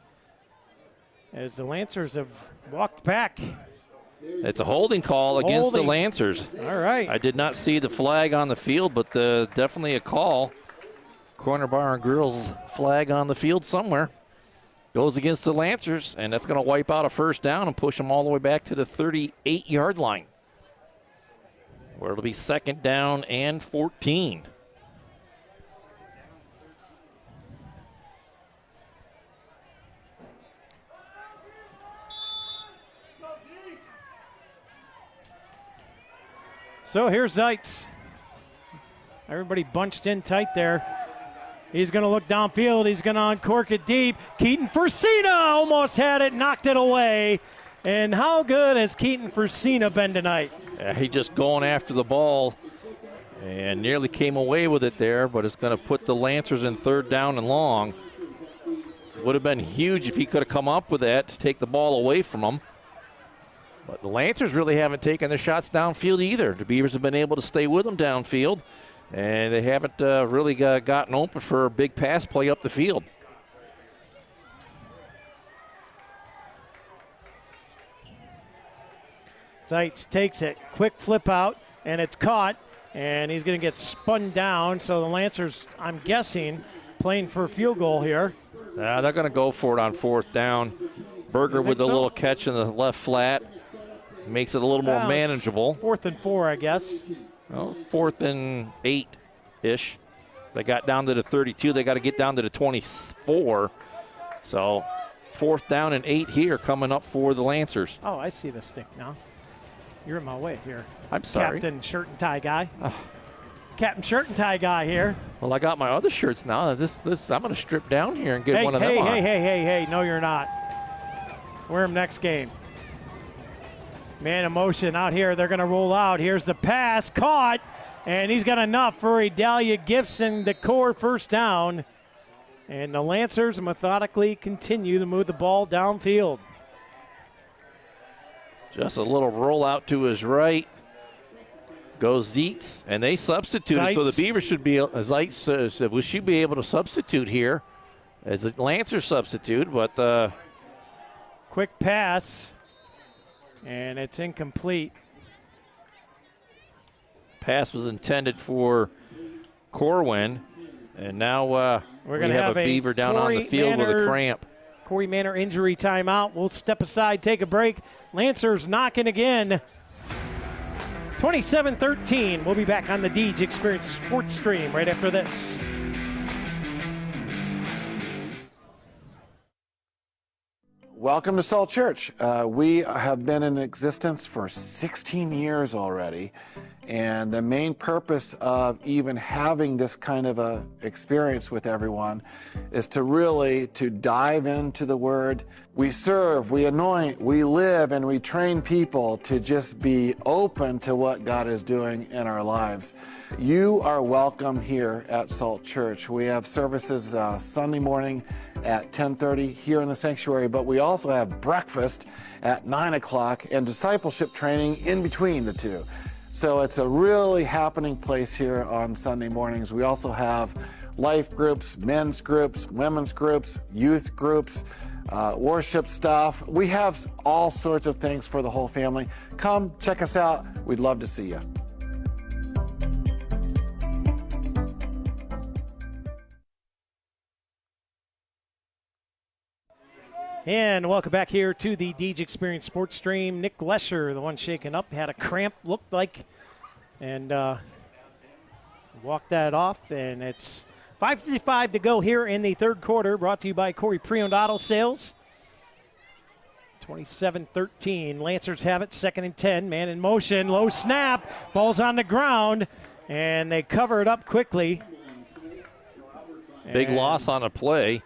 as the Lancers have walked back. It's a holding call against the Lancers. All right. I did not see the flag on the field, but definitely a call. Corner Bar and Grill's flag on the field somewhere. Goes against the Lancers, and that's going to wipe out a first down and push them all the way back to the 38-yard line, where it'll be 2nd down and 14. So here's Zeitz. Everybody bunched in tight there. He's going to look downfield. He's going to uncork it deep. Keaton Forsina almost had it, knocked it away. And how good has Keaton Frisina been tonight? He just going after the ball and nearly came away with it there, but it's going to put the Lancers in 3rd down and long. Would have been huge if he could have come up with that to take the ball away from them. But the Lancers really haven't taken their shots downfield either. The Beavers have been able to stay with them downfield, and they haven't really gotten open for a big pass play up the field. Zeitz takes it, quick flip out, and it's caught, and he's going to get spun down. So the Lancers, I'm guessing, playing for a field goal here. They're going to go for it on 4th down. Berger with a little catch in the left flat makes it a little more manageable. 4th and 4, I guess. Well, 4th and 8-ish. They got down to the 32. They got to get down to the 24. So 4th down and 8 here coming up for the Lancers. Oh, I see the stick now. You're in my way here. I'm sorry. Captain shirt and tie guy. Captain shirt and tie guy here. Well, I got my other shirts now. I'm going to strip down here and get one of them on. Hey. No, you're not. Wear them next game. Man in motion out here. They're going to roll out. Here's the pass. Caught. And he's got enough for Idalia Gibson to core 1st down. And the Lancers methodically continue to move the ball downfield. Just a little rollout to his right. Goes Zeitz, and they substituted. Zeitz. So the Beavers should be, Zeitz we should be able to substitute here as a Lancer substitute, but quick pass, and it's incomplete. Pass was intended for Corwin, and now we're going to have a Beaver down on the field with a cramp. Corey Manor injury timeout. We'll step aside, take a break. Lancers knocking again. 27-13. We'll be back on the Deej Experience Sports Stream right after this. Welcome to Salt Church. We have been in existence for 16 years already. And the main purpose of even having this kind of a experience with everyone is to really to dive into the Word. We serve, we anoint, we live, and we train people to just be open to what God is doing in our lives. You are welcome here at Salt Church. We have services Sunday morning at 10:30 here in the sanctuary, but we also have breakfast at 9 o'clock and discipleship training in between the two. So it's a really happening place here on Sunday mornings. We also have life groups, men's groups, women's groups, youth groups, worship stuff. We have all sorts of things for the whole family. Come check us out. We'd love to see you. And welcome back here to the Deej Experience Sports Stream. Nick Lesher, the one shaken up, had a cramp, looked like, and walked that off. And it's 5:55 to go here in the 3rd quarter, brought to you by Corey Pre-Owned Auto Sales. 27-13. Lancers have it, 2nd and 10. Man in motion, low snap, ball's on the ground, and they cover it up quickly. Big loss on a play.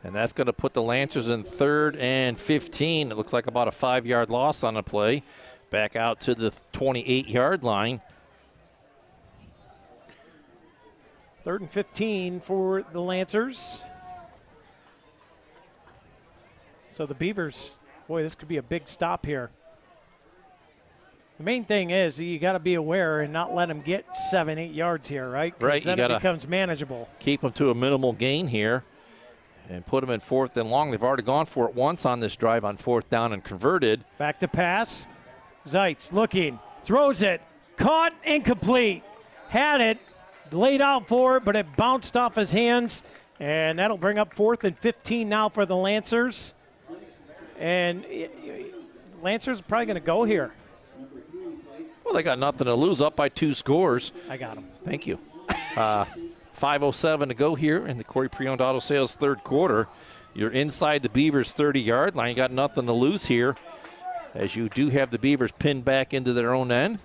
And that's going to put the Lancers in 3rd and 15. It looks like about a 5-yard loss on the play. Back out to the 28-yard line. 3rd and 15 for the Lancers. So the Beavers, boy, this could be a big stop here. The main thing is you got to be aware and not let them get 7-8 yards here, right? Right. Then it becomes manageable. Keep them to a minimal gain here and put them in 4th and long. They've already gone for it once on this drive on 4th down and converted. Back to pass. Zeitz looking, throws it, caught, incomplete. Had it, laid out for it, but it bounced off his hands, and that'll bring up 4th and 15 now for the Lancers. And Lancers are probably going to go here. Well, they got nothing to lose, up by 2 scores. I got him. Thank you. 5:07 to go here in the Corey Pre-Owned Auto Sales 3rd quarter. You're inside the Beavers' 30-yard line. You got nothing to lose here, as you do have the Beavers pinned back into their own end.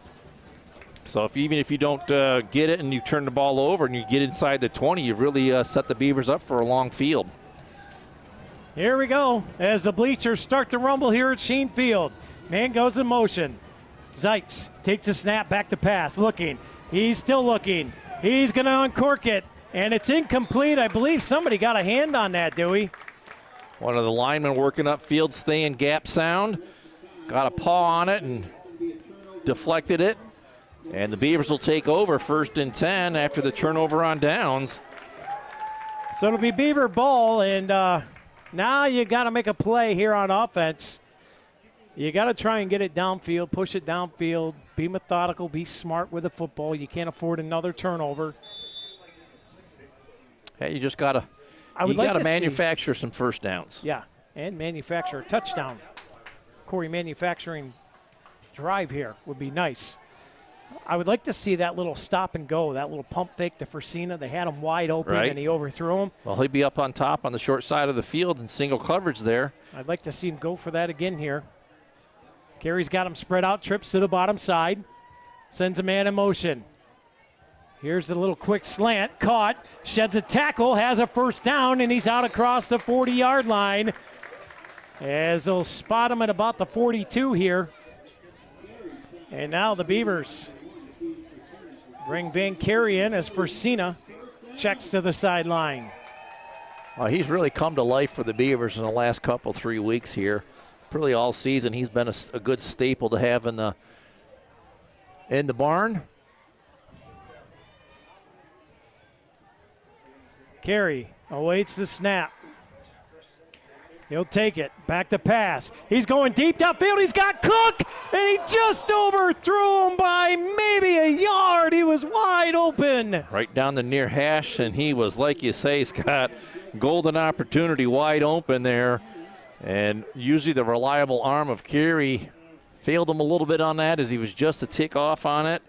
So even if you don't get it and you turn the ball over and you get inside the 20, you've really set the Beavers up for a long field. Here we go as the bleachers start to rumble here at Sheen Field. Man goes in motion. Zeitz takes a snap, back to pass, looking. He's still looking. He's going to uncork it, and it's incomplete. I believe somebody got a hand on that, Dewey. One of the linemen working upfield, staying gap sound. Got a paw on it and deflected it. And the Beavers will take over 1st and 10 after the turnover on downs. So it'll be Beaver ball, and now you got to make a play here on offense. You got to try and get it downfield, push it downfield, be methodical, be smart with the football. You can't afford another turnover. Hey, you just got to manufacture some first downs. Yeah, and manufacture a touchdown. Corry manufacturing drive here would be nice. I would like to see that little stop and go, that little pump fake to Fresina. They had him wide open, right, and he overthrew him. Well, he'd be up on top on the short side of the field in single coverage there. I'd like to see him go for that again here. Carey's got him spread out, trips to the bottom side, sends a man in motion. Here's a little quick slant, caught, sheds a tackle, has a first down, and he's out across the 40-yard line. As they'll spot him at about the 42 here. And now the Beavers bring Van Carey in as Fresina checks to the sideline. Well, he's really come to life for the Beavers in the last 3 weeks here. Really all season he's been a good staple to have in the barn. Carey awaits the snap. He'll take it. Back to pass. He's going deep downfield. He's got Cook, and he just overthrew him by maybe a yard. He was wide open. Right down the near hash, and he was, like you say, Scott, golden opportunity wide open there. And usually the reliable arm of Carey failed him a little bit on that as he was just a tick off on it.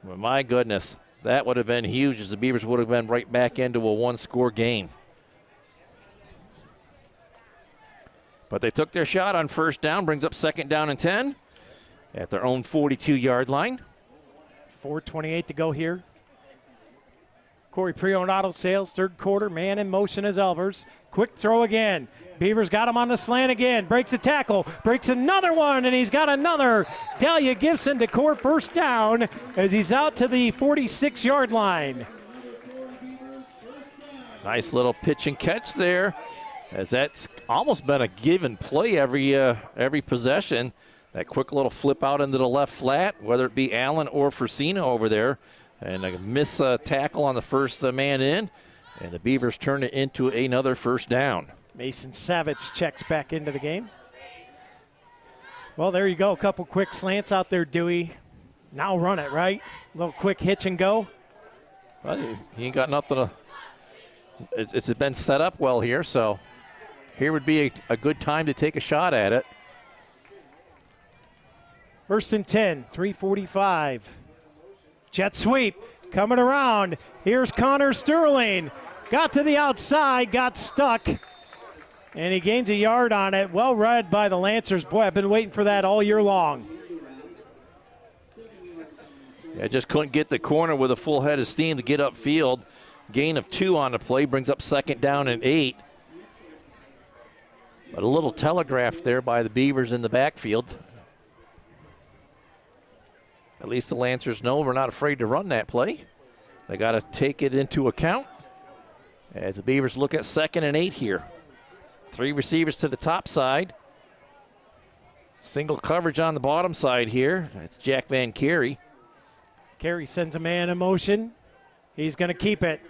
But my goodness, that would have been huge as the Beavers would have been right back into a one-score game. But they took their shot on first down, brings up 2nd down and 10 at their own 42-yard line. 4:28 to go here. Corry pre-owned auto sales, 3rd quarter, man in motion as Elvers. Quick throw again. Beavers got him on the slant again, breaks a tackle, breaks another one, and he's got another. Delia Gibson to Corr first down as he's out to the 46-yard line. Nice little pitch and catch there, as that's almost been a given play every possession. That quick little flip out into the left flat, whether it be Allen or Fresina over there, and a miss tackle on the first man in, and the Beavers turn it into another first down. Mason Savage checks back into the game. Well, there you go. A couple quick slants out there, Dewey. Now run it, right? A little quick hitch and go. Well, he ain't got nothing to. It's been set up well here, so here would be a good time to take a shot at it. 1st and 10, 3:45. Jet sweep coming around. Here's Connor Sterling. Got to the outside, got stuck. And he gains a yard on it. Well read by the Lancers. Boy, I've been waiting for that all year long. Yeah, just couldn't get the corner with a full head of steam to get upfield. Gain of 2 on the play brings up 2nd down and 8. But a little telegraph there by the Beavers in the backfield. At least the Lancers know we're not afraid to run that play. They got to take it into account as the Beavers look at 2nd and 8 here. 3 receivers to the top side. Single coverage on the bottom side here. It's Jack Van Carey. Carey sends a man in motion. He's going to keep it.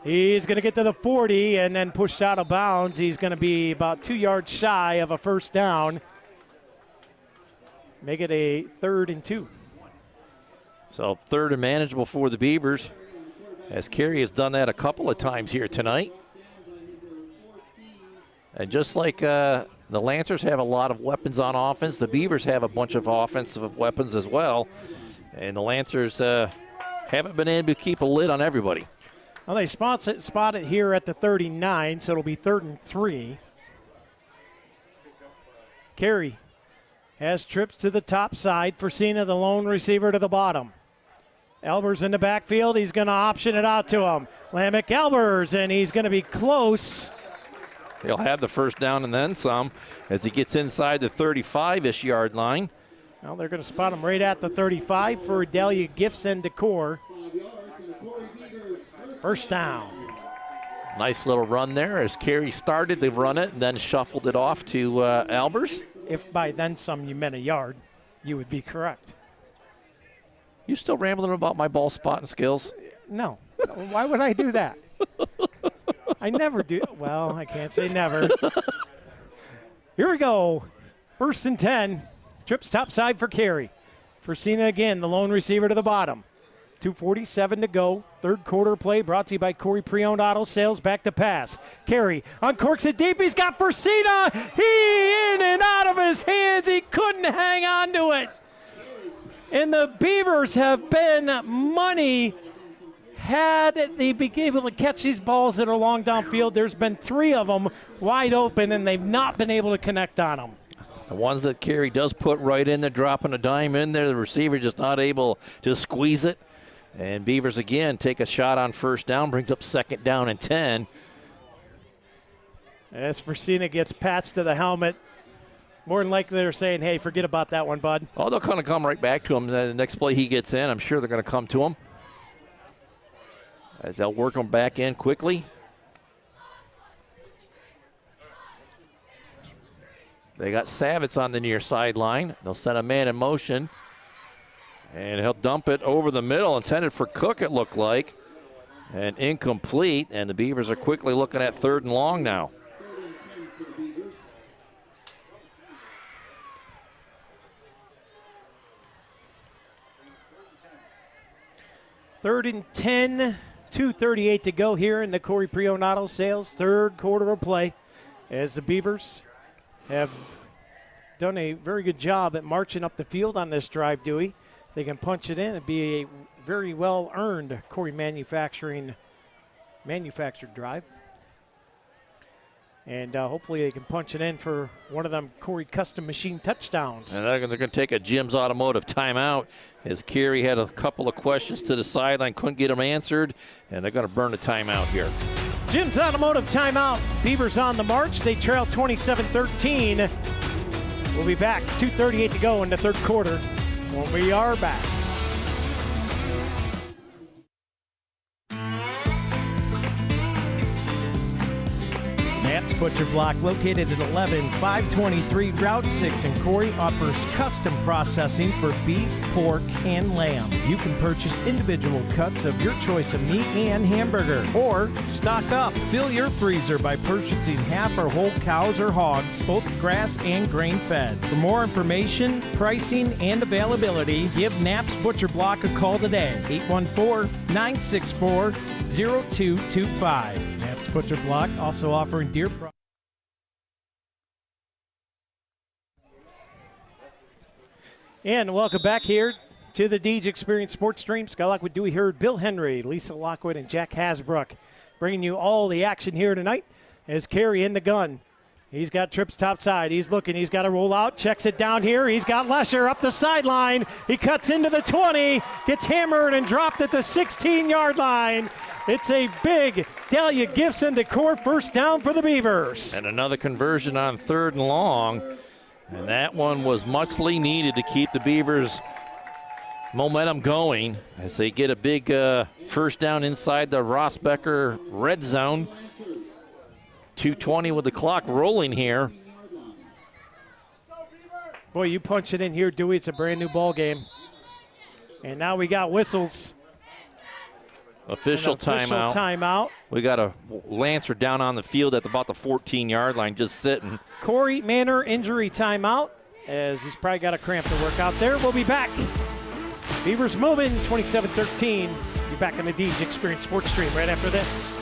He's going to get to the 40 and then pushed out of bounds. He's going to be about 2 yards shy of a first down. Make it a 3rd and 2. So 3rd and manageable for the Beavers, as Carey has done that a couple of times here tonight. And just like the Lancers have a lot of weapons on offense, the Beavers have a bunch of offensive weapons as well. And the Lancers haven't been able to keep a lid on everybody. Well, they spot it here at the 39, so it'll be 3rd and 3. Carey has trips to the top side. Fresina, the lone receiver, to the bottom. Elbers in the backfield. He's going to option it out to him. Lamech Elbers, and he's going to be close. He'll have the first down and then some as he gets inside the 35-ish yard line. Well, they're going to spot him right at the 35 for Dahlia Gifts and Decor. First down. Nice little run there as Corry started to run it and then shuffled it off to Albers. If by then some you meant a yard, you would be correct. You still rambling about my ball spotting skills? No. Why would I do that? I never do. Well, I can't say never. Here we go. 1st and 10. Trips topside for Corry. Forsina again, the lone receiver to the bottom. 2:47 to go. Third quarter play brought to you by Corry Pre-Owned Auto Sales. Back to pass. Corry uncorks it deep. He's got Forsina. He in and out of his hands. He couldn't hang on to it. And the Beavers have been money had they been able to catch these balls that are long downfield. There's been 3 of them wide open, and they've not been able to connect on them. The ones that Corry does put right in there, dropping a dime in there, the receiver just not able to squeeze it. And Beavers again take a shot on first down, brings up 2nd down and 10. As Forsina gets pats to the helmet, more than likely they're saying, hey, forget about that one, bud. Oh, they'll kind of come right back to him. The next play he gets in, I'm sure they're going to come to him. As they'll work him back in quickly. They got Savitz on the near sideline. They'll send a man in motion. And he'll dump it over the middle, intended for Cook, it looked like. And incomplete, and the Beavers are quickly looking at 3rd and long now. Third and 10, 2:38 to go here in the Corry Pre-Owned Auto Sales. Third quarter of play as the Beavers have done a very good job at marching up the field on this drive, Dewey. They can punch it in. It'd be a very well-earned Corry manufactured drive. And hopefully they can punch it in for one of them Corry custom machine touchdowns. And they're going to take a Jim's Automotive timeout as Corry had a couple of questions to the sideline, couldn't get them answered, and they're going to burn the timeout here. Jim's Automotive timeout. Beavers on the march. They trail 27-13. We'll be back. 2:38 to go in the third quarter when we are back. Knapp's Butcher Block, located at 11523 Route 6 in Corry, offers custom processing for beef, pork, and lamb. You can purchase individual cuts of your choice of meat and hamburger, or stock up. Fill your freezer by purchasing half or whole cows or hogs, both grass and grain-fed. For more information, pricing, and availability, give Knapp's Butcher Block a call today, 814-964-0225. Knapp's Butcher Block also offering deer products. And welcome back here to the Deej Experience Sports Stream. Scott Lockwood, Dewey Hurd, Bill Henry, Lisa Lockwood, and Jack Hasbrook bringing you all the action here tonight as Corry in the gun. He's got trips topside. He's looking. He's got to roll out. Checks it down here. He's got Lesher up the sideline. He cuts into the 20. Gets hammered and dropped at the 16-yard line. It's a big Dahlia Gifts and Decor first down for the Beavers. And another conversion on 3rd and long. And that one was muchly needed to keep the Beavers' momentum going as they get a big first down inside the Rossbecker red zone. 2:20 with the clock rolling here. Boy, you punch it in here, Dewey. It's a brand new ball game. And now we got whistles. Official timeout. We got a Lancer down on the field at about the 14-yard line just sitting. Corey Manor injury timeout as he's probably got a cramp to work out there. We'll be back. Beavers moving 27-13. Be back on the Deej Experience Sports Stream right after this.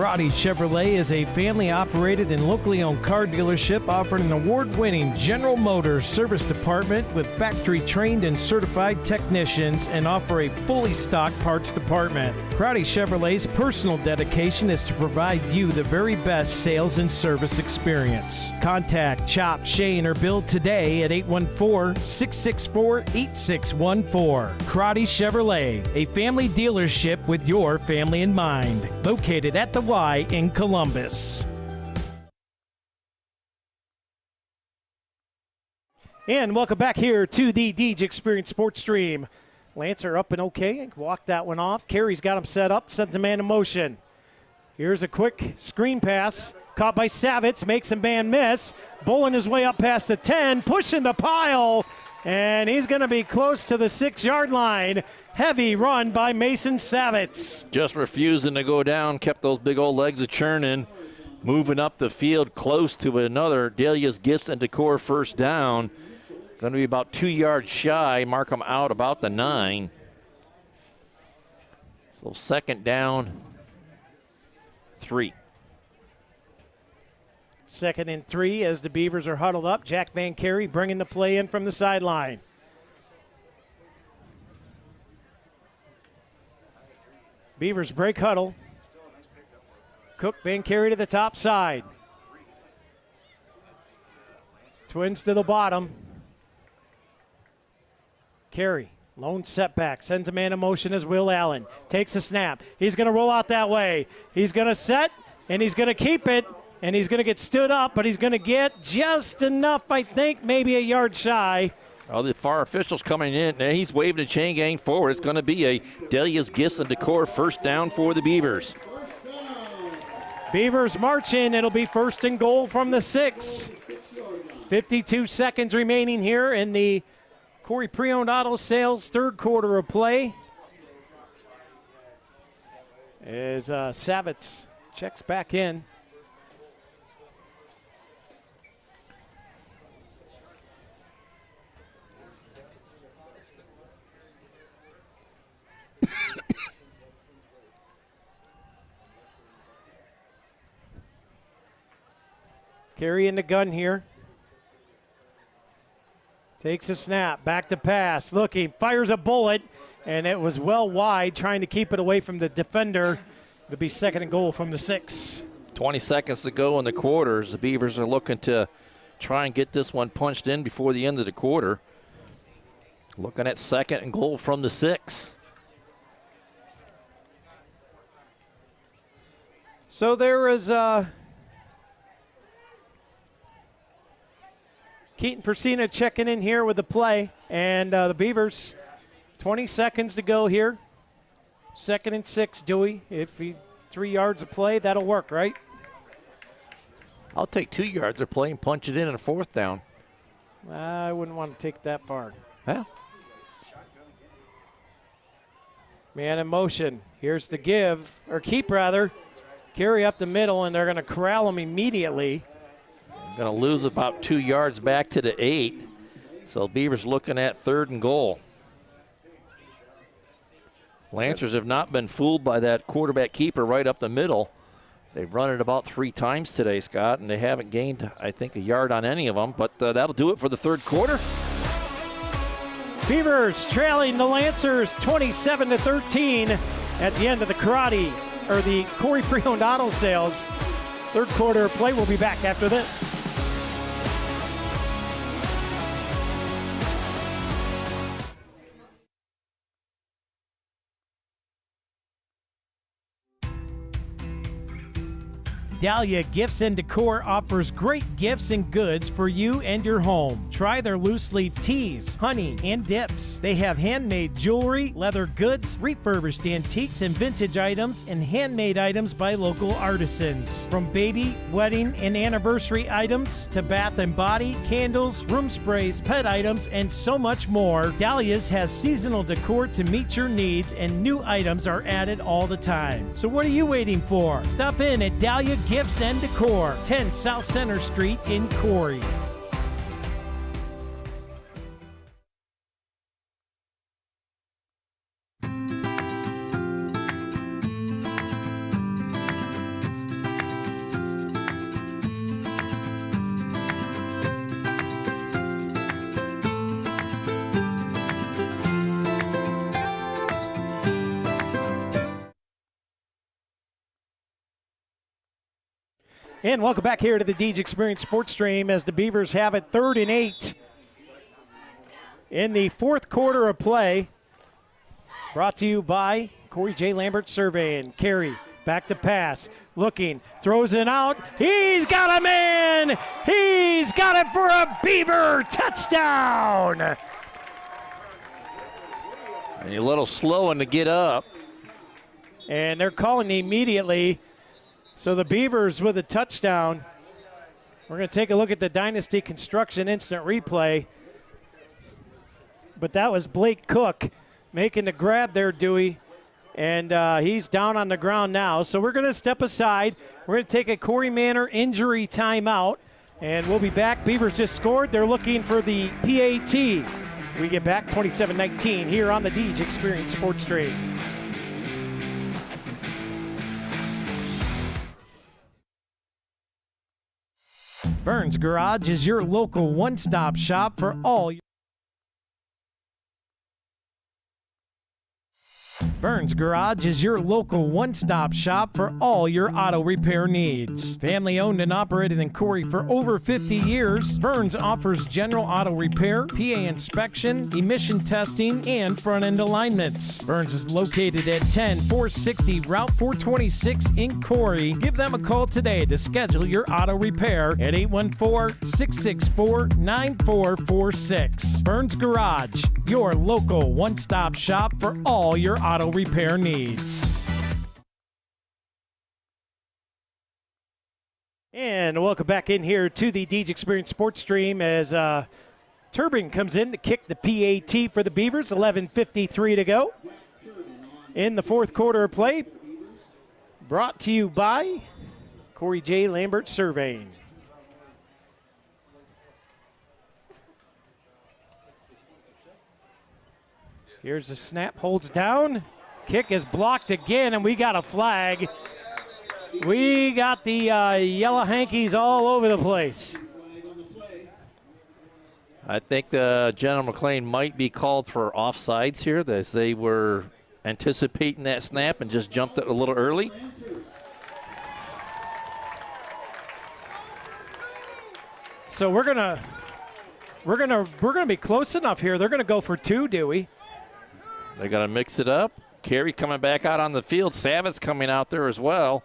Karate Chevrolet is a family-operated and locally owned car dealership offering an award-winning General Motors service department with factory-trained and certified technicians and offer a fully stocked parts department. Karate Chevrolet's personal dedication is to provide you the very best sales and service experience. Contact Chop, Shane, or Bill today at 814-664-8614. Karate Chevrolet, a family dealership with your family in mind. Located at the Y in Columbus. And welcome back here to the Deej Experience Sports Stream. Lancer up and okay. Walked that one off. Carey's got him set up. Sends a man in motion. Here's a quick screen pass. Caught by Savitz. Makes a man miss. Bowling his way up past the 10. Pushing the pile. And he's going to be close to the 6-yard line. Heavy run by Mason Savitz. Just refusing to go down. Kept those big old legs a churning. Moving up the field close to another Dahlia's Gifts and Decor first down. Going to be about 2 yards shy. Mark them out about the 9. So second down, 3. Second and 3 as the Beavers are huddled up. Jack Van Carey bringing the play in from the sideline. Beavers break huddle. Cook, Van Carey to the top side. Twins to the bottom. Carey, lone setback, sends a man in motion as Will Allen. Takes a snap. He's going to roll out that way. He's going to set, and he's going to keep it. And he's going to get stood up, but he's going to get just enough, I think, maybe a yard shy. All the far officials coming in, and he's waving the chain gang forward. It's going to be a Dahlia's Gifts and Decor first down for the Beavers. Beavers marching. It'll be first and goal from the 6. 52 seconds remaining here in the Corry Pre-Owned Auto Sales third quarter of play. As Savitz checks back in. Carrying the gun here. Takes a snap, back to pass, looking, fires a bullet, and it was well wide, trying to keep it away from the defender. It'll be second and goal from the 6. 20 seconds to go in the quarters. The Beavers are looking to try and get this one punched in before the end of the quarter. Looking at second and goal from the 6. So there is Keaton Persina checking in here with the play, and the Beavers, 20 seconds to go here. Second and 6, Dewey. If he 3 yards of play, that'll work, right? I'll take 2 yards of play and punch it in a fourth down. I wouldn't want to take it that far. Yeah. Man in motion. Here's the give, or keep rather. Carry up the middle, and they're going to corral him immediately. Going to lose about 2 yards back to the 8. So Beavers looking at third and goal. Lancers have not been fooled by that quarterback keeper right up the middle. They've run it about 3 times today, Scott, and they haven't gained, I think, a yard on any of them. But that'll do it for the third quarter. Beavers trailing the Lancers 27-13 at the end of the the Corry Pre-Owned Auto Sales. Third quarter play. We'll be back after this. Dahlia Gifts and Decor offers great gifts and goods for you and your home. Try their loose leaf teas, honey, and dips. They have handmade jewelry, leather goods, refurbished antiques and vintage items, and handmade items by local artisans. From baby, wedding, and anniversary items to bath and body, candles, room sprays, pet items, and so much more, Dahlia's has seasonal decor to meet your needs, and new items are added all the time. So what are you waiting for? Stop in at Dahlia Gifts and Decor, 10 South Center Street in Corry. And welcome back here to the Deej Experience Sports Stream as the Beavers have it 3rd and 8 in the 4th quarter of play. Brought to you by Corey J. Lambert Surveying. Carey back to pass. Looking. Throws it out. He's got a man. He's got it for a Beaver touchdown. And a little slow to get up. And they're calling immediately. So the Beavers with a touchdown. We're going to take a look at the Dynasty Construction instant replay. But that was Blake Cook making the grab there, Dewey. And he's down on the ground now. So we're going to step aside. We're going to take a Corey Manor injury timeout. And we'll be back. Beavers just scored. They're looking for the PAT. We get back 27-19 here on the Deej Experience Sports Stream. Burns Garage is your local one-stop shop for all your Burns Garage is your local one-stop shop for all your auto repair needs. Family owned and operated in Corry for over 50 years, Burns offers general auto repair, PA inspection, emission testing, and front-end alignments. Burns is located at 10460 Route 426 in Corry. Give them a call today to schedule your auto repair at 814-664-9446. Burns Garage, your local one-stop shop for all your auto repair needs. And welcome back in here to the Deej Experience Sports Stream as Turbin comes in to kick the PAT for the Beavers. 11:53 to go in the 4th quarter of play. Brought to you by Corey J. Lambert Surveying. Here's the snap, holds down. Kick is blocked again, and we got a flag. We got the yellow hankies all over the place. I think General Mclane might be called for offsides here, as they were anticipating that snap and just jumped it a little early. So we're gonna be close enough here. They're gonna go for 2, Dewey. They got to mix it up. Carey coming back out on the field. Savitz coming out there as well.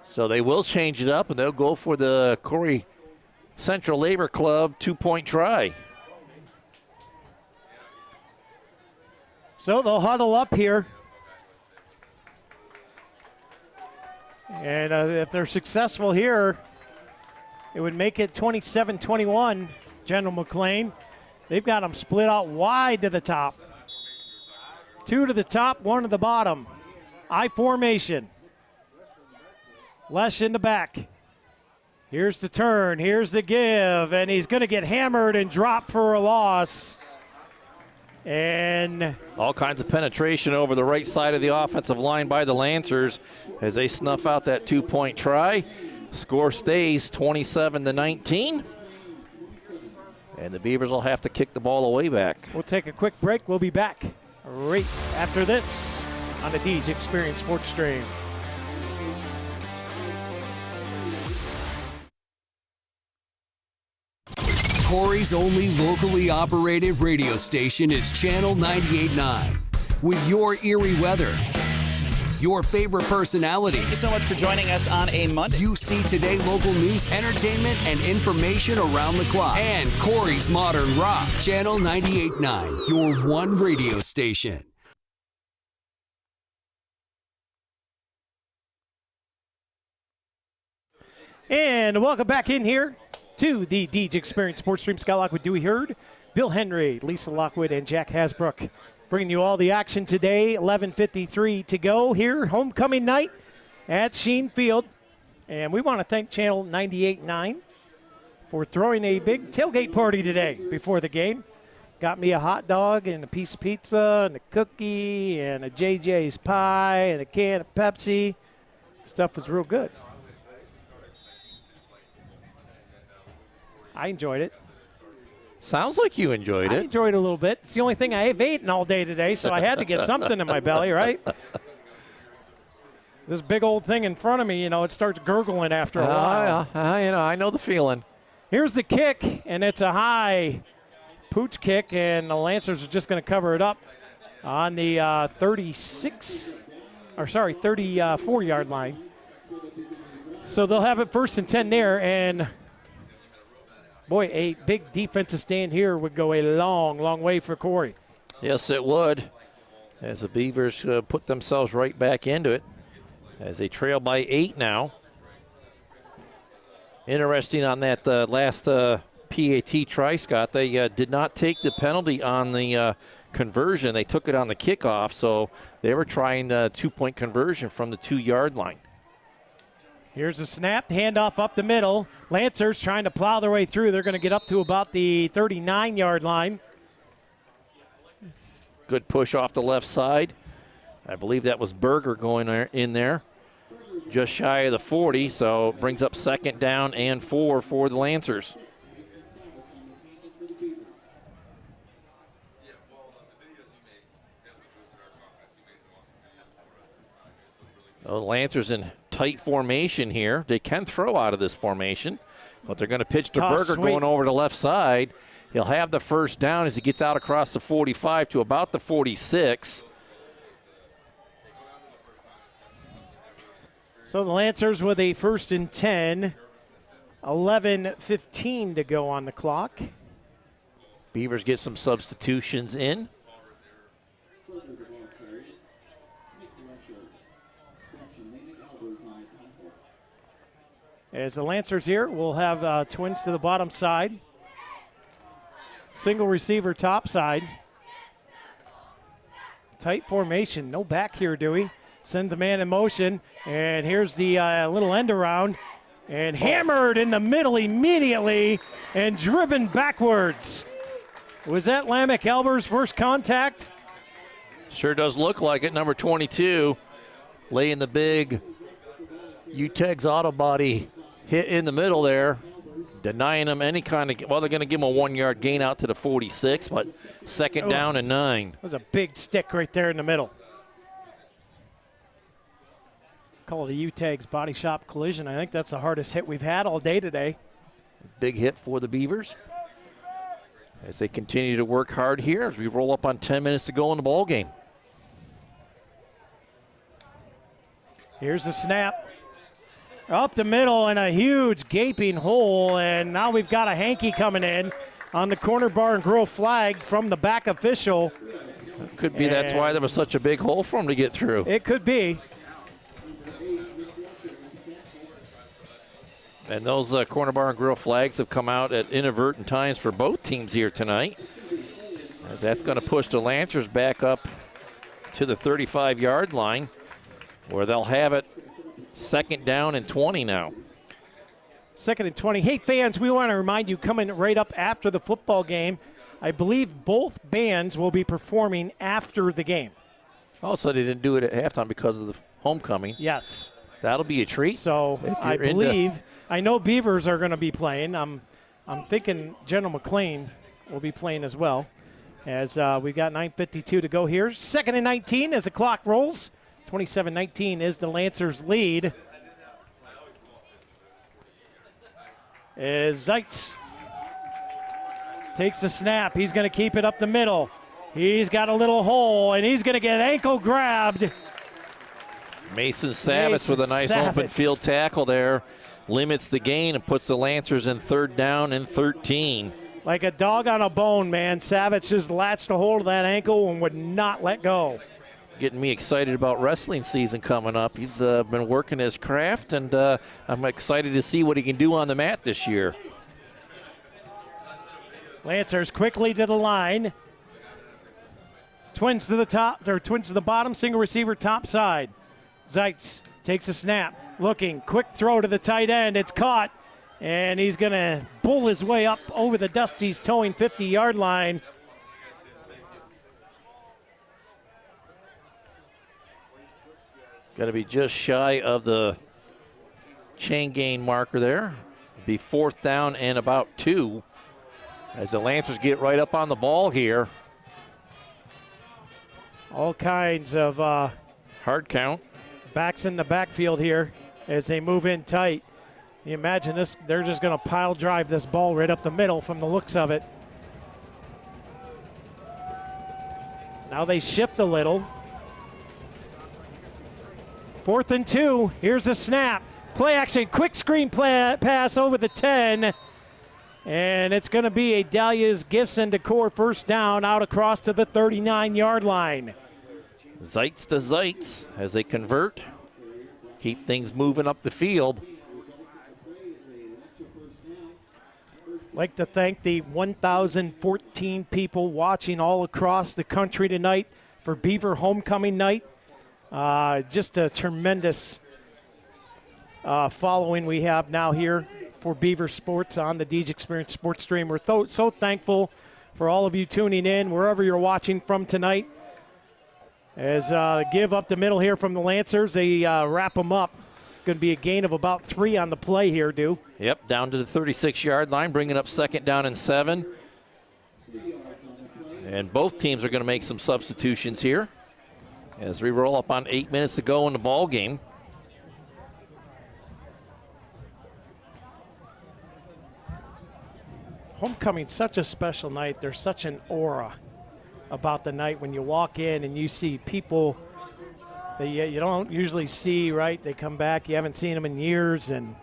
So they will change it up, and they'll go for the Corry Central Labor Club 2-point try. So they'll huddle up here. And if they're successful here, it would make it 27-21, General Mclane. They've got them split out wide to the top. 2 to the top, 1 to the bottom. I formation. Lesh in the back. Here's the turn. Here's the give. And he's going to get hammered and drop for a loss. And all kinds of penetration over the right side of the offensive line by the Lancers as they snuff out that 2-point try. Score stays 27-19. And the Beavers will have to kick the ball away back. We'll take a quick break. We'll be back right after this on the Deej Experience Sports Stream. Corry's only locally operated radio station is Channel 98.9. With your eerie weather, your favorite personalities. Thank you so much for joining us on a Monday. You see today local news, entertainment, and information around the clock. And Corry's Modern Rock. Channel 98.9, your one radio station. And welcome back in here to the Deej Experience Sports Stream. Scott Lockwood, Dewey Hurd, Bill Henry, Lisa Lockwood, and Jack Hasbrook bringing you all the action today. 11:53 to go here, homecoming night at Sheen Field. And we want to thank Channel 98.9 for throwing a big tailgate party today before the game. Got me a hot dog and a piece of pizza and a cookie and a JJ's pie and a can of Pepsi. Stuff was real good. I enjoyed it. Sounds like you enjoyed it. I enjoyed it a little bit. It's the only thing I have eaten all day today, so I had to get something in my belly, right? this big old thing in front of me, it starts gurgling after a while. I know the feeling. Here's the kick, and it's a high pooch kick, and the Lancers are just going to cover it up on the 34-yard line. So they'll have it 1st and 10 there, and boy, a big defensive stand here would go a long, long way for Corry. Yes, it would, as the Beavers put themselves right back into it, as they trail by 8 now. Interesting on that last PAT try, Scott, they did not take the penalty on the conversion. They took it on the kickoff, so they were trying the 2-point conversion from the 2-yard line. Here's a snap, handoff up the middle. Lancers trying to plow their way through. They're going to get up to about the 39-yard line. Good push off the left side. I believe that was Berger going in there. Just shy of the 40, so brings up 2nd down and 4 for the Lancers. The Lancers in tight formation here. They can throw out of this formation, but they're going to pitch to Berger going over the left side. He'll have the 1st down as he gets out across the 45 to about the 46. So the Lancers with a 1st and 10, 11:15 to go on the clock. Beavers get some substitutions in. As the Lancers here, we'll have twins to the bottom side. Single receiver top side. Tight formation, no back here, Dewey. Sends a man in motion, and here's the little end around, and hammered in the middle immediately and driven backwards. Was that Lamech Elber's first contact? Sure does look like it. Number 22 laying the big UTEG's auto body hit in the middle there, denying him any kind of, well, they're going to give him a 1-yard gain out to the 46, but 2nd down and 9. That was a big stick right there in the middle. Call it a UTEG's body shop collision. I think that's the hardest hit we've had all day today. Big hit for the Beavers as they continue to work hard here as we roll up on 10 minutes to go in the ball game. Here's the snap. Up the middle and a huge gaping hole, and now we've got a hanky coming in on the corner bar and grill flag from the back official. Could be that's why there was such a big hole for him to get through. It could be. And those corner bar and grill flags have come out at inadvertent times for both teams here tonight. As that's going to push the Lancers back up to the 35-yard line, where they'll have it 2nd down and 20 now. 2nd and 20. Hey, fans, we want to remind you, coming right up after the football game, I believe both bands will be performing after the game. Also, they didn't do it at halftime because of the homecoming. Yes. That'll be a treat. So I believe, I know Beavers are going to be playing. I'm thinking General Mclane will be playing as well, as we've got 9:52 to go here. 2nd and 19 as the clock rolls. 27-19 is the Lancers' lead. As Zeitz takes the snap. He's going to keep it up the middle. He's got a little hole, and he's going to get ankle grabbed. Mason Savitz with a nice open field tackle there. Limits the gain and puts the Lancers in 3rd down and 13. Like a dog on a bone, man. Savitz just latched a hold of that ankle and would not let go. Getting me excited about wrestling season coming up. He's been working his craft, and I'm excited to see what he can do on the mat this year. Lancers quickly to the line. Twins to the top, or twins to the bottom, single receiver top side. Zeitz takes a snap, looking, quick throw to the tight end. It's caught, and he's going to bull his way up over the Dusties towing 50-yard line. Got to be just shy of the chain gain marker there. Be 4th down and about 2 as the Lancers get right up on the ball here. All kinds of hard count. Backs in the backfield here as they move in tight. You imagine this, they're just going to pile drive this ball right up the middle from the looks of it. Now they shift a little. 4th and 2. Here's a snap. Play action, quick screen pass over the 10. And it's going to be a Dahlia's Gifts and Decor first down out across to the 39-yard line. Zeitz to Zeitz as they convert. Keep things moving up the field. Like to thank the 1,014 people watching all across the country tonight for Beaver Homecoming Night. Just a tremendous following we have now here for Beaver Sports on the Deej Experience Sports Stream. We're so thankful for all of you tuning in wherever you're watching from tonight. As give up the middle here from the Lancers, they wrap them up. Going to be a gain of about 3 on the play here, Dew. Yep, down to the 36-yard line, bringing up 2nd down and 7. And both teams are going to make some substitutions here as we roll up on 8 minutes to go in the ball game. Homecoming, such a special night. There's such an aura about the night when you walk in and you see people that you don't usually see, right? They come back. You haven't seen them in years, and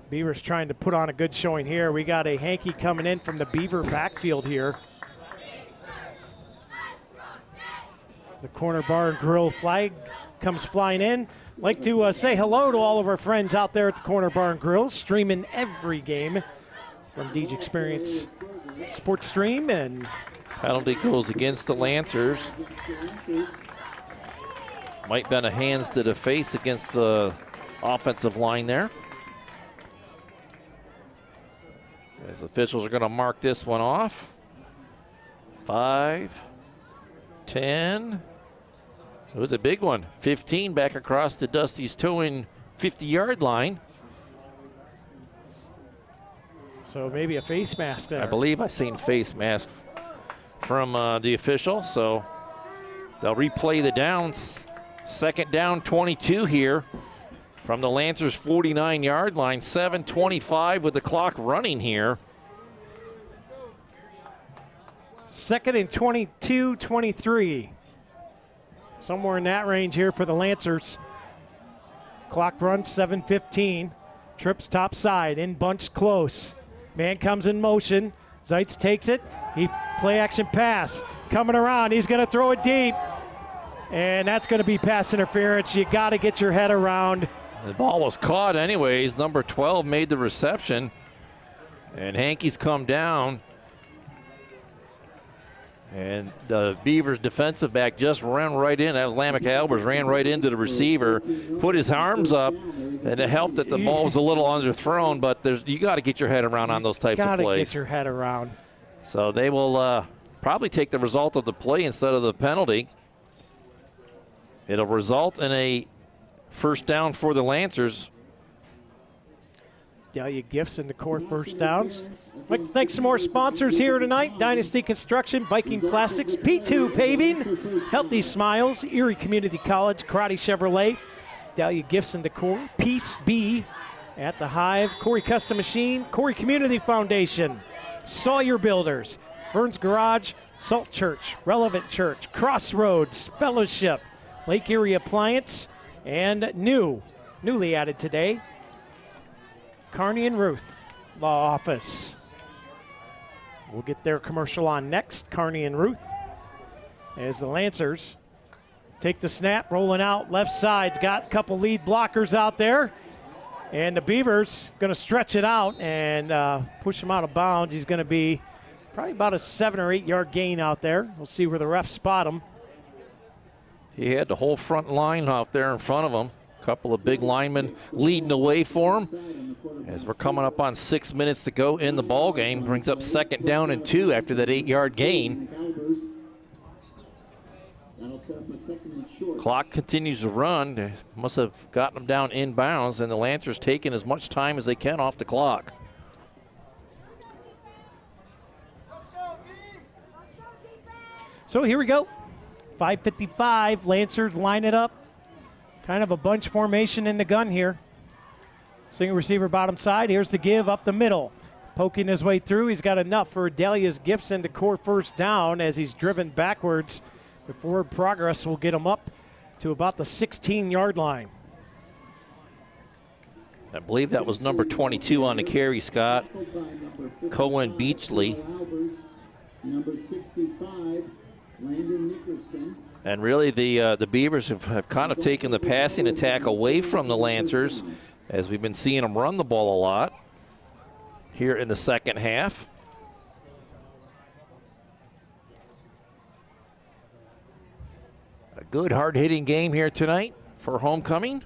Beavers trying to put on a good showing here. We got a hanky coming in from the Beaver backfield here. The Corner Bar and Grill flag comes flying in. Like to say hello to all of our friends out there at the Corner Bar and Grill, streaming every game from Deej Experience Sports Stream. And penalty goes against the Lancers. Might been a hands to the face against the offensive line there. As officials are going to mark this one off. 5, 10. It was a big one. 15 back across the Dusty's towing 50-yard line. So maybe a face mask there. I believe I seen face mask from the official, so they'll replay the downs. 2nd down, 22 here from the Lancers' 49-yard line. 7:25 with the clock running here. 2nd and 22, 23. Somewhere in that range here for the Lancers. Clock runs 7:15. Trips top side, in bunch close. Man comes in motion. Zeitz takes it. He play action pass. Coming around, he's going to throw it deep. And that's going to be pass interference. You got to get your head around. The ball was caught anyways. Number 12 made the reception. And Hankey's come down. And the Beavers defensive back just ran right in. That was Lamech Albers, ran right into the receiver, put his arms up, and it helped that the ball was a little underthrown, but you got to get your head around on those types of plays. Got to get your head around. So they will probably take the result of the play instead of the penalty. It'll result in a first down for the Lancers. Dahlia Gifts and Decor first downs. I'd like to thank some more sponsors here tonight. Dynasty Construction, Viking Plastics, P2 Paving, Healthy Smiles, Erie Community College, Karate Chevrolet, Dahlia Gifts and Decor, Peace B at the Hive, Corry Custom Machine, Corry Community Foundation, Sawyer Builders, Burns Garage, Salt Church, Relevant Church, Crossroads, Fellowship, Lake Erie Appliance, and newly added today, Carney and Ruth Law Office. We'll get their commercial on next, Carney and Ruth, as the Lancers take the snap, rolling out left side's got a couple lead blockers out there, and the Beavers going to stretch it out and push him out of bounds. He's going to be probably about a 7 or 8 yard gain out there. We'll see where the refs spot him. He had the whole front line out there in front of him. A couple of big linemen leading the way for him. As we're coming up on 6 minutes to go in the ball game, brings up 2nd down and 2 after that 8 yard gain. Clock continues to run. They must have gotten them down inbounds, and the Lancers taking as much time as they can off the clock. So here we go. 5:55. Lancers line it up. Kind of a bunch formation in the gun here. Single receiver bottom side. Here's the give up the middle. Poking his way through. He's got enough for Delia's Gibson to core first down as he's driven backwards. The forward progress will get him up to about the 16-yard line. I believe that was number 22 on the carry, Scott. Cohen Beachley. Number 65, Landon Nickerson. And really the Beavers have kind of taken the passing attack away from the Lancers, as we've been seeing them run the ball a lot here in the second half. A good hard-hitting game here tonight for homecoming.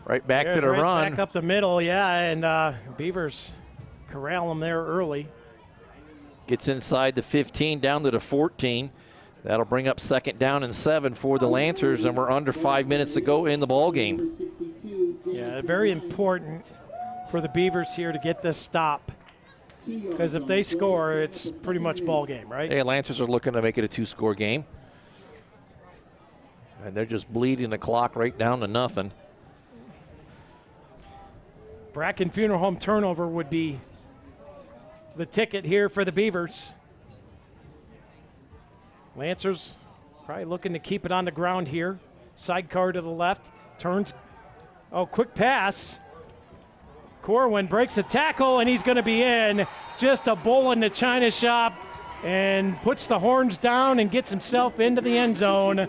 Right back to the run. Back up the middle, yeah, and Beavers corral them there early. Gets inside the 15, down to the 14. That'll bring up second down and 7 for the Lancers, and we're under 5 minutes to go in the ball game. Yeah, very important for the Beavers here to get this stop, because if they score, it's pretty much ball game, right? Hey, Lancers are looking to make it a 2-score game, and they're just bleeding the clock right down to nothing. Bracken Funeral Home turnover would be the ticket here for the Beavers. Lancers probably looking to keep it on the ground here. Sidecar to the left, turns. Oh, quick pass. Corwin breaks a tackle, and he's going to be in. Just a bull in the china shop, and puts the horns down and gets himself into the end zone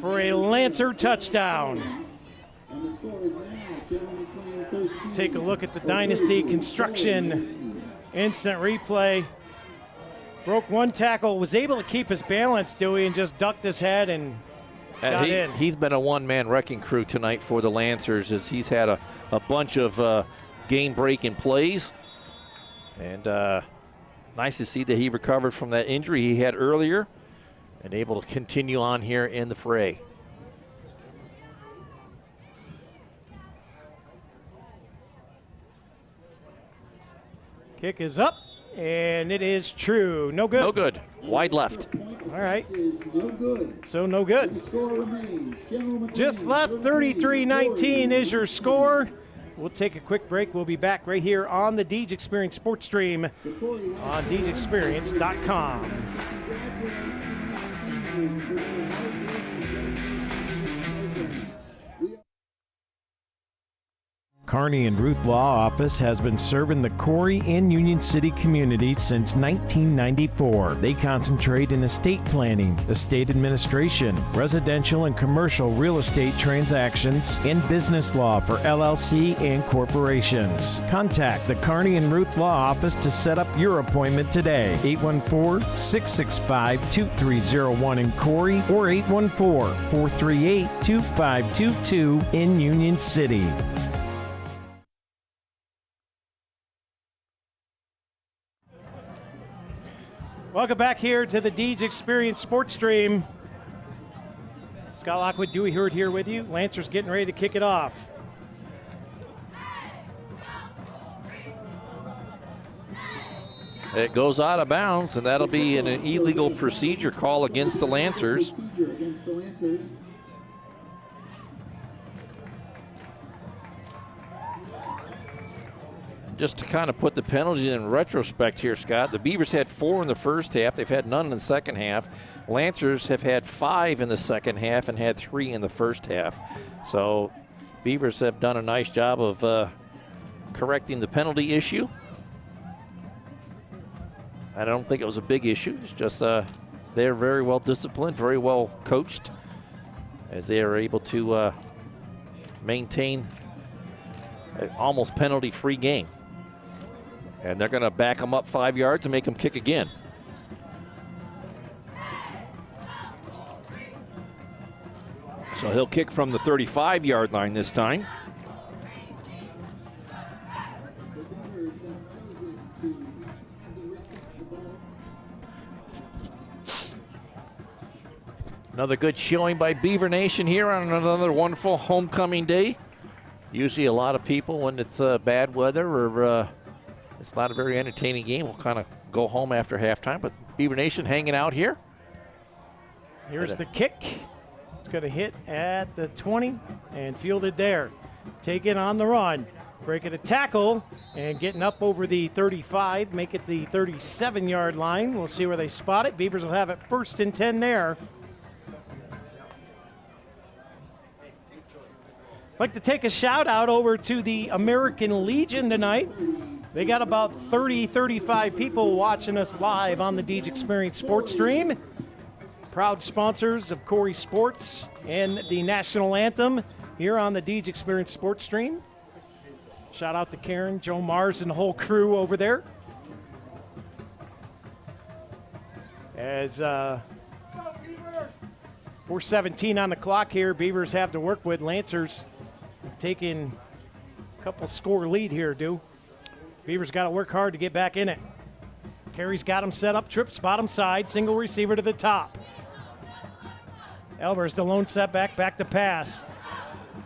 for a Lancer touchdown. Take a look at the Dynasty Construction instant replay. Broke one tackle, was able to keep his balance, Dewey, and just ducked his head and got in. He's been a one-man wrecking crew tonight for the Lancers, as he's had a bunch of game-breaking plays. And nice to see that he recovered from that injury he had earlier and able to continue on here in the fray. Kick is up, and it is true. No good. No good. Wide left. All right. So no good. Just left, 33-19 is your score. We'll take a quick break. We'll be back right here on the Deej Experience Sports Stream on DeejExperience.com. Kearney and Ruth Law Office has been serving the Corry and Union City community since 1994. They concentrate in estate planning, estate administration, residential and commercial real estate transactions, and business law for LLC and corporations. Contact the Kearney and Ruth Law Office to set up your appointment today. 814-665-2301 in Corry or 814-438-2522 in Union City. Welcome back here to the Deej Experience Sports Stream. Scott Lockwood, Dewey Hurd here with you. Lancers getting ready to kick it off. It goes out of bounds, and that'll be an illegal procedure call against the Lancers. Just to kind of put the penalties in retrospect here, Scott, the Beavers had 4 in the first half. They've had none in the second half. Lancers have had 5 in the second half and had 3 in the first half. So Beavers have done a nice job of correcting the penalty issue. I don't think it was a big issue. It's just they're very well disciplined, very well coached, as they are able to maintain an almost penalty-free game. And they're going to back them up 5 yards and make them kick again. So he'll kick from the 35-yard line this time. Another good showing by Beaver Nation here on another wonderful homecoming day. Usually a lot of people, when it's bad weather or it's not a very entertaining game, will kind of go home after halftime. But Beaver Nation hanging out here. Here's the kick. It's going to hit at the 20 and fielded there. Take it on the run. Breaking a tackle and getting up over the 35, make it the 37-yard line. We'll see where they spot it. Beavers will have it 1st and 10 there. I'd like to take a shout out over to the American Legion tonight. They got about 30, 35 people watching us live on the Deej Experience Sports Stream. Proud sponsors of Corry Sports and the National Anthem here on the Deej Experience Sports Stream. Shout out to Karen, Joe Mars, and the whole crew over there. As 4:17 on the clock here, Beavers have to work with. Lancers taking a couple score lead here, Beavers got to work hard to get back in it. Carey's got him set up, trips bottom side, single receiver to the top. Elber's the lone setback, back to pass.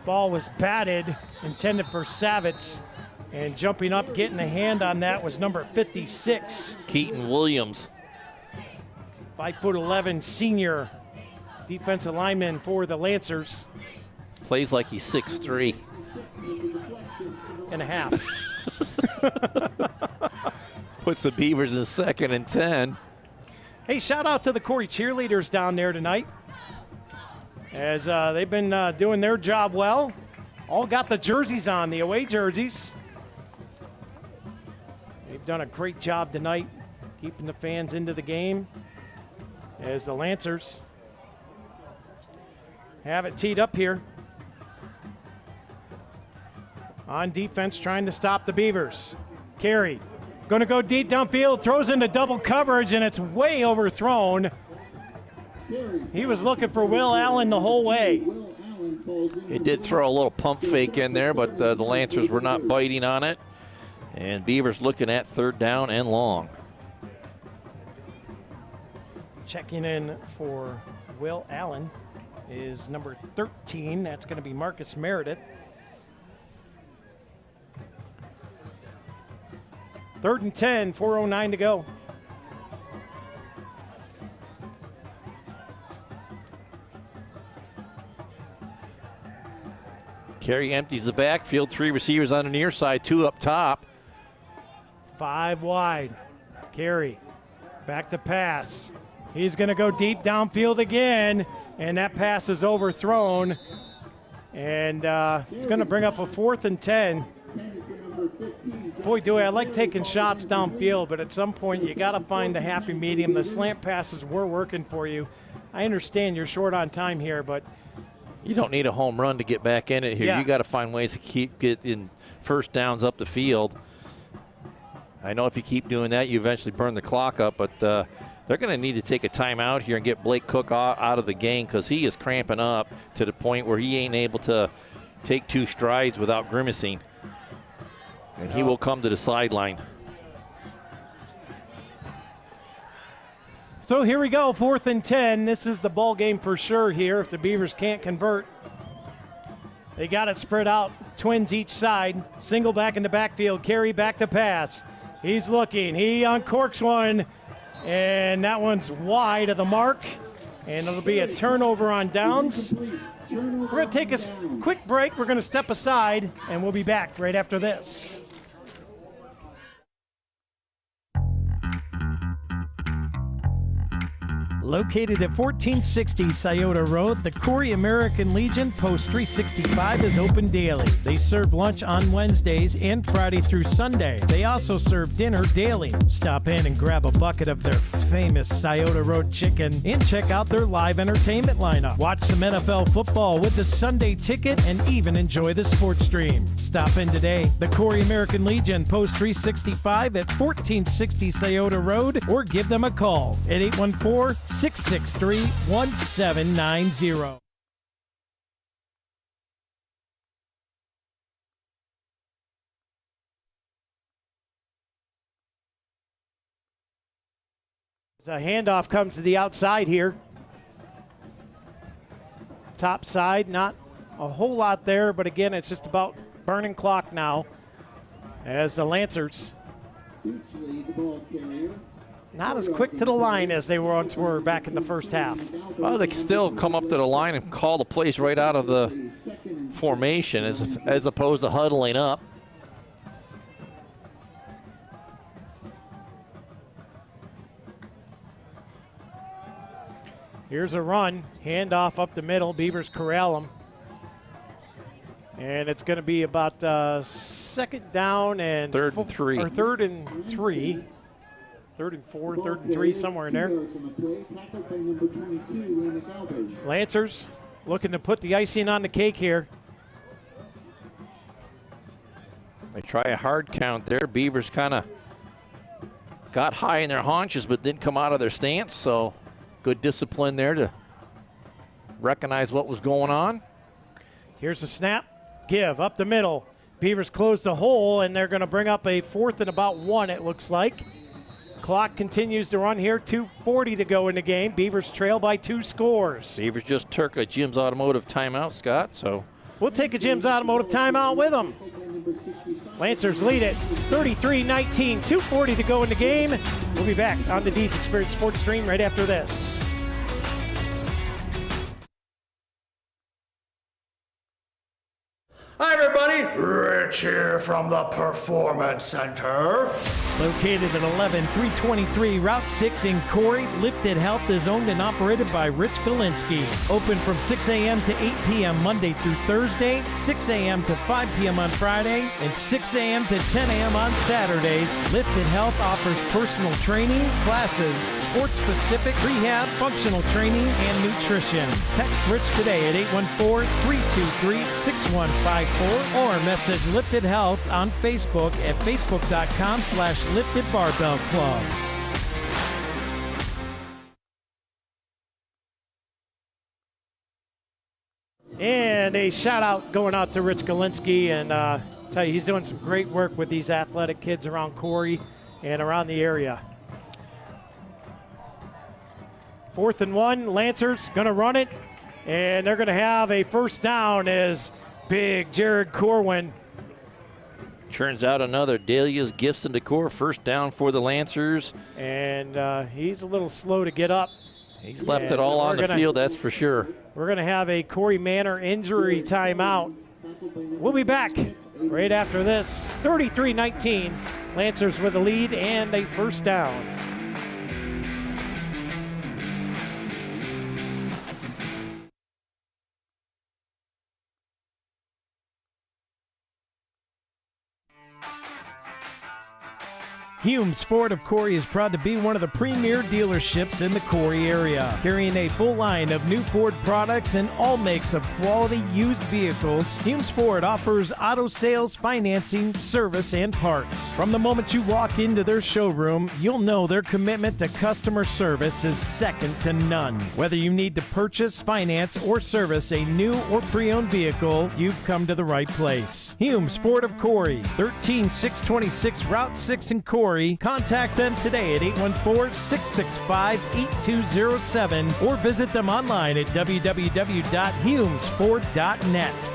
Ball was batted, intended for Savitz, and jumping up, getting a hand on that was number 56. Keaton Williams. 5'11" senior defensive lineman for the Lancers. Plays like he's 6'3". And a half. Puts the Beavers in 2nd and 10. Hey, shout out to the Corry cheerleaders down there tonight, as they've been doing their job well. All got the jerseys on, the away jerseys. They've done a great job tonight, keeping the fans into the game, as the Lancers have it teed up here. On defense, trying to stop the Beavers. Carey going to go deep downfield, throws into double coverage, and it's way overthrown. He was looking for Will Allen the whole way. He did throw a little pump fake in there, but the Lancers were not biting on it. And Beavers looking at 3rd down and long. Checking in for Will Allen is number 13. That's going to be Marcus Meredith. 3rd and 10, 4:09 to go. Carey empties the backfield. 3 receivers on the near side, 2 up top. 5 wide. Carey back to pass. He's going to go deep downfield again, and that pass is overthrown. And it's going to bring up a 4th and 10. Boy, Dewey, I like taking shots downfield, but at some point you got to find the happy medium. The slant passes were working for you. I understand you're short on time here, but you don't need a home run to get back in it here. Yeah. You got to find ways to get in first downs up the field. I know if you keep doing that, you eventually burn the clock up, but they're going to need to take a timeout here and get Blake Cook out of the game, because he is cramping up to the point where he ain't able to take 2 strides without grimacing. And he will come to the sideline. So here we go, 4th and 10. This is the ball game for sure here if the Beavers can't convert. They got it spread out, twins each side. Single back in the backfield, Carey back to pass. He's looking, he uncorks one, and that one's wide of the mark, and it'll be a turnover on downs. We're going to take a quick break. We're going to step aside, and we'll be back right after this. Located at 1460 Scioto Road, the Corry American Legion Post 365 is open daily. They serve lunch on Wednesdays and Friday through Sunday. They also serve dinner daily. Stop in and grab a bucket of their famous Scioto Road chicken and check out their live entertainment lineup. Watch some NFL football with the Sunday ticket and even enjoy the sports stream. Stop in today. The Corry American Legion Post 365 at 1460 Scioto Road, or give them a call at 814-663-1790. A handoff comes to the outside here. Top side, not a whole lot there, but again, it's just about burning clock now as the Lancers not as quick to the line as they once were back in the first half. Well, they can still come up to the line and call the plays right out of the formation as opposed to huddling up. Here's a run, handoff up the middle. Beavers corral them. And it's going to be about second down and third and 3. Or third and 3. Third and 4, third and 3, somewhere in there. Lancers looking to put the icing on the cake here. They try a hard count there. Beavers kind of got high in their haunches but didn't come out of their stance, so good discipline there to recognize what was going on. Here's a snap. Give up the middle. Beavers close the hole, and they're going to bring up a 4th and about 1, it looks like. Clock continues to run here. 2:40 to go in the game. Beavers trail by 2 scores. Beavers just took a Jim's Automotive timeout, Scott, so we'll take a Jim's Automotive timeout with them. Lancers lead it 33-19. 2:40 to go in the game. We'll be back on the Deeds Experience Sports Stream right after this. Hi everybody, Rich here from the Performance Center. Located at 11323 Route 6 in Corry, Lifted Health is owned and operated by Rich Galinsky. Open from 6 a.m. to 8 p.m. Monday through Thursday, 6 a.m. to 5 p.m. on Friday, and 6 a.m. to 10 a.m. on Saturdays. Lifted Health offers personal training, classes, sports-specific rehab, functional training, and nutrition. Text Rich today at 814-323-6154 or message Lifted Health on Facebook at facebook.com/Lifted Barbell Club. And a shout out going out to Rich Galinsky, and tell you he's doing some great work with these athletic kids around Corry and around the area. 4th and 1, Lancers gonna run it, and they're gonna have a first down as big Jared Corwin. Turns out another Dahlia's Gifts and Decor first down for the Lancers. And he's a little slow to get up. He's left it all on the field, that's for sure. We're going to have a Corey Manor injury timeout. We'll be back right after this. 33-19. Lancers with a lead and a first down. Humes Ford of Corry is proud to be one of the premier dealerships in the Corry area, carrying a full line of new Ford products and all makes of quality used vehicles. Humes Ford offers auto sales, financing, service, and parts. From the moment you walk into their showroom, you'll know their commitment to customer service is second to none. Whether you need to purchase, finance, or service a new or pre-owned vehicle, you've come to the right place. Humes Ford of Corry, 13626 Route 6 in Corry. Contact them today at 814-665-8207 or visit them online at www.humesford.net.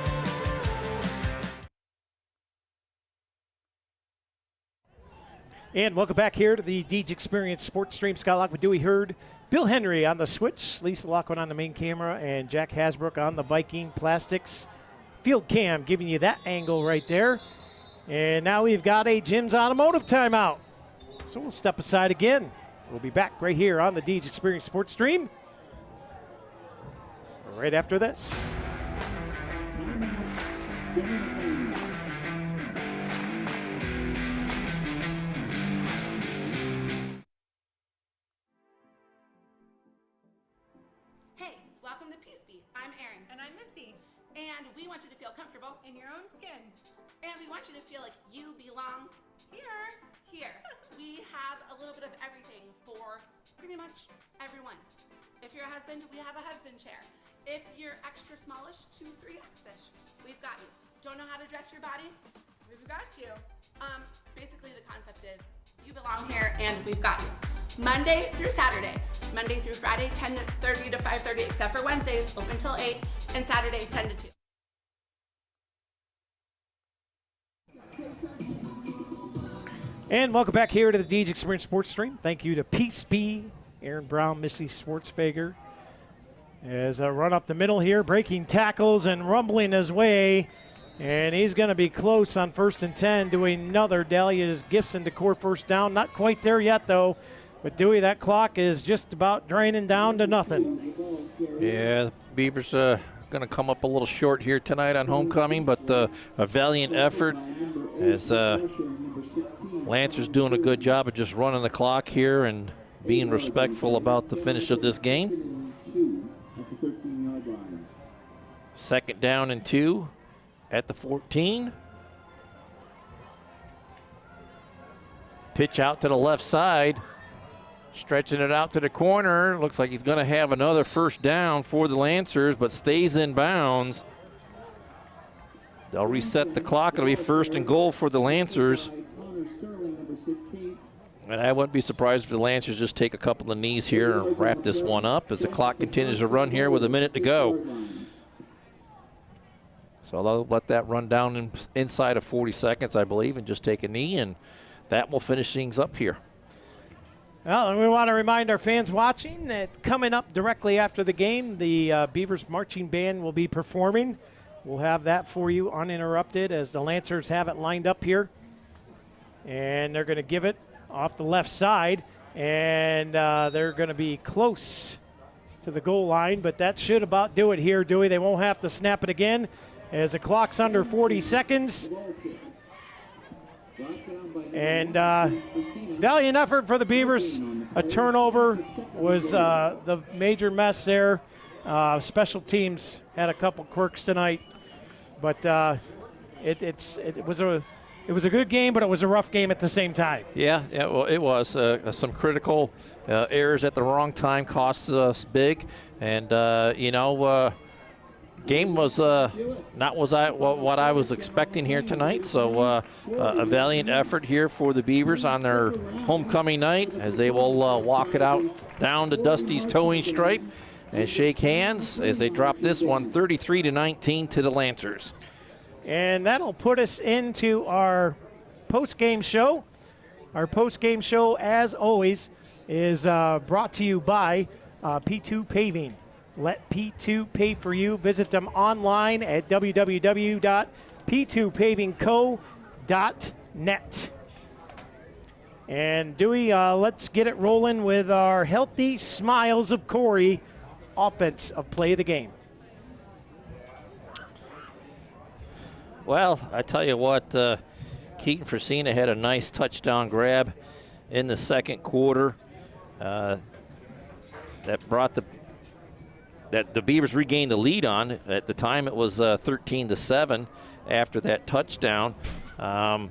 And welcome back here to the Deeds Experience Sports Stream. Scott Lockwood, Dewey Hurd, Bill Henry on the switch, Lisa Lockwood on the main camera, and Jack Hasbrook on the Viking Plastics field cam, giving you that angle right there. And now we've got a Jim's Automotive timeout. So we'll step aside again. We'll be back right here on the Deeds Experience Sports Stream right after this. Hey, welcome to Peace Beat. I'm Erin. And I'm Missy. And we want you to feel comfortable in your own skin. And we want you to feel like you belong here. We have a little bit of everything for pretty much everyone. If you're a husband, we have a husband chair. If you're extra smallish to 3X-ish, we've got you. Don't know how to dress your body? We've got you. Basically the concept is you belong here and we've got you. Monday through Saturday, Monday through Friday, 10:30 to 5:30, except for Wednesdays, open till 8, and Saturday, 10 to 2. And welcome back here to the Deej Experience Sports Stream. Thank you to Peace B, Aaron Brown, Missy Schwartzfager. As a run up the middle here, breaking tackles and rumbling his way. And he's going to be close on 1st and 10, doing another Dahlia's Gibson Decor first down. Not quite there yet, though. But Dewey, that clock is just about draining down to nothing. Yeah, the Beavers going to come up a little short here tonight on homecoming, but a valiant effort as Lancer's doing a good job of just running the clock here and being respectful about the finish of this game. 2nd down and 2 at the 14. Pitch out to the left side. Stretching it out to the corner. Looks like he's going to have another first down for the Lancers, but stays in bounds. They'll reset the clock. It'll be 1st and goal for the Lancers. And I wouldn't be surprised if the Lancers just take a couple of knees here and wrap this one up as the clock continues to run here with a minute to go. So they'll let that run down inside of 40 seconds, I believe, and just take a knee, and that will finish things up here. Well, and we want to remind our fans watching that coming up directly after the game, the Beavers Marching Band will be performing. We'll have that for you uninterrupted as the Lancers have it lined up here. And they're going to give it off the left side, and they're going to be close to the goal line, but that should about do it here, Dewey. They won't have to snap it again as the clock's under 40 seconds. And valiant effort for the Beavers. A turnover was the major mess there. Special teams had a couple quirks tonight, but it was a good game, but it was a rough game at the same time. Yeah, well, it was. Some critical errors at the wrong time cost us big, and game was not what I was expecting here tonight. So a valiant effort here for the Beavers on their homecoming night as they will walk it out down to Dusty's towing stripe and shake hands as they drop this one 33-19 to the Lancers. And that'll put us into our post-game show. Our post-game show, as always, is brought to you by P2 Paving. Let P2 pay for you. Visit them online at www.p2pavingco.net. And Dewey, let's get it rolling with our Healthy Smiles of Corry offense of play of the game. Well, I tell you what, Keaton Fresina had a nice touchdown grab in the second quarter that brought the Beavers regained the lead on. At the time, it was 13-7 after that touchdown. I'll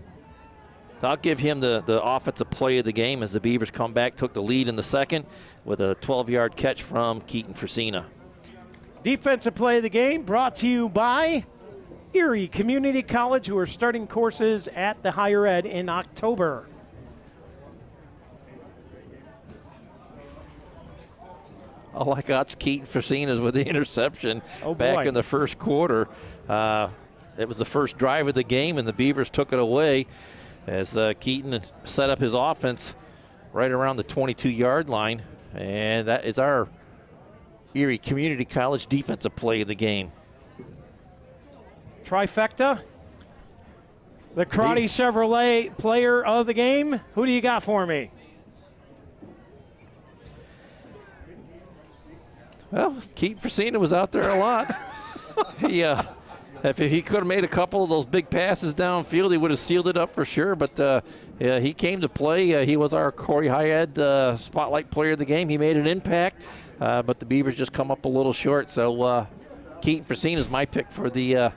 give him the offensive play of the game as the Beavers come back, took the lead in the second with a 12-yard catch from Keaton Fresina. Defensive play of the game brought to you by Erie Community College, who are starting courses at the higher ed in October. All I got's Keaton Fresina with the interception back in the first quarter. It was the first drive of the game, and the Beavers took it away as Keaton set up his offense right around the 22-yard line. And that is our Erie Community College defensive play of the game. Trifecta. The Crotty Chevrolet player of the game. Who do you got for me? Well, Keaton Fresina was out there a lot. If he could have made a couple of those big passes downfield, he would have sealed it up for sure. But he came to play. He was our Corry High Ed spotlight player of the game. He made an impact, but the Beavers just come up a little short. So Keaton Fresina is my pick for the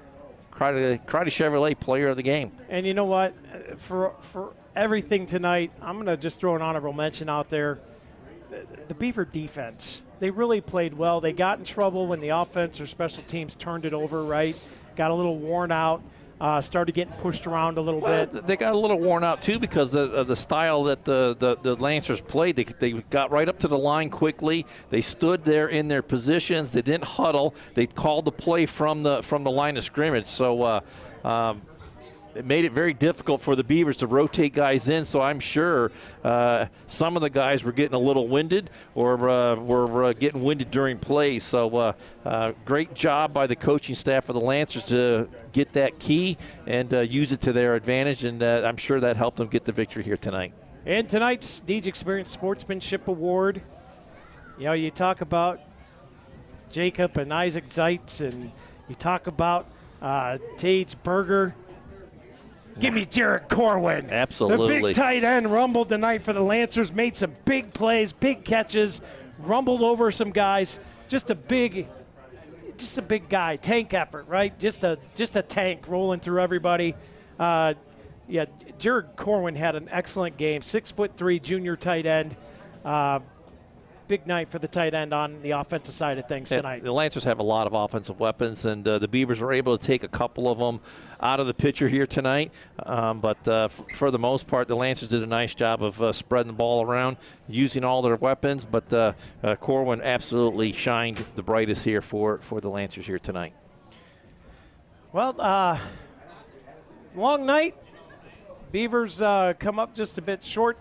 Crotty Chevrolet player of the game. And you know what? For everything tonight, I'm going to just throw an honorable mention out there. The Beaver defense, they really played well. They got in trouble when the offense or special teams turned it over, right? Got a little worn out, started getting pushed around a little bit. They got a little worn out, too, because of the style that the Lancers played. They got right up to the line quickly. They stood there in their positions. They didn't huddle. They called the play from the line of scrimmage. So it made it very difficult for the Beavers to rotate guys in, so I'm sure some of the guys were getting a little winded or were getting winded during play. So great job by the coaching staff of the Lancers to get that key and use it to their advantage, and I'm sure that helped them get the victory here tonight. And tonight's Deej Experience Sportsmanship Award, you talk about Jacob and Isaac Zeitz, and you talk about Tage Berger. Give me Jared Corwin. Absolutely. The big tight end rumbled tonight for the Lancers, made some big plays, big catches, rumbled over some guys. Just a big guy, tank effort, right? Just a tank rolling through everybody. Jared Corwin had an excellent game. 6'3" junior tight end. Big night for the tight end on the offensive side of things tonight. The Lancers have a lot of offensive weapons, and the Beavers were able to take a couple of them out of the picture here tonight. But for the most part, the Lancers did a nice job of spreading the ball around, using all their weapons. But Corwin absolutely shined the brightest here for the Lancers here tonight. Well, long night. Beavers come up just a bit short.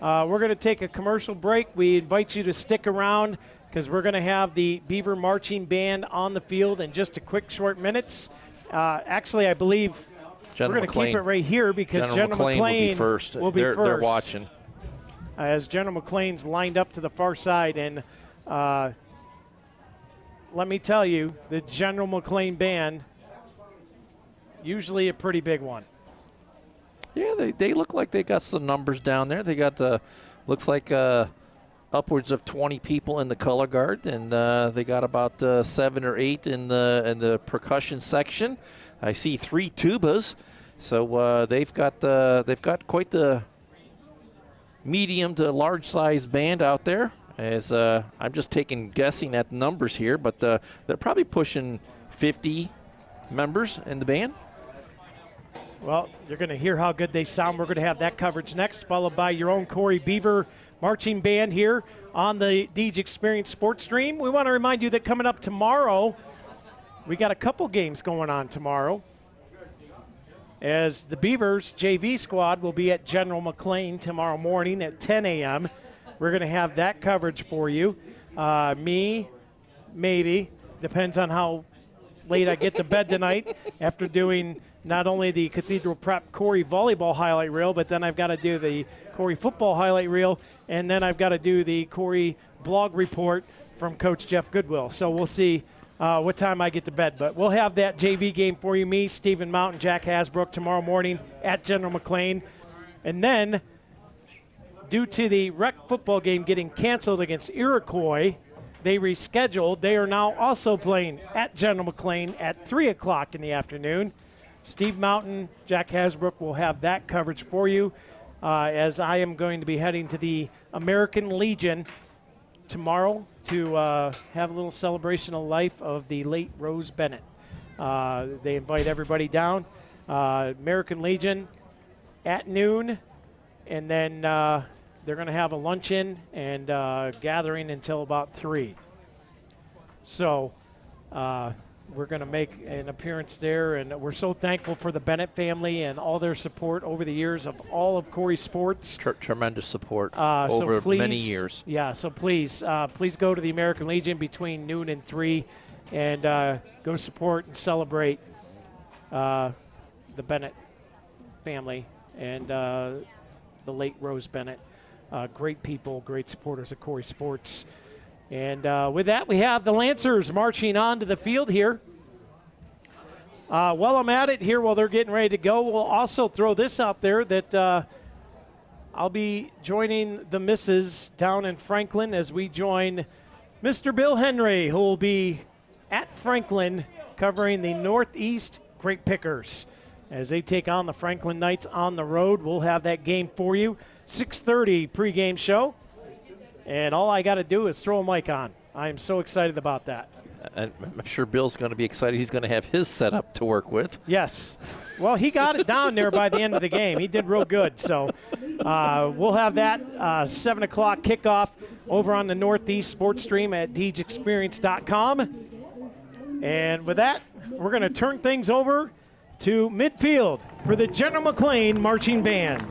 We're going to take a commercial break. We invite you to stick around because we're going to have the Beaver Marching Band on the field in just a quick short minutes. Actually, I believe General we're going to keep it right here because General Mclane will be first. They're watching. As General Mclane's lined up to the far side. And let me tell you, the General Mclane Band, usually a pretty big one. Yeah, they look like they got some numbers down there. They got looks like upwards of 20 people in the color guard, and they got about 7 or 8 in the percussion section. I see 3 tubas, so they've got quite the medium to large size band out there. As I'm just guessing at numbers here, but they're probably pushing 50 members in the band. Well, you're going to hear how good they sound. We're going to have that coverage next, followed by your own Corry Beaver marching band here on the Deej Experience Sports Stream. We want to remind you that coming up tomorrow, we got a couple games going on tomorrow. As the Beavers JV squad will be at General Mclane tomorrow morning at 10 a.m. We're going to have that coverage for you. Me, maybe, depends on how late I get to bed tonight after doing not only the Cathedral Prep Corry volleyball highlight reel, but then I've got to do the Corry football highlight reel, and then I've got to do the Corry blog report from Coach Jeff Goodwill. So we'll see what time I get to bed. But we'll have that JV game for you, me, Stephen Mount, and Jack Hasbrook tomorrow morning at General Mclane. And then, due to the rec football game getting canceled against Iroquois, they rescheduled. They are now also playing at General Mclane at 3 o'clock in the afternoon. Steve Mountain, Jack Hasbrook will have that coverage for you as I am going to be heading to the American Legion tomorrow to have a little celebration of life of the late Rose Bennett. They invite everybody down. American Legion at noon, and then they're going to have a luncheon and gathering until about 3. So we're going to make an appearance there, and we're so thankful for the Bennett family and all their support over the years of all of Corry sports. Tremendous support over many years. Yeah, so please go to the American Legion between noon and 3 and go support and celebrate the Bennett family and the late Rose Bennett. Great people, great supporters of Corry sports. And with that, we have the Lancers marching onto the field here. While I'm at it here, while they're getting ready to go, we'll also throw this out there that I'll be joining the missus down in Franklin as we join Mr. Bill Henry, who will be at Franklin covering the Northeast Great Pickers. As they take on the Franklin Knights on the road, we'll have that game for you. 6:30 pregame show. And all I got to do is throw a mic on. I am so excited about that. And I'm sure Bill's going to be excited. He's going to have his setup to work with. Yes. Well, he got it down there by the end of the game. He did real good. So we'll have that 7 o'clock kickoff over on the Northeast Sports Stream at DeejExperience.com. And with that, we're going to turn things over to midfield for the General Mclane Marching Band.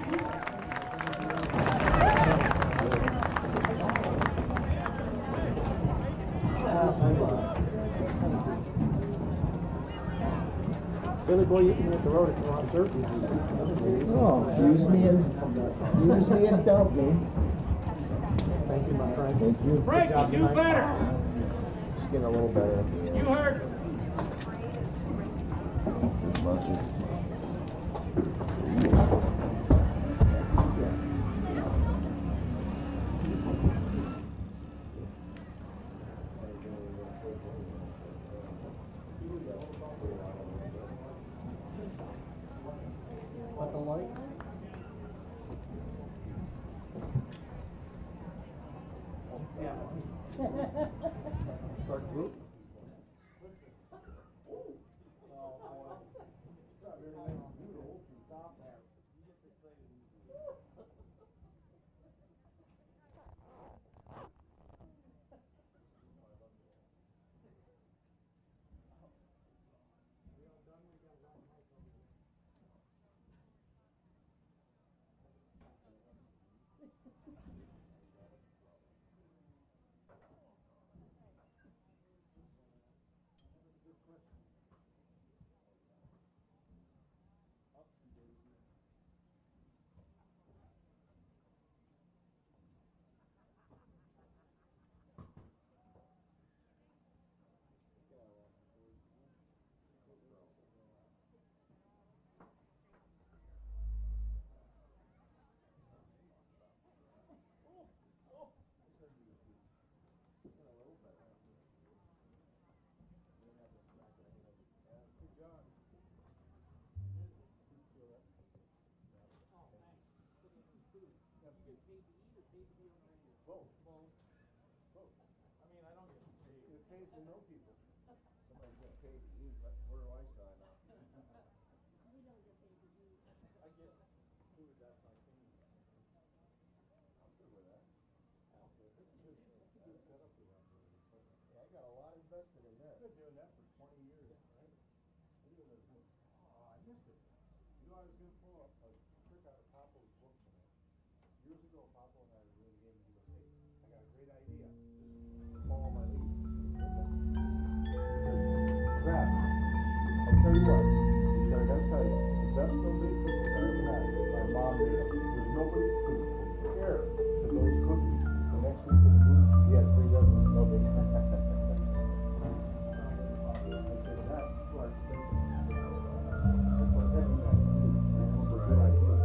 Billy boy, you can hit the road if you want certain. Oh, use me and dump me. Thank you, my friend. Thank you. Frank, you do better. Just getting a little better. You heard. What the light? Start group. Pays to know people. Somebody's getting paid to eat, but where do I sign up? We don't get paid to eat. I get food, that's my thing. I'm good with that. That's a good setup around here. Yeah, I got a lot invested in this. I've been doing that for 20 years, right? I missed it. You know, I was going to pull a trick out of Papo's book tonight. Years ago, Papo and I really gave me the hey, I got a great idea. Just follow my lead. Brad, I'll tell you what, he said, I gotta tell you, the best homemade cookies I ever had, my mom made them. There's nobody who could compare to those cookies. The next week in the booth, he had 3 dozen, nobody. I said, that's what I'm thinking. That's what every guy can do. That's a good idea.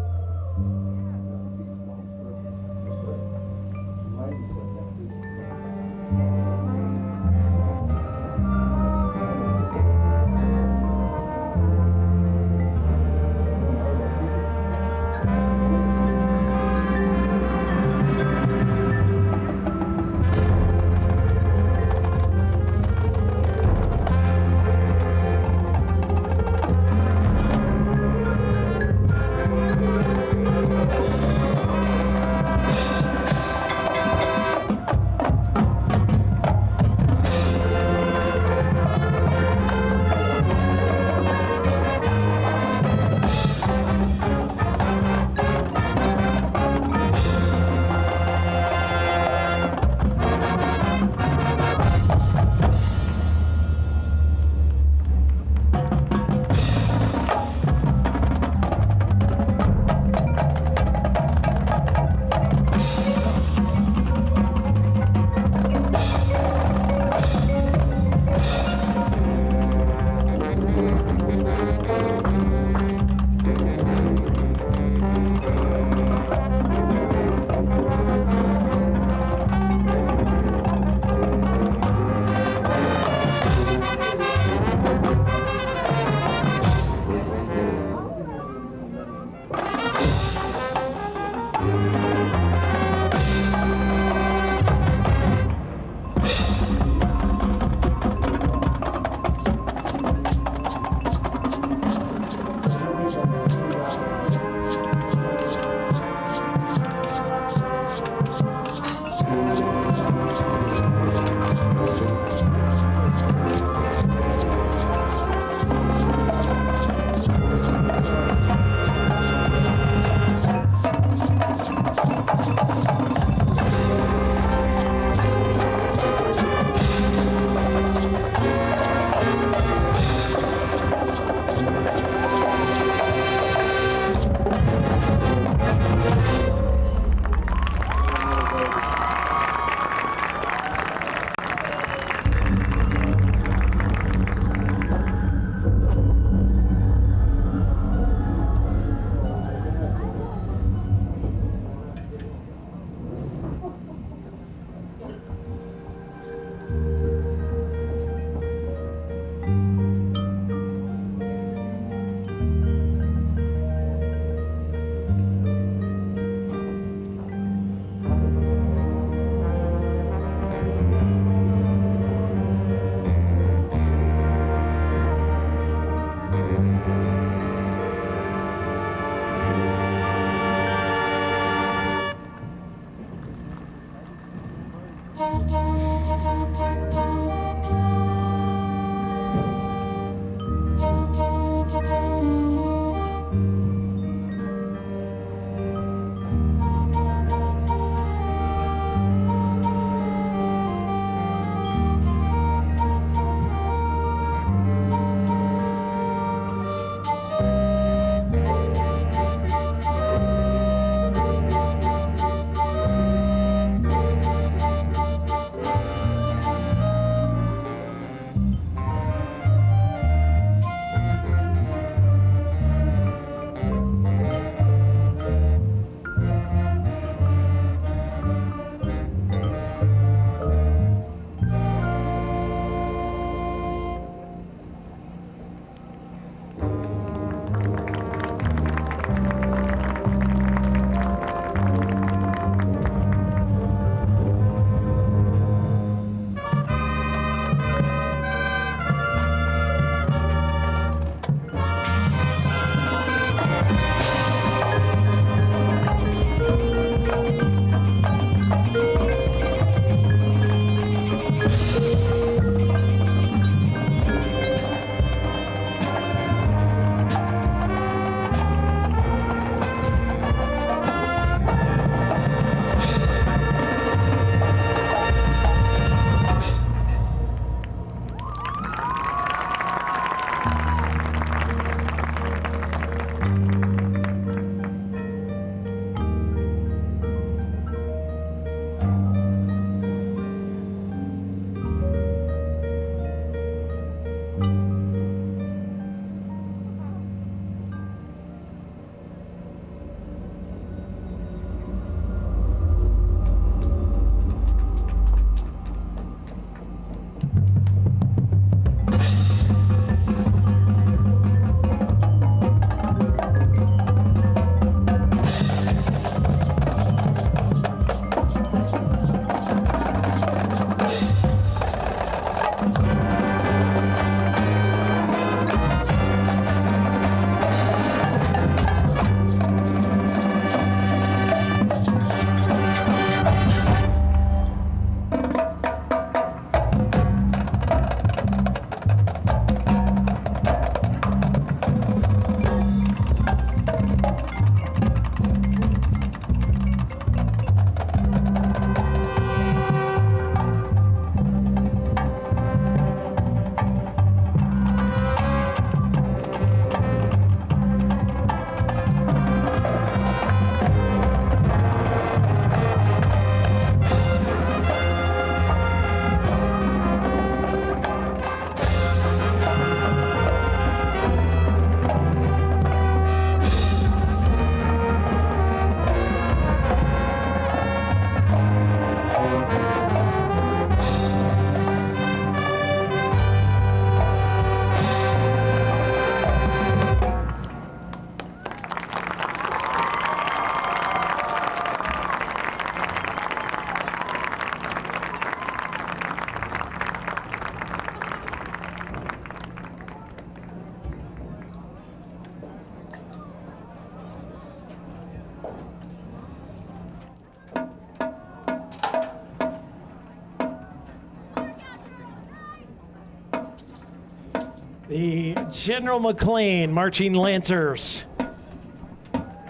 The General Mclane Marching Lancers.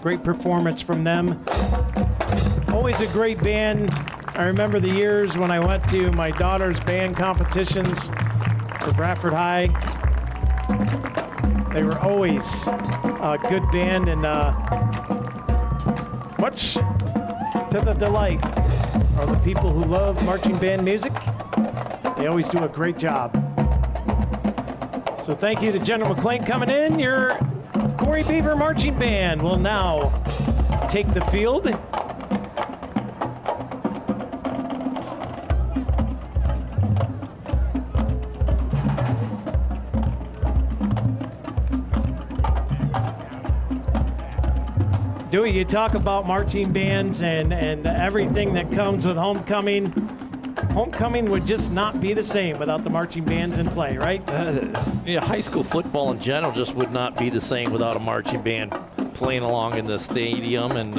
Great performance from them. Always a great band. I remember the years when I went to my daughter's band competitions for Bradford High. They were always a good band and much to the delight of the people who love marching band music. They always do a great job. So thank you to General Mclane coming in. Your Corry Beaver Marching Band will now take the field. Dewey, you talk about marching bands and everything that comes with homecoming. Homecoming would just not be the same without the marching bands in play, right? Yeah, high school football in general just would not be the same without a marching band playing along in the stadium and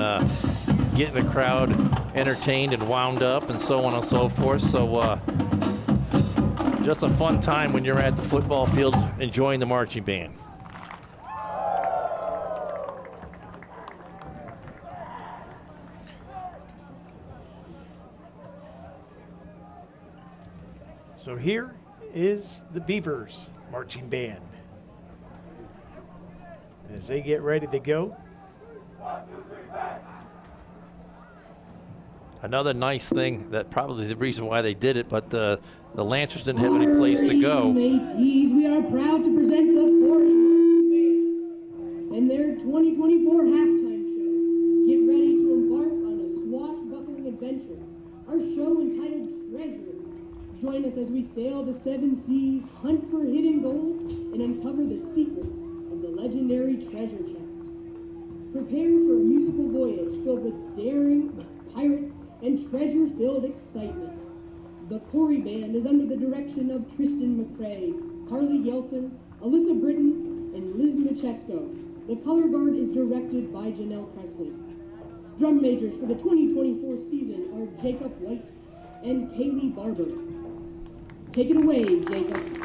getting the crowd entertained and wound up and so on and so forth. So just a fun time when you're at the football field enjoying the marching band. So here is the Beavers Marching Band. As they get ready to go. Another nice thing, that probably the reason why they did it, but the Lancers didn't have any place to go. We are proud to present the Corry Band and their 2024 halftime show. Get ready to embark on a swashbuckling adventure. Our show entitled Treasure. Join us as we sail the seven seas, hunt for hidden gold, and uncover the secrets of the legendary treasure chest. Prepare for a musical voyage filled with daring, pirates, and treasure-filled excitement. The Corry Band is under the direction of Tristan McCrae, Carly Gelson, Alyssa Britton, and Liz Machesko. The color guard is directed by Janelle Presley. Drum majors for the 2024 season are Jacob White and Kaylee Barber. Take it away, Jacob.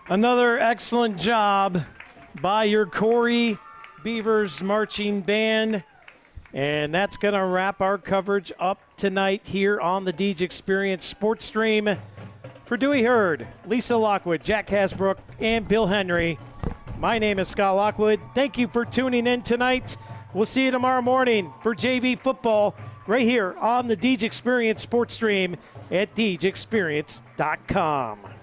Another excellent job by your Corry Beavers marching band. And that's going to wrap our coverage up tonight here on the Deej Experience Sports Stream. For Dewey Hurd, Lisa Lockwood, Jack Hasbrook, and Bill Henry, my name is Scott Lockwood. Thank you for tuning in tonight. We'll see you tomorrow morning for JV football right here on the Deej Experience Sports Stream at DeejExperience.com.